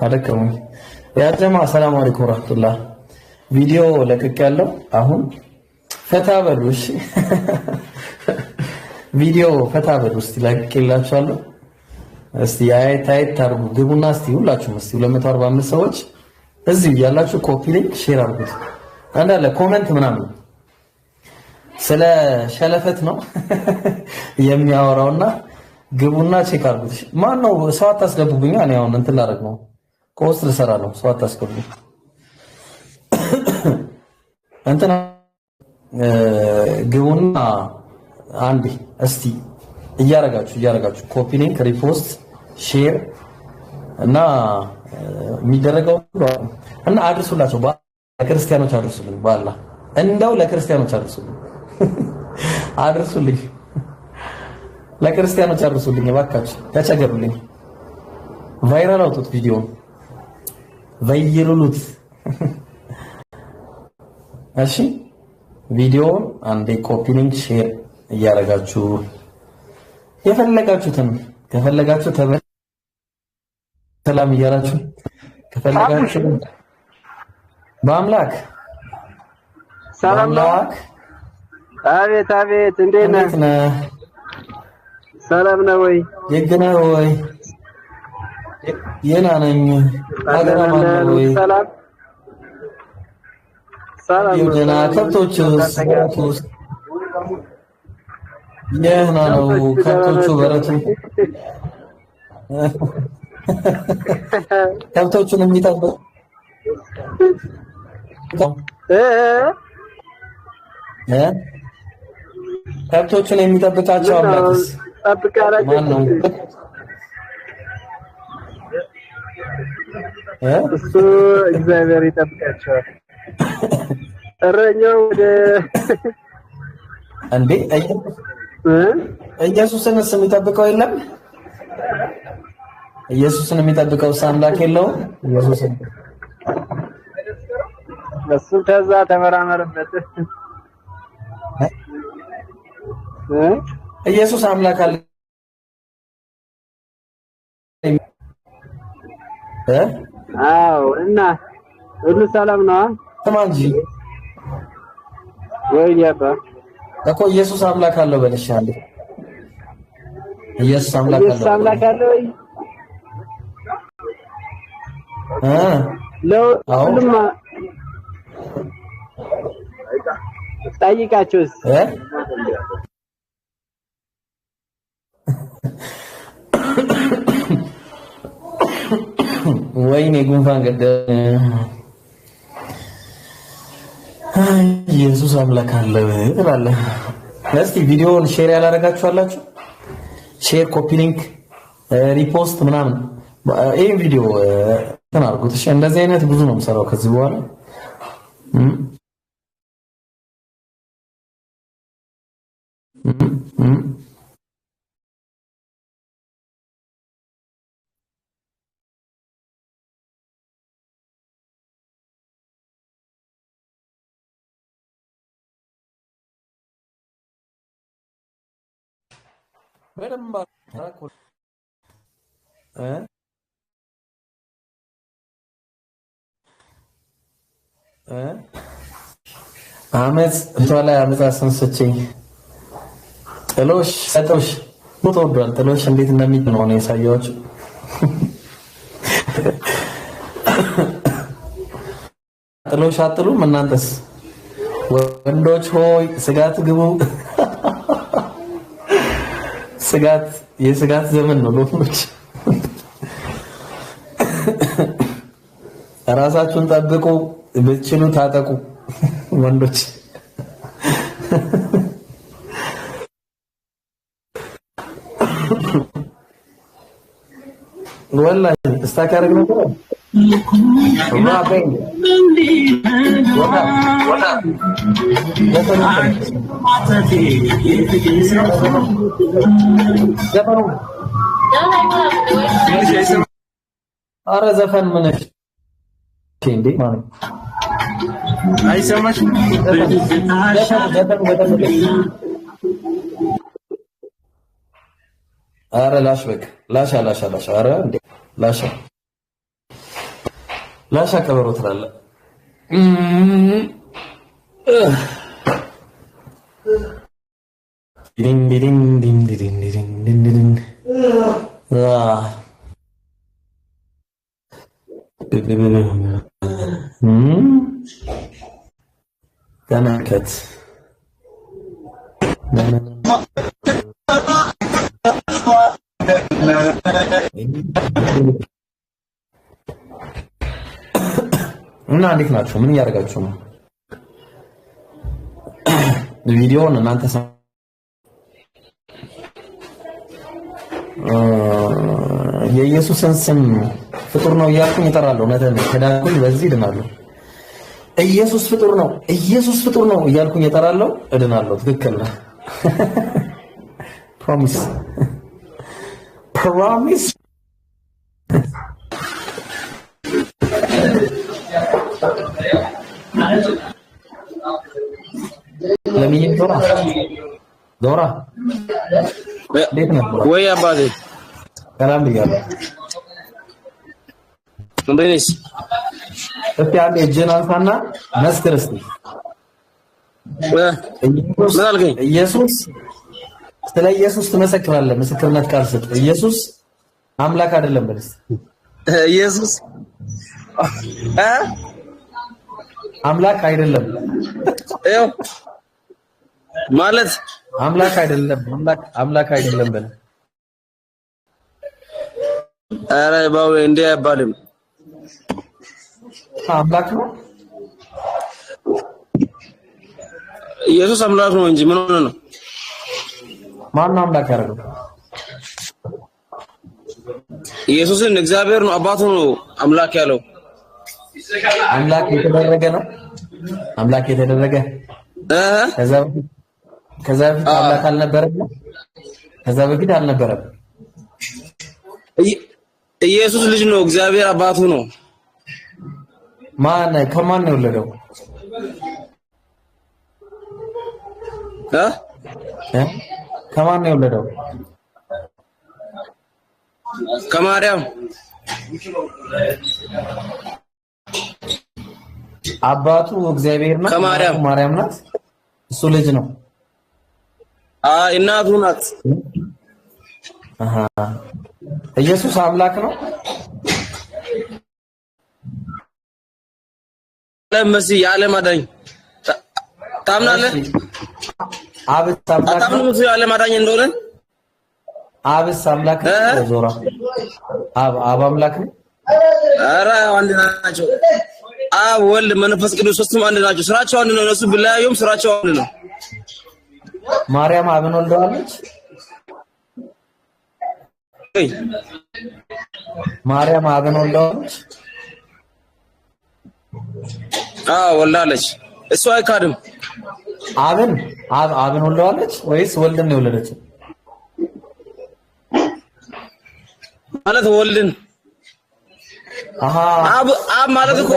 عليكم يا جماعة السلام عليكم ورحمة الله. فيديو لك كله أهون فتا بروش فيديو فتا بروش لك كله شالو استياء تاي تارو دبونا استيو لا شو مستيو لما تارو من سوتش أزيو يلا شو كوبي لك شير أربط أنا لا كومنت منامي سلا شلفت ነው የሚያወራውና ግቡና ቼክ አድርጉት። ማን ነው ሰው አታስገቡብኝ። እኔ አሁን እንትን ላደርግ ነው ኮስት ልሰራ ነው። ሰው አታስገቡብኝ። እንትና ግቡና አንዴ እስቲ እያረጋችሁ ኮፒ ሊንክ ሪፖስት ሼር እና የሚደረገው እና አድርሱላቸው። ለክርስቲያኖች አድርሱልኝ። ባላ እንደው ለክርስቲያኖች አድርሱልኝ። አድርሱልኝ ለክርስቲያኖች አርሱልኝ እባካችሁ ተቸገሩልኝ። ቫይራል አውጡት ቪዲዮውን ቫይራሉት። እሺ ቪዲዮውን አንዴ ኮፒ ሊንክ ሼር እያደረጋችሁ የፈለጋችሁትን ከፈለጋችሁ ሰላም እያላችሁ ከፈለጋችሁ በአምላክ ሰላም ነው። አቤት አቤት፣ እንዴት ነህ? ሰላም ነው ወይ? የገና ወይ የና ነኝ። አገራማ ነው ወይ? ሰላም ሰላም የገና ከብቶቹ የና ነው። ከብቶቹ በረቱ ከብቶቹን የሚጠብቅ ከብቶቹን የሚጠብቃቸው አምላክስ ማን ነው? እሱ እግዚአብሔር ይጠብቃቸዋል። እረኛው እንዴ ኢየሱስን የሚጠብቀው የለም? ኢየሱስን የሚጠብቀው አምላክ የለውም? ኢየሱስን እሱ ከዛ ተመራመረበት። ኢየሱስ አምላክ አለ አዎ። እና ሁሉ ሰላም ነው? ስማ እንጂ ወይ ያባ እኮ ኢየሱስ አምላክ አለው በልሻለሁ። ኢየሱስ አምላክ አለው። ኢየሱስ አምላክ አለው ወይ? ለሁሉም ጠይቃቸውስ ወይኔ ጉንፋን ገደለኝ። ኢየሱስ አምላክ አለ እላለሁ። እስቲ ቪዲዮውን ሼር ያላረጋችሁ አላችሁ? ሼር፣ ኮፒ ሊንክ፣ ሪፖስት ምናምን ይሄን ቪዲዮ ተናርጉት። እሺ እንደዚህ አይነት ብዙ ነው የምሰራው ከዚህ በኋላ በደንብ አመጽ እንቷላይ አመጽ አሰንሰችኝ ጥሎሽ ሰጦሽ ሞቶ ወዷል። ጥሎሽ እንዴት እንደሚል ነው ነው ያሳያችሁ። ጥሎሽ አጥሉም እናንተስ ወንዶች ሆይ ስጋት ግቡ። ስጋት የስጋት ዘመን ነው ወንዶች። ራሳችሁን ጠብቁ፣ ብትችሉ ታጠቁ ወንዶች። ወላሂ እስታካረግ ነው ማበኝ ኧረ ዘፈን ምን እንዴ ማለት አይሰማሽም? ኧረ ላሽ በቃ ላሻ ኧረ እንዴ ላሻ ከበሮ ትላለህ። ዲን ዲን ዲን ዲን ዲን ዲን ተመልከት እና እንዴት ናችሁ? ምን እያደረጋችሁ ነው? ቪዲዮውን እናንተ የኢየሱስን ስም ፍጡር ነው እያልኩኝ እጠራለሁ። እውነቴን ከዳንኩኝ በዚህ እድናለሁ። ኢየሱስ ፍጡር ነው እያልኩኝ እጠራለሁ፣ እድናለሁ። ትክክል ነው። ፕሮሚስ promise ለምን ዶራ እንዴት ነው ወይ አባቴ ሰላም ብያለሁ እንዴት እስቲ አንዴ እጅህን አንሳና መስክር እስቲ ኢየሱስ ስለ ኢየሱስ ትመሰክራለህ ምስክርነት ቃል ስጥ ኢየሱስ አምላክ አይደለም በልስ ኢየሱስ አምላክ አይደለም ይኸው ማለት አምላክ አይደለም አምላክ አይደለም በል ኧረ ባው እንዴ አይባልም አምላክ ነው ኢየሱስ አምላክ ነው እንጂ ምን ሆነ ነው ማን ነው አምላክ ያደረገው ኢየሱስን እግዚአብሔር ነው አባቱ ነው አምላክ ያለው አምላክ የተደረገ ነው አምላክ የተደረገ ከዛ በፊት አምላክ አልነበረም ከዛ በፊት አልነበረም ኢየሱስ ልጅ ነው እግዚአብሔር አባቱ ነው ማን ከማን ነው የወለደው ከማን ነው የወለደው ከማርያም አባቱ እግዚአብሔር ነው ማርያም ናት እሱ ልጅ ነው እናቱ ናት ኢየሱስ አምላክ ነው ለምሲ የዓለም አዳኝ ታምናለህ አብስ አምላክ ነው ታምናለህ የዓለም አዳኝ እንደሆነ አብስ አምላክ ነው ዞራ አብ አምላክ ነው ኧረ አንድ ናቸው አብ ወልድ መንፈስ ቅዱስ ሶስቱም አንድ ናቸው ስራቸው አንድ ነው እነሱ ቢለያዩም ስራቸው አንድ ነው ማርያም አብን ወልደዋለች ማርያም አብን ወልደዋለች ወልዳለች እሱ አይካድም አብን ወልደዋለች ወይስ ወልድን ነው የወለደችው ማለት ወልድን አብ ማለት እኮ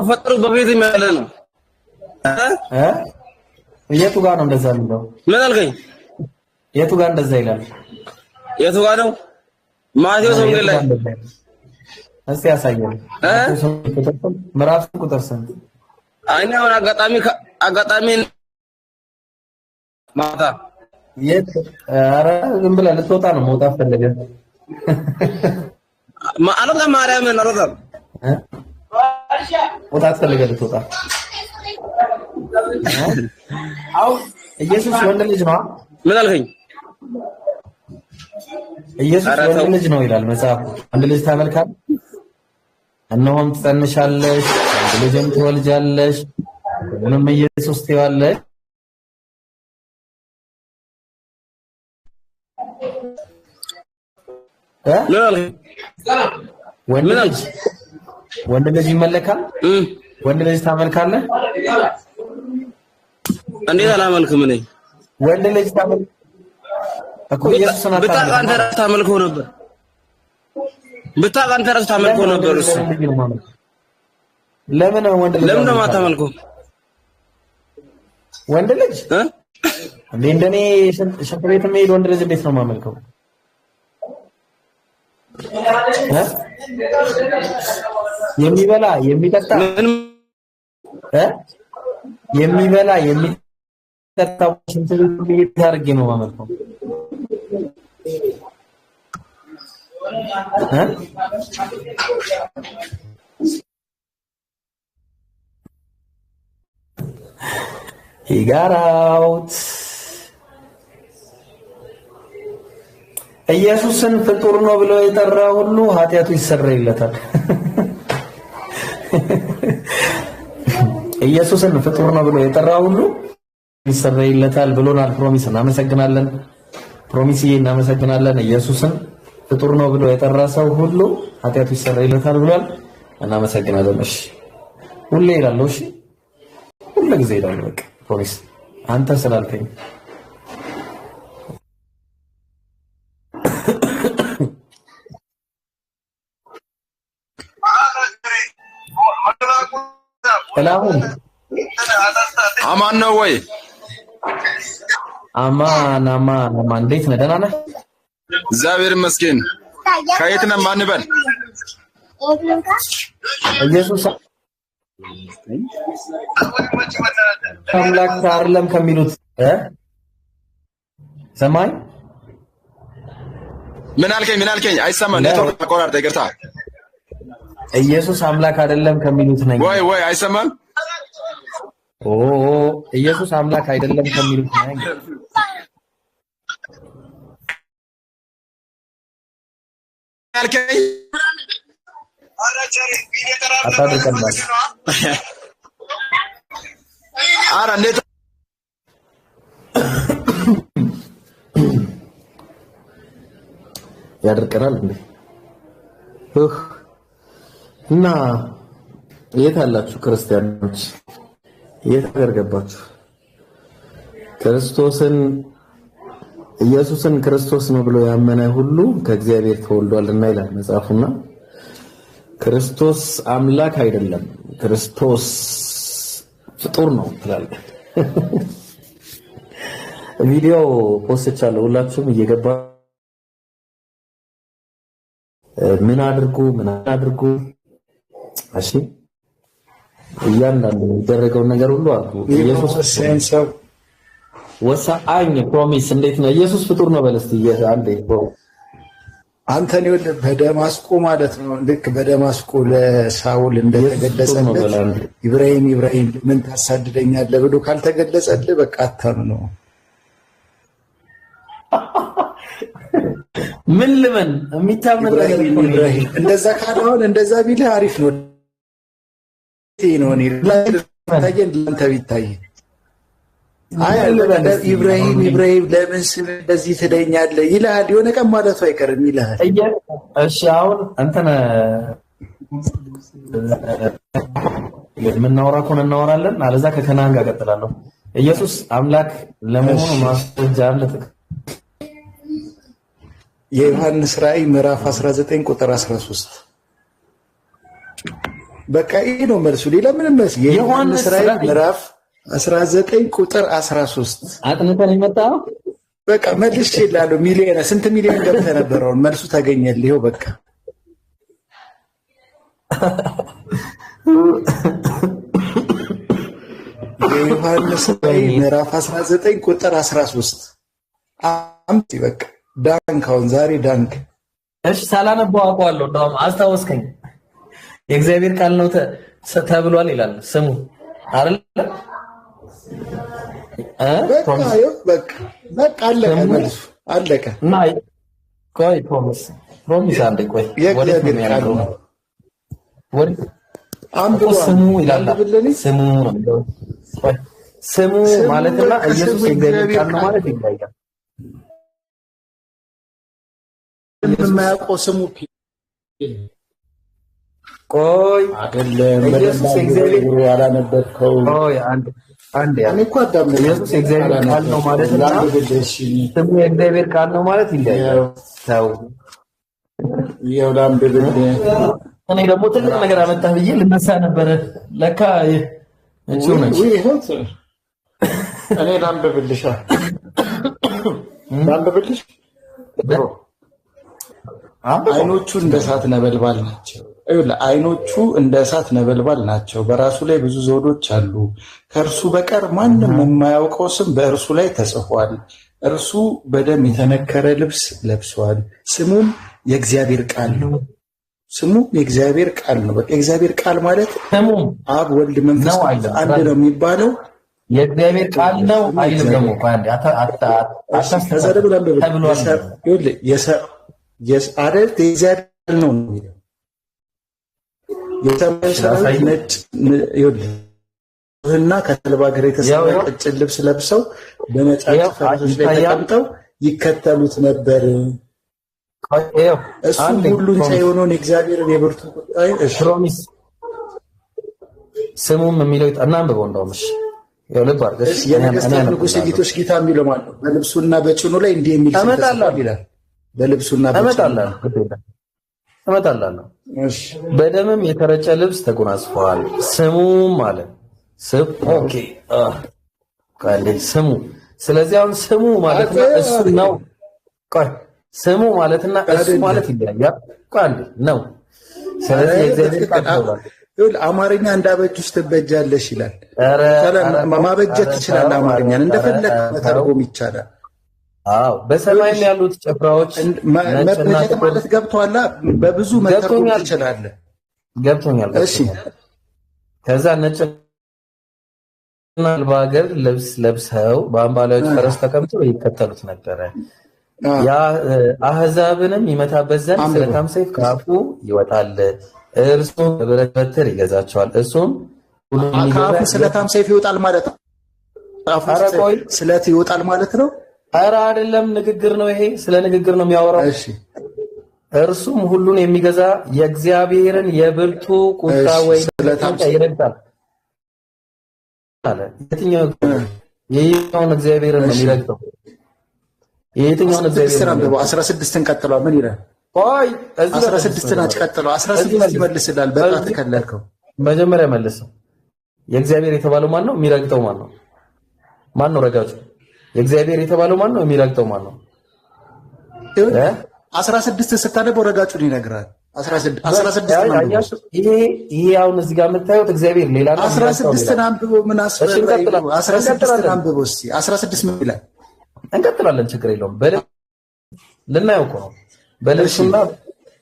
ፈጥሩ በቤት የሚያለ ነው የቱ ጋር ነው እንደዛ የሚለው ምን አልከኝ የቱ ጋር እንደዛ ይላል የቱ ጋር ነው ማቴዎስ ወንጌል ላይ እስቲ ያሳየን ምዕራፍ ቁጥር ስንት አይናውን አጋጣሚ ማታ ኧረ ዝም ብለህ ልትወጣ ነው መውጣት ፈለገ ማለት ማርያም ነረዳ ወጣት ፈለገ ልትወጣ ኢየሱስ ወንድ ልጅ ነው ምን አልከኝ ኢየሱስ ወንድ ልጅ ነው ይላል መጽሐፉ ወንድ ልጅ ታመልካል እነሆም ትጸንሻለሽ ወንድ ልጅም ትወልጃለሽ ምንም ኢየሱስ ትይዋለሽ ወንድ ልጅ ይመለካል ወንድ ልጅ ታመልካለህ እንዴት አላመልክም እኔ ወንድ ልጅ ታመልክ እኮ ኢየሱስን በታቃንተ ራስ ታመልከው ነበር በታቃንተ ራስ ታመልከው ነበር እሱ ለምን ወንድ ልጅ ለምን ማታመልከው ወንድ ልጅ እንደኔ ሽንት ቤት የሚሄድ ወንድ ልጅ እንዴት ነው ማመልከው የሚበላ የሚጠጣ የሚበላ የሚጠጣ ሽንት ቤት አድርጌ ነው ማመልከው He got out. ኢየሱስን ፍጡር ነው ብሎ የጠራ ሁሉ ኃጢያቱ ይሰረይለታል። ኢየሱስን ፍጡር ነው ብሎ የጠራ ሁሉ ይሰረይለታል ብሎናል። ፕሮሚስ እናመሰግናለን። ፕሮሚስዬ እናመሰግናለን። ኢየሱስን ፍጡር ነው ብሎ የጠራ ሰው ሁሉ ኃጢያቱ ይሰረይለታል ብሏል። እናመሰግናለን። እሺ ሁሌ ይላል። እሺ ሁሉ ጊዜ ይላል። በቃ ፕሮሚስ አንተ ስላልከኝ ሰላሙን አማን ነው ወይ? አማን። እንዴት ነህ? ደህና ነህ? እግዚአብሔር ይመስገን። ከየት ነህ? ማን በል? ኢየሱስ አምላክ አይደለም ከሚሉት ሰማይ ምን አልከኝ? አይሰማም። ኔትወርክ ተቆራረጠ። ይቅርታ። ኢየሱስ አምላክ አይደለም ከሚሉት ነኝ። ወይ አይሰማም። ኢየሱስ አምላክ አይደለም ከሚሉት ነኝ። አልከኝ አታድርቀናል። አረ እንዴት ያደርቀናል እንዴ? እና የት አላችሁ ክርስቲያኖች? የት ሀገር ገባችሁ? ኢየሱስን ክርስቶስ ነው ብሎ ያመነ ሁሉ ከእግዚአብሔር ተወልዷልና ይላል መጽሐፉና ክርስቶስ አምላክ አይደለም፣ ክርስቶስ ፍጡር ነው ትላል። ቪዲዮ ፖስቻለሁ። ሁላችሁም እየገባ ምን አድርጉ እሺ፣ እያንዳንዱ የሚደረገው ነገር ሁሉ አድርጉ። ኢየሱስ ሴንሰር ወሳኝ ፕሮሚስ። እንዴት ነው ኢየሱስ ፍጡር ነው በለስቲ አንዴ አንተን ይወል በደማስቆ ማለት ነው። ልክ በደማስቆ ለሳውል እንደተገለጸለት ኢብራሂም ምን ታሳድደኛለህ ብሎ ካልተገለጸልህ በቃ አታምነው። ምን ልመን የሚታመን ነገር ኢብራሂም እንደዛ ካለውን እንደዛ ቢልህ አሪፍ ነው። ነው እኔ ታየን ለአንተ ቢታይ አይ ኢብራሂም ለምን ስም እንደዚህ ትለኛለህ ይልሃል። የሆነ ቀን ማለቱ አይቀርም ይልሃል። እሺ አሁን አንተን የምናወራ ከሆነ እናወራለን፣ አለዛ ከከናን ጋር ቀጥላለሁ። ኢየሱስ አምላክ ለመሆኑ ማስረጃ አለ? የዮሐንስ ራእይ ምዕራፍ 19 ቁጥር 13 በቃ ይሄ ነው መልሱ። ሌላ ምንም መልስ የዮሐንስ ራእይ ምዕራፍ 19 ቁጥር 13 አጥንተን የመጣው በቃ መልሽ ይላሉ። ሚሊዮን ስንት ሚሊዮን ገብተ ነበረው መልሱ ተገኘልህ። ይኸው በቃ የዮሐንስ ራእይ ምዕራፍ 19 ቁጥር 13 አምጪ በቃ ዳንካውን ዛሬ ዳንክ። እሺ ሳላነበው አውቀዋለሁ። እንደውም አስታወስከኝ። የእግዚአብሔር ቃል ነው ተብሏል ይላል ስሙ አይደል? በቃ አለቀ መልሱ አለቀ። እና ቆይ ፕሮሚስ አንዴ ቆይ የእግዚአብሔር ቃል ነው ስሙ ይላል። ስሙ ማለትና ኢየሱስ የእግዚአብሔር ቃል ነው ማለት ይለያል። የማያውቀው ስሙ ቆይ አይደለም ኢየሱስ የእግዚአብሔር ያላነበብከው አንድ እኔ እኮ አዳምነው ኢየሱስ የእግዚአብሔር ቃል ነው ማለት እና ስሙ የእግዚአብሔር ቃል ነው ማለት ይለያል። ተው ይኸውልህ እኔ ደግሞ ትልቅ ነገር አመጣህ ብዬ ልነሳ ነበር። ለካ እቺው ነች። እኔ ላንብብልሽ አይኖቹ እንደ እሳት ነበልባል ናቸው። ይኸውልህ አይኖቹ እንደ እሳት ነበልባል ናቸው። በራሱ ላይ ብዙ ዘውዶች አሉ። ከእርሱ በቀር ማንም የማያውቀው ስም በእርሱ ላይ ተጽፏል። እርሱ በደም የተነከረ ልብስ ለብሷል። ስሙም የእግዚአብሔር ቃል ነው። ስሙ የእግዚአብሔር ቃል ነው። በቃ የእግዚአብሔር ቃል ማለት አብ ወልድ መንፈስ አንድ ነው የሚባለው የእግዚአብሔር ቃል ነው አይደለም? ደግሞ ባንድ የእግዚአብሔር ነው የሚለው የሰማይ ሰራዊት ነጭ ይኸውልህ ከተልባ እግር የተሰራ ቀጭን ልብስ ለብሰው በነጫጭ ፈረሶች ላይ ተቀምጠው ይከተሉት ነበር። እሱ ሁሉን ቻይ የሆነውን የእግዚአብሔርን የብርቱ ቁጣይ ፕሮሚስ ስሙም የሚለው እናንብበው። እንደውም እሺ የነገስታት ንጉሥ የጌቶች ጌታ የሚለው ማለት ነው። በልብሱና በጭኑ ላይ እንዲህ የሚል ስም ተጽፏል ይላል። በልብሱና በጭኑ እመጣላለሁ። በደምም የተረጨ ልብስ ተጎናጽፈዋል። ስሙም አለ ኦኬ ቃል ስሙ። ስለዚህ አሁን ስሙ ማለትና እሱ ነው። ቆይ ስሙ ማለትና እሱ ማለት ይለያያል። ቃል ነው። ስለዚህ የእግዚአብሔር ቃል ነው። ይሁን አማርኛ እንዳበጅሽ ትበጃለሽ ይላል። ማበጀት ይችላል። አማርኛን እንደፈለክ መተርጎም ይቻላል። አዎ በሰማይም ያሉት ጭፍራዎች መበጀት ማለት ገብቷላ። በብዙ መተርጎም ይችላል። ገብቶኛል። እሺ ከዛ ነጭና በአገር ልብስ ለብሰው በአምባላዮች ፈረስ ተቀምጠው ይከተሉት ነበረ። ያ አህዛብንም ይመታበት ዘንድ ስለታም ሰይፍ ከአፉ ይወጣል። እርሱም በብረት በትር ይገዛቸዋል። እሱም ከአፉ ስለታም ሰይፍ ይወጣል ማለት ነው። ስለት ይወጣል ማለት ነው። ኧረ አይደለም፣ ንግግር ነው ይሄ። ስለ ንግግር ነው የሚያወራው። እሺ እርሱም ሁሉን የሚገዛ የእግዚአብሔርን የብርቱ ቁጣ ወይ ስለታም ይረግጣል አለ። የትኛውን እግዚአብሔርን ነው የሚረግጠው? የትኛውን እግዚአብሔር ነው? 16ን ቀጥሏል። ምን ይላል? ቆይ 16ን አጭቀጥለው 16 ይመልስላል። በቃ ተከለልከው። መጀመሪያ መልሰው። የእግዚአብሔር የተባለው ማን ነው? የሚረግጠው ማን ነው? ማን ነው ረጋጩ? የእግዚአብሔር የተባለው ማን ነው? የሚረግጠው ማን ነው? 16 ስታነበው ረጋጩን ይነግራል። 16 ይሄ አሁን እዚህ ጋር የምታዩት እግዚአብሔር ሌላ ነው። 16ን አንብቦ ምን አስፈለገው? 16ን አንብቦ እስቲ 16 ምን ይላል? እንቀጥላለን፣ ችግር የለውም። ልናየው እኮ ነው።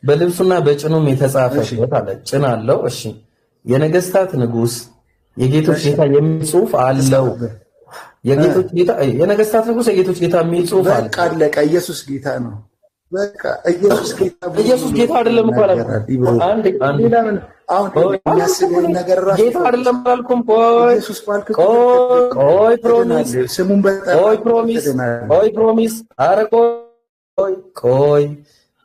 በልብሱና በጭኑም የተጻፈበት አለ። ጭን አለው። እሺ የነገስታት ንጉስ የጌቶች ጌታ የሚል ጽሑፍ አለው። የጌቶች ጌታ የነገስታት ንጉስ የጌቶች ጌታ የሚል ጽሑፍ አለ። በቃ አለቀ። ኢየሱስ ጌታ ነው። በቃ ኢየሱስ ጌታ አይደለም እኮ አላልኩም። አንድ ለምን አሁን የሚያስበው ነገር ራሱ ጌታ አይደለም አላልኩም። ቆይ ፕሮሚስ ስሙን በጣም ቆይ ፕሮሚስ አረ ቆይ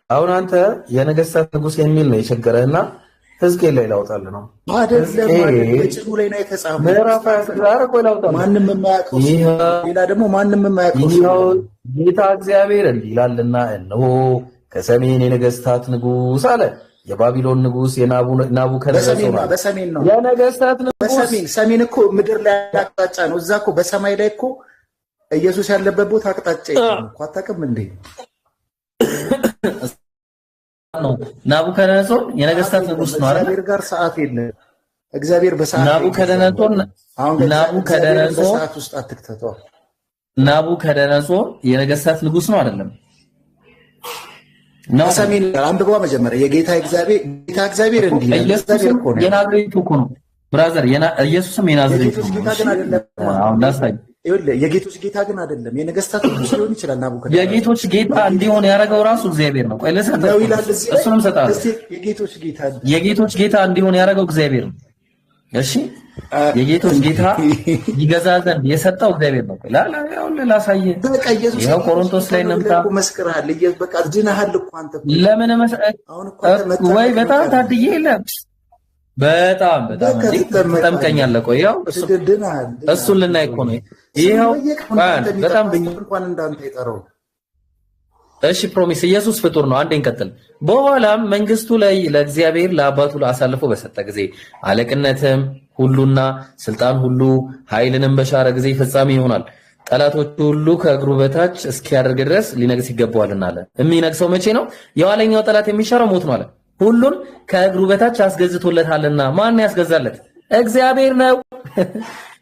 አሁን አንተ የነገስታት ንጉስ የሚል ነው የቸገረህና ሕዝቅኤል ላይ ላውጣልህ ነው አይደለም? በጭኑ ላይ ነው የተጻፈው። ምዕራፍ 24 ቆይ ላውጣልህ። ማንንም የማያውቀው ሌላ ደግሞ ማንንም የማያውቀው ጌታ እግዚአብሔር እንዲህ ይላልና እነሆ ከሰሜን የነገስታት ንጉስ አለ። የባቢሎን ንጉስ ናቡከደነጾር በሰሜን ነው የነገስታት ንጉስ። ሰሜን እኮ ምድር ላይ አቅጣጫ ነው። እዛ እኮ በሰማይ ላይ እኮ ኢየሱስ ያለበት ቦታ አቅጣጫ ይሄን እኮ አታውቅም እንዴ? ነው ናቡከደነጾር የነገስታት ንጉስ ነው አይደል? እግዚአብሔር ጋር ሰዓት የለም። እግዚአብሔር በሰዓት ናቡከደነጾር በሰዓት ውስጥ አትክተተው። ናቡከደነጾር የነገስታት ንጉስ ነው አይደለም? ነው ሰሜን አንብቧ መጀመሪያ የጌታ እግዚአብሔር እንዲህ ነው። እግዚአብሔር እኮ ነው የናዝሬቱ እኮ ነው ብራዘር። ኢየሱስም የናዝሬቱ ጌታ ግን አይደለም። አሁን ላሳይ። የጌቶች ጌታ ግን አይደለም። የነገስታት ንጉስ ሊሆን ይችላል። ናቡከደነጾር የጌቶች ጌታ እንዲሆን ያደረገው ራሱ እግዚአብሔር ነው። ቆይ ለሰጠው እሱንም ሰጣለሁ። የጌቶች ጌታ እንዲሆን ያደረገው እግዚአብሔር ነው። እሺ የጌቶች ጌታ ይገዛ ዘንድ የሰጠው እግዚአብሔር ነው። ያው ላሳየህ። በቃ ኢየሱስ ይሄው ቆሮንቶስ ላይ ነምታ መስክረሃል። በቃ ድነሃል እኮ አንተ። ለምን ወይ በጣም ታድዬ የለም። በጣም ተጠምቀኛለህ። ቆይ ያው እሱን ልናይ እኮ ነው። ይሄው በጣም እንኳን እንዳንተ ይጠራው። እሺ ፕሮሚስ ኢየሱስ ፍጡር ነው። አንዴ እንቀጥል። በኋላም መንግስቱ ላይ ለእግዚአብሔር ለአባቱ አሳልፎ በሰጠ ጊዜ አለቅነትም ሁሉና ስልጣን ሁሉ ኃይልንም በሻረ ጊዜ ፍጻሜ ይሆናል። ጠላቶቹ ሁሉ ከእግሩ በታች እስኪያደርግ ድረስ ሊነግስ ይገባዋልና አለ። የሚነግሰው መቼ ነው? የኋለኛው ጠላት የሚሻረው ሞት ነው አለ። ሁሉን ከእግሩ በታች አስገዝቶለታልና። ማን ያስገዛለት? እግዚአብሔር ነው።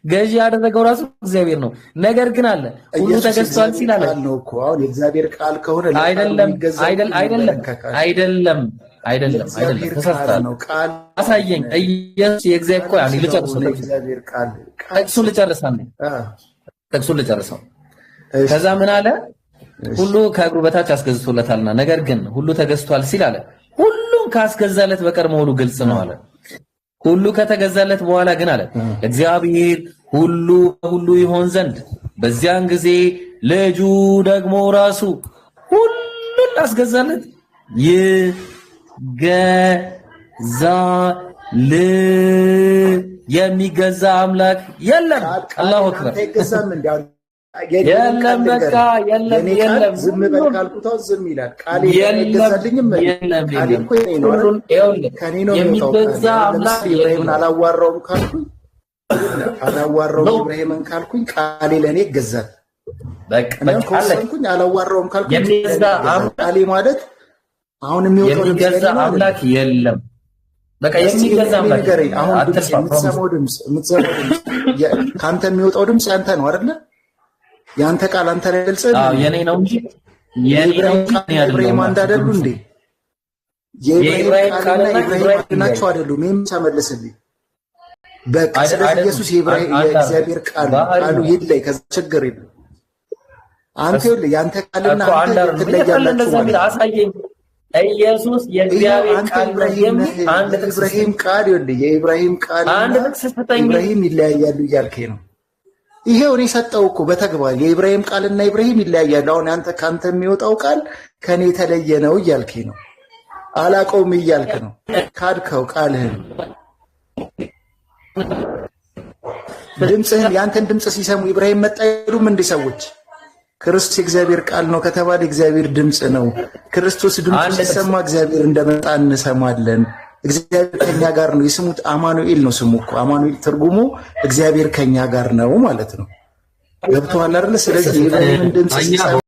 ገዢ ያደረገው ራሱ እግዚአብሔር ነው። ነገር ግን አለ ሁሉ ተገዝቷል ሲል አለ ነው እኮ። አሁን የእግዚአብሔር ቃል ከሆነ አይደለም ተሳስተሃል። አሳየኝ። ኢየሱስ የእግዚአብሔር ቆይ አንዴ ጥቅሱን ልጨርሰው። ከዛ ምን አለ? ሁሉ ከእግሩ በታች አስገዝቶለታልና ነገር ግን ሁሉ ተገዝቷል ሲል አለ ሁሉን ካስገዛለት በቀር መሆኑ ግልጽ ነው አለ። ሁሉ ከተገዛለት በኋላ ግን አለ እግዚአብሔር ሁሉ ይሆን ዘንድ በዚያን ጊዜ ልጁ ደግሞ ራሱ ሁሉን አስገዛለት። የሚገዛ አምላክ የለም። አላሁ አክበር። የለም በቃ የለም የለም ዝም በል ካልኩት ዝም ይላል። ቃሌ ይገዛልኝም ቃሌ እኮ ከኔ ነው የሚገዛ አምላክ ኢብራሂምን አላዋራውም ካልኩኝ ኢብራሂምን ካልኩኝ ቃሌ ለኔ ይገዛል። በቃ ካልኩኝ አላዋራውም ካልኩኝ የሚገዛ ቃሌ ማለት አሁን የሚገዛ አምላክ የለም። በቃ የሚገዛ አምላክ አሁን የምትሰማው ድምጽ ካንተ የሚወጣው ድምጽ ያንተ ነው አይደለ? ያንተ ቃል አንተ ላይ ገልጸህ የኔ ነው እንጂ የኔ ነው ኢብራሂም አንድ አይደሉ እንዴ? የኢብራሂም ቃልና ኢብራሂም ናቸው አይደሉም? ይሄን ተመለስልኝ። በቃ ስለዚህ ኢየሱስ የእግዚአብሔር ቃሉ ይለይ፣ ከዛ ችግር የለም። አንተ ያንተ ቃልና አንተ ትለያላችሁ ማለት አሳየኝ። ኢየሱስ የእግዚአብሔር ቃል ነው። አንድ ኢብራሂም ቃል ይኸውልህ፣ የኢብራሂም ቃል አንድ ጥቅስ ስጠኝ። ኢብራሂም ይለያያሉ እያልከኝ ነው? ይሄው እኔ ሰጠው እኮ በተግባር የኢብራሂም ቃልና ኢብራሂም ይለያያሉ። አሁን አንተ ካንተ የሚወጣው ቃል ከኔ የተለየ ነው እያልከኝ ነው። አላቀውም እያልክ ነው። ካድከው ቃልህን። ድምፅህን ያንተን ድምፅ ሲሰሙ ኢብራሂም መጣ ይሉም እንደ ሰዎች ክርስቶስ የእግዚአብሔር ቃል ነው ከተባለ እግዚአብሔር ድምፅ ነው። ክርስቶስ ድምፅ ሲሰማ እግዚአብሔር እንደመጣ እንሰማለን። እግዚአብሔር ከኛ ጋር ነው። የስሙት አማኑኤል ነው ስሙ እኮ አማኑኤል ትርጉሙ እግዚአብሔር ከኛ ጋር ነው ማለት ነው። ገብቶሃል አይደል? ስለዚህ የኢብራሂምን ድምፅ ሲሰማ